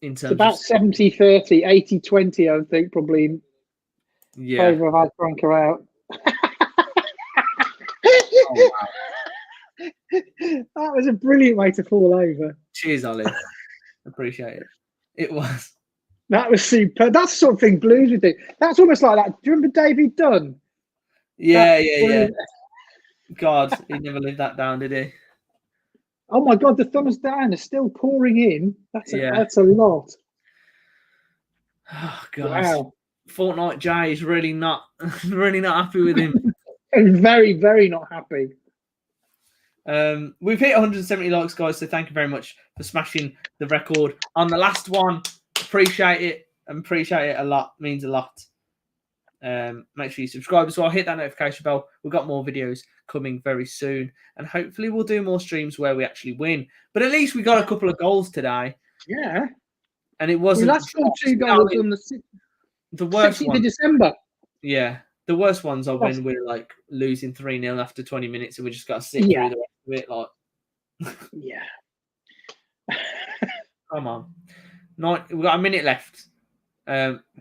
Speaker 1: In terms
Speaker 2: about 70-30, 80-20, I think, probably.
Speaker 1: Yeah.
Speaker 2: Over of Karanka out.
Speaker 1: Oh, wow.
Speaker 2: That was a brilliant way to fall over.
Speaker 1: Cheers, Ollie. Appreciate it. It was.
Speaker 2: That was super. That's the sort of thing Blues would do. That's almost like that. Do you remember David Dunn?
Speaker 1: Yeah. God, he never lived that down, did he?
Speaker 2: Oh my God, the thumbs down are still pouring in. That's a lot.
Speaker 1: Oh God.
Speaker 2: Wow.
Speaker 1: Fortnite J is really not happy with him.
Speaker 2: I'm very, very not happy.
Speaker 1: We've hit 170 likes, guys, so thank you very much for smashing the record on the last one. Appreciate it a lot. Means a lot. Make sure you subscribe as well. Hit that notification bell. We've got more videos coming very soon, and hopefully we'll do more streams where we actually win. But at least we got a couple of goals today.
Speaker 2: Yeah,
Speaker 1: and it wasn't.
Speaker 2: We last scored 2 goals on
Speaker 1: the worst
Speaker 2: 16th of December.
Speaker 1: Yeah, the worst ones are when we're like losing 3-0 after 20 minutes, and we just got to sit through the rest of it. Like,
Speaker 2: yeah.
Speaker 1: Come on, we've got a minute left.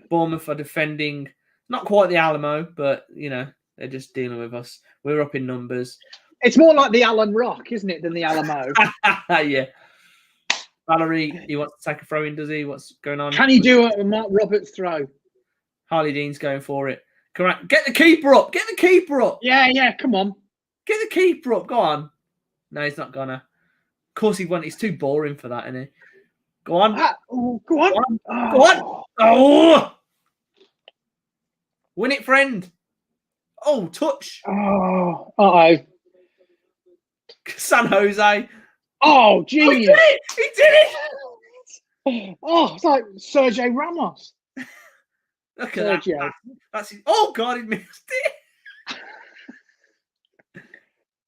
Speaker 1: Bournemouth are defending. Not quite the Alamo, but, you know, they're just dealing with us. We're up in numbers.
Speaker 2: It's more like the Allen Rock, isn't it, than the Alamo?
Speaker 1: Yeah. Valerie, he wants to take a throw in, does he? What's going on?
Speaker 2: Can he do a Mark Roberts throw?
Speaker 1: Harley Dean's going for it. Correct. Get the keeper up. Get the keeper up.
Speaker 2: Yeah, come on.
Speaker 1: Get the keeper up. Go on. No, he's not gonna. Of course he won't. He's too boring for that, isn't he? Go on.
Speaker 2: Go on.
Speaker 1: Go on. Oh! Win it, friend. Oh, touch.
Speaker 2: Oh, uh-oh.
Speaker 1: San Jose.
Speaker 2: Oh, genius.
Speaker 1: Oh, he did it.
Speaker 2: Oh, it's like Sergio Ramos.
Speaker 1: Look at that. That's it. Oh, God, he missed it.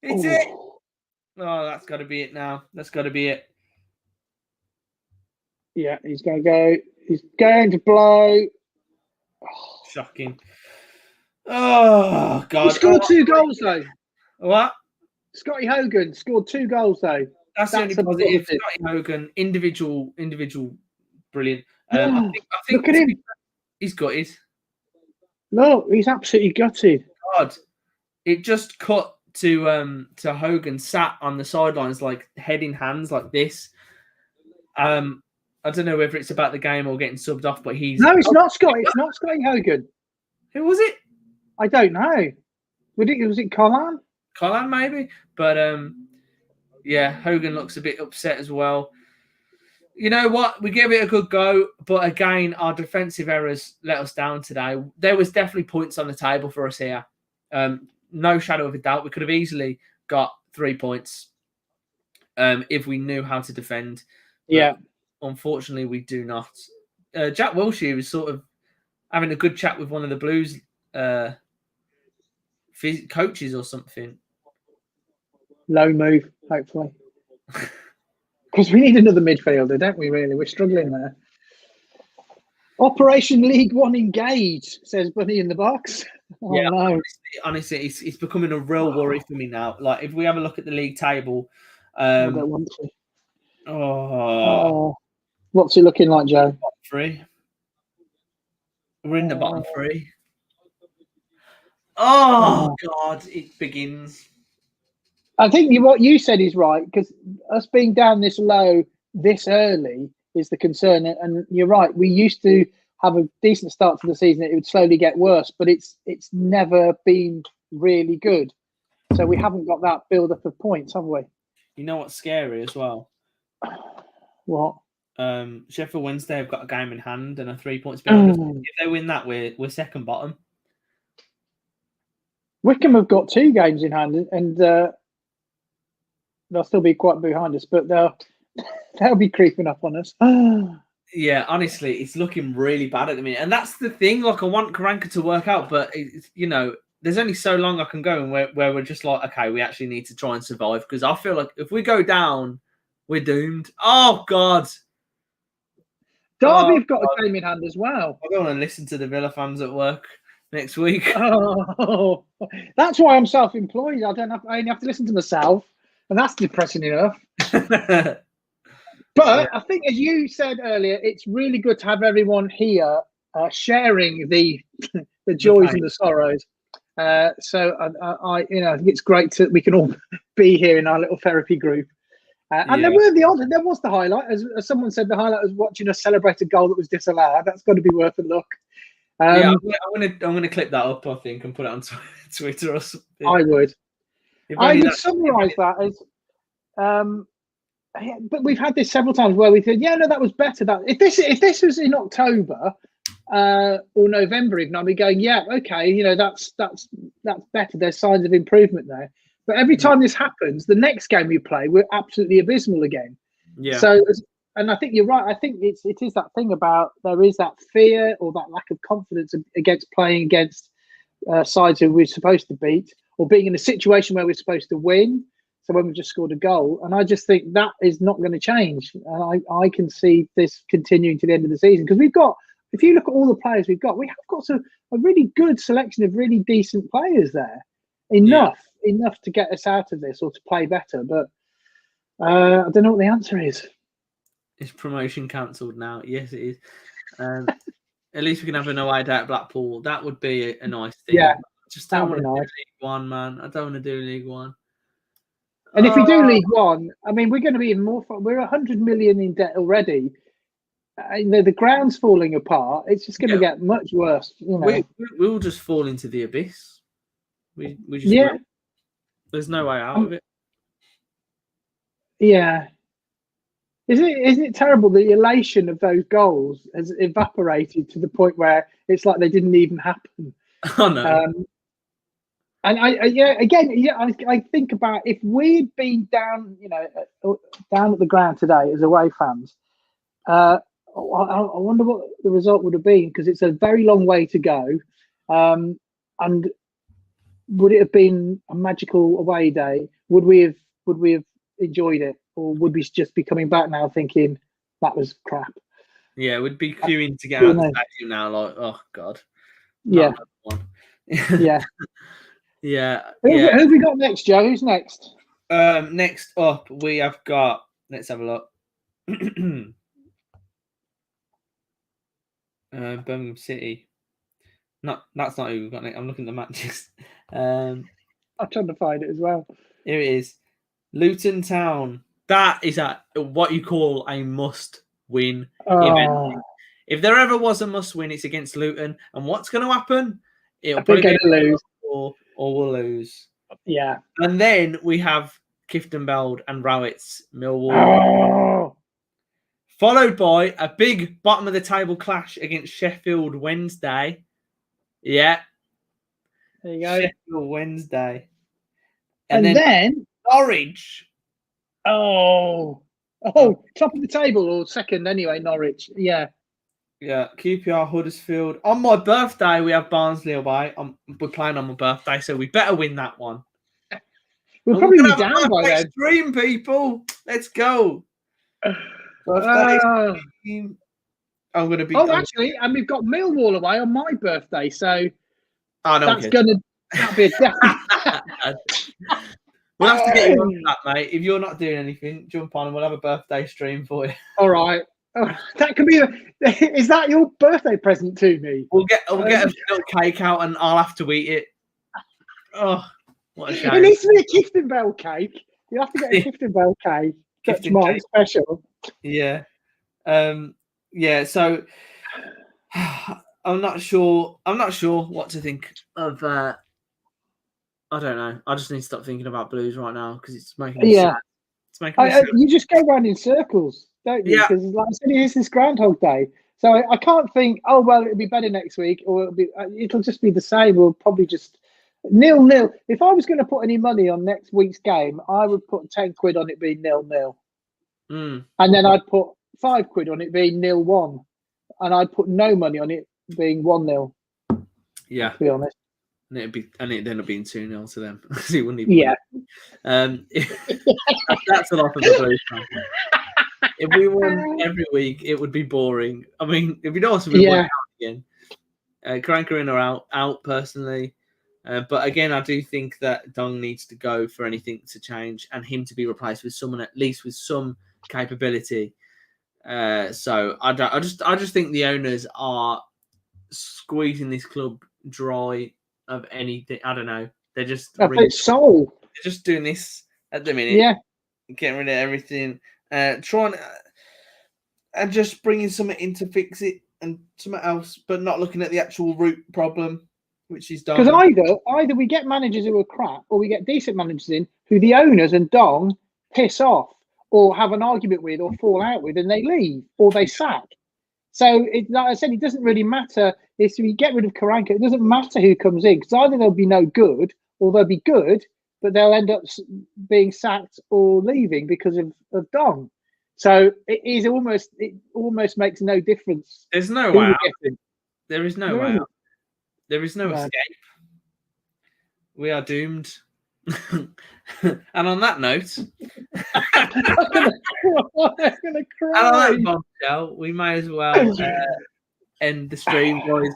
Speaker 1: It's it. Oh, that's got to be it now. That's got to be it.
Speaker 2: Yeah, he's going to go. He's going to blow.
Speaker 1: Oh. Shocking. Oh, God.
Speaker 2: He scored 2 goals, though.
Speaker 1: What?
Speaker 2: Scotty Hogan scored 2 goals, though.
Speaker 1: That's the only positive. Scotty Hogan, individual, brilliant. I think
Speaker 2: look at him.
Speaker 1: He's gutted.
Speaker 2: No, he's absolutely gutted.
Speaker 1: God, it just cut to Hogan sat on the sidelines, like head in hands, like this. I don't know whether it's about the game or getting subbed off, but he's
Speaker 2: it's not Scotty. It's not Scotty Hogan.
Speaker 1: Who was it?
Speaker 2: I don't know. Was it Colin?
Speaker 1: Colin, maybe. But yeah, Hogan looks a bit upset as well. You know what? We gave it a good go, but again, our defensive errors let us down today. There was definitely points on the table for us here. No shadow of a doubt. We could have easily got 3 points if we knew how to defend.
Speaker 2: Yeah.
Speaker 1: Unfortunately, we do not. Jack Wilshere is sort of having a good chat with one of the Blues coaches or something.
Speaker 2: Low move, hopefully. Because we need another midfielder, don't we, really? We're struggling there. Operation League One engage, says Bunny in the box. Oh,
Speaker 1: yeah,
Speaker 2: no.
Speaker 1: Honestly, it's becoming a real worry for me now. Like, if we have a look at the league table...
Speaker 2: I don't want to.
Speaker 1: Oh.
Speaker 2: What's it looking like, Joe?
Speaker 1: Bottom 3. We're in the bottom 3. Oh, God, it begins.
Speaker 2: I think what you said is right, because us being down this low this early is the concern. And you're right. We used to have a decent start to the season. It would slowly get worse, but it's never been really good. So we haven't got that build-up of points, have we?
Speaker 1: You know what's scary as well?
Speaker 2: What?
Speaker 1: Sheffield Wednesday have got a game in hand and a 3 points behind us. If they win that, we're second bottom.
Speaker 2: Wickham have got 2 games in hand, and they'll still be quite behind us, but they'll be creeping up on us.
Speaker 1: Yeah, honestly, it's looking really bad at the minute, and that's the thing. Like, I want Karanka to work out, but there's only so long I can go, and where we're just like, okay, we actually need to try and survive, because I feel like if we go down, we're doomed. Oh God.
Speaker 2: Derby have got a game in hand as well.
Speaker 1: I don't want to listen to the Villa fans at work next week.
Speaker 2: Oh, that's why I'm self-employed. I only have to listen to myself, and that's depressing enough. But I think, as you said earlier, it's really good to have everyone here sharing the joys and the sorrows. So I think it's great that we can all be here in our little therapy group. And there was the highlight, as someone said, the highlight was watching us celebrate a goal that was disallowed. That's got to be worth a look.
Speaker 1: I'm gonna clip that up, I think, and put it on Twitter or something.
Speaker 2: I would summarise that as, but we've had this several times where we said, that was better. That if this was in October or November, even, I'd be going, okay, that's better. There's signs of improvement there. But every time this happens, the next game we play, we're absolutely abysmal again.
Speaker 1: Yeah.
Speaker 2: So, and I think you're right. I think it is that thing about there is that fear or that lack of confidence against playing against sides who we're supposed to beat, or being in a situation where we're supposed to win. So when we've just scored a goal, and I just think that is not going to change. And I can see this continuing to the end of the season, because we've got, if you look at all the players we have got a really good selection of really decent players there. Enough to get us out of this or to play better. But I don't know what the answer is.
Speaker 1: Is promotion cancelled now? Yes, it is. At least we can have an away day at Blackpool. That would be a nice thing.
Speaker 2: Yeah,
Speaker 1: just don't want to do League One, man. I don't want to do League One.
Speaker 2: And if we do League One, I mean, we're going to be even more fun. We're 100 million in debt already. The ground's falling apart. It's just going to get much worse.
Speaker 1: We'll just fall into the abyss. We just will. There's no way out of it.
Speaker 2: Yeah. Isn't it terrible? The elation of those goals has evaporated to the point where it's like they didn't even happen.
Speaker 1: Oh no.
Speaker 2: And I think about if we'd been down, down at the ground today as away fans. I wonder what the result would have been, because it's a very long way to go. And would it have been a magical away day? Would we have enjoyed it, or would we just be coming back now thinking that was crap?
Speaker 1: Yeah, we'd be queuing to get out of the stadium now. Like, oh god.
Speaker 2: Yeah. Yeah.
Speaker 1: Yeah.
Speaker 2: Who have we got next, Joe? Who's next?
Speaker 1: Next up, we have got. Let's have a look. Birmingham City. That's not who we've got next. I'm looking at the matches.
Speaker 2: I'm trying to find it as well.
Speaker 1: Here it is. Luton Town. That is what you call a must-win event. If there ever was a must-win, it's against Luton. And what's going to happen? It'll probably be
Speaker 2: lose,
Speaker 1: or we'll lose.
Speaker 2: Yeah.
Speaker 1: And then we have Clifton Beld and Rowitts, Millwall. Followed by a big bottom of the table clash against Sheffield Wednesday. Yeah.
Speaker 2: There you go.
Speaker 1: Sheffield Wednesday.
Speaker 2: And then
Speaker 1: Norwich.
Speaker 2: Top of the table or second anyway, Norwich. Yeah.
Speaker 1: Yeah, QPR Huddersfield. On my birthday, we have Barnsley away. We're playing on my birthday, so we better win that one.
Speaker 2: We'll probably be down by then.
Speaker 1: Dream, people. Let's go. Birthday. I'm going to be.
Speaker 2: Actually, and we've got Millwall away on my birthday, so
Speaker 1: that'll
Speaker 2: be a definite.
Speaker 1: We'll have to get you on that, mate. If you're not doing anything, jump on and we'll have a birthday stream for you.
Speaker 2: All right. That could be. Is that your birthday present to me?
Speaker 1: We'll get a little cake out and I'll have to eat it. Oh, what a shame!
Speaker 2: It needs to be a Clifton Bell cake. You have to get a Clifton Bell cake. That's my special.
Speaker 1: Yeah. Yeah. So I'm not sure what to think of. I don't know. I just need to stop thinking about Blues right now because it's making me sad. It's making me sad.
Speaker 2: You just go round in circles, don't you? Because like I said, it is this Groundhog Day. So I can't think, oh, well, it'll be better next week, or it'll just be the same. We'll probably just 0-0. If I was going to put any money on next week's game, I would put 10 quid on it being 0-0. And then I'd put 5 quid on it being 0-1. And I'd put no money on it being 1-0.
Speaker 1: Yeah.
Speaker 2: To be honest.
Speaker 1: And it'd end up being 2-0 to them. It wouldn't even that's a lot for the Blues fan. If we won every week, it would be boring. I mean, it'd be nice if we won out again. Karanka in or out personally. But again, I do think that Dong needs to go for anything to change and him to be replaced with someone at least with some capability. So I just think the owners are squeezing this club dry. of anything. I don't know. They're just
Speaker 2: soul.
Speaker 1: They're just doing this at the minute.
Speaker 2: Yeah,
Speaker 1: getting rid of everything. Trying and just bringing something in to fix it and something else, but not looking at the actual root problem, which is done.
Speaker 2: Because either we get managers who are crap, or we get decent managers in who the owners and Dong piss off, or have an argument with, or fall out with, and they leave, or they sack. So, like I said, it doesn't really matter. If we get rid of Karanka, it doesn't matter who comes in, because either they'll be no good, or they'll be good, but they'll end up being sacked or leaving because of Dong. So it almost makes no difference.
Speaker 1: There's no way out. There is no way out. There is no escape. We are doomed. And on that note,
Speaker 2: I'm gonna cry.
Speaker 1: And on that bombshell, we may as well end the stream, boys.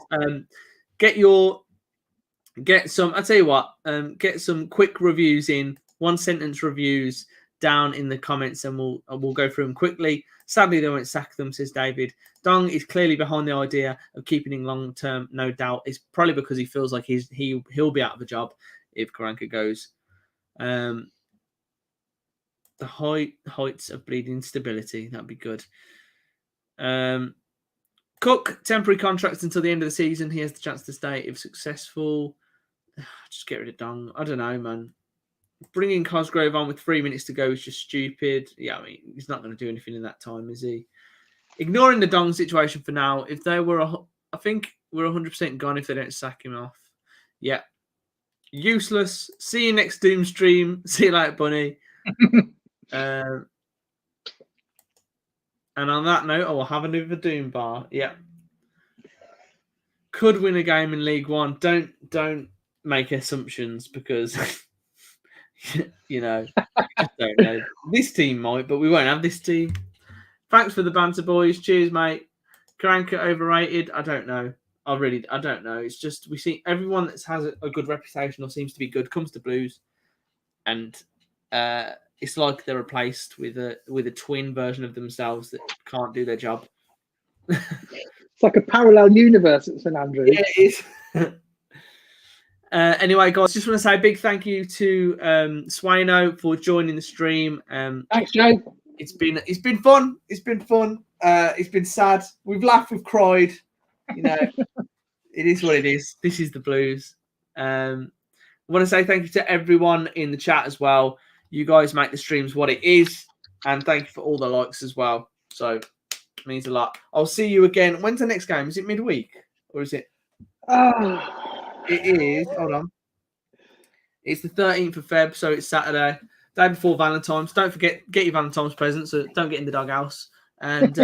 Speaker 1: Get some. I tell you what. Get some quick reviews in, 1-sentence reviews down in the comments, and we'll go through them quickly. Sadly, they won't sack them, says David. Dong is clearly behind the idea of keeping him long term. No doubt, it's probably because he feels like he'll be out of a job if Karanka goes. The heights of bleeding stability. That'd be good. Cook, temporary contracts until the end of the season. He has the chance to stay if successful. Just get rid of Dong. I don't know, man. Bringing Cosgrove on with 3 minutes to go is just stupid. Yeah, I mean, he's not going to do anything in that time, is he? Ignoring the Dong situation for now. If they were, I think we're 100% gone if they don't sack him off. Yeah. Useless. See you next Doom stream. See you later, Bunny. And on that note, I will have another Doom bar. Yeah. Could win a game in League One. Don't make assumptions because you know, I don't know. This team might, but we won't have this team. Thanks for the banter, boys. Cheers, mate. Karanka overrated? I don't know. I don't know. It's just we see everyone that has a good reputation or seems to be good comes to Blues, and it's like they're replaced with a twin version of themselves that can't do their job.
Speaker 2: It's like a parallel universe at St Andrews.
Speaker 1: Yeah, it is. Anyway, guys, just want to say a big thank you to Swaino for joining the stream.
Speaker 2: Thanks, Joe.
Speaker 1: It's been fun. It's been fun. It's been sad. We've laughed. We've cried. You know, it is what it is. This is the Blues. I want to say thank you to everyone in the chat as well. You guys make the streams what it is, and thank you for all the likes as well. So it means a lot. I'll see you again. When's the next game? Is it midweek or is it? It is. Hold on. It's the 13th of Feb, so it's Saturday, day before Valentine's. Don't forget, get your Valentine's presents. So don't get in the doghouse. And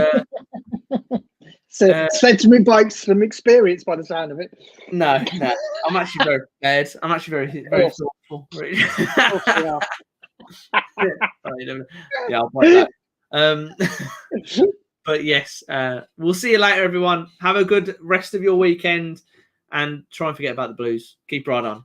Speaker 2: said to me by some experience, by the sound of it.
Speaker 1: No. I'm actually very prepared. I'm actually very thoughtful. Yeah, I'll point that. But yes, we'll see you later, everyone. Have a good rest of your weekend. And try and forget about the Blues. Keep right on.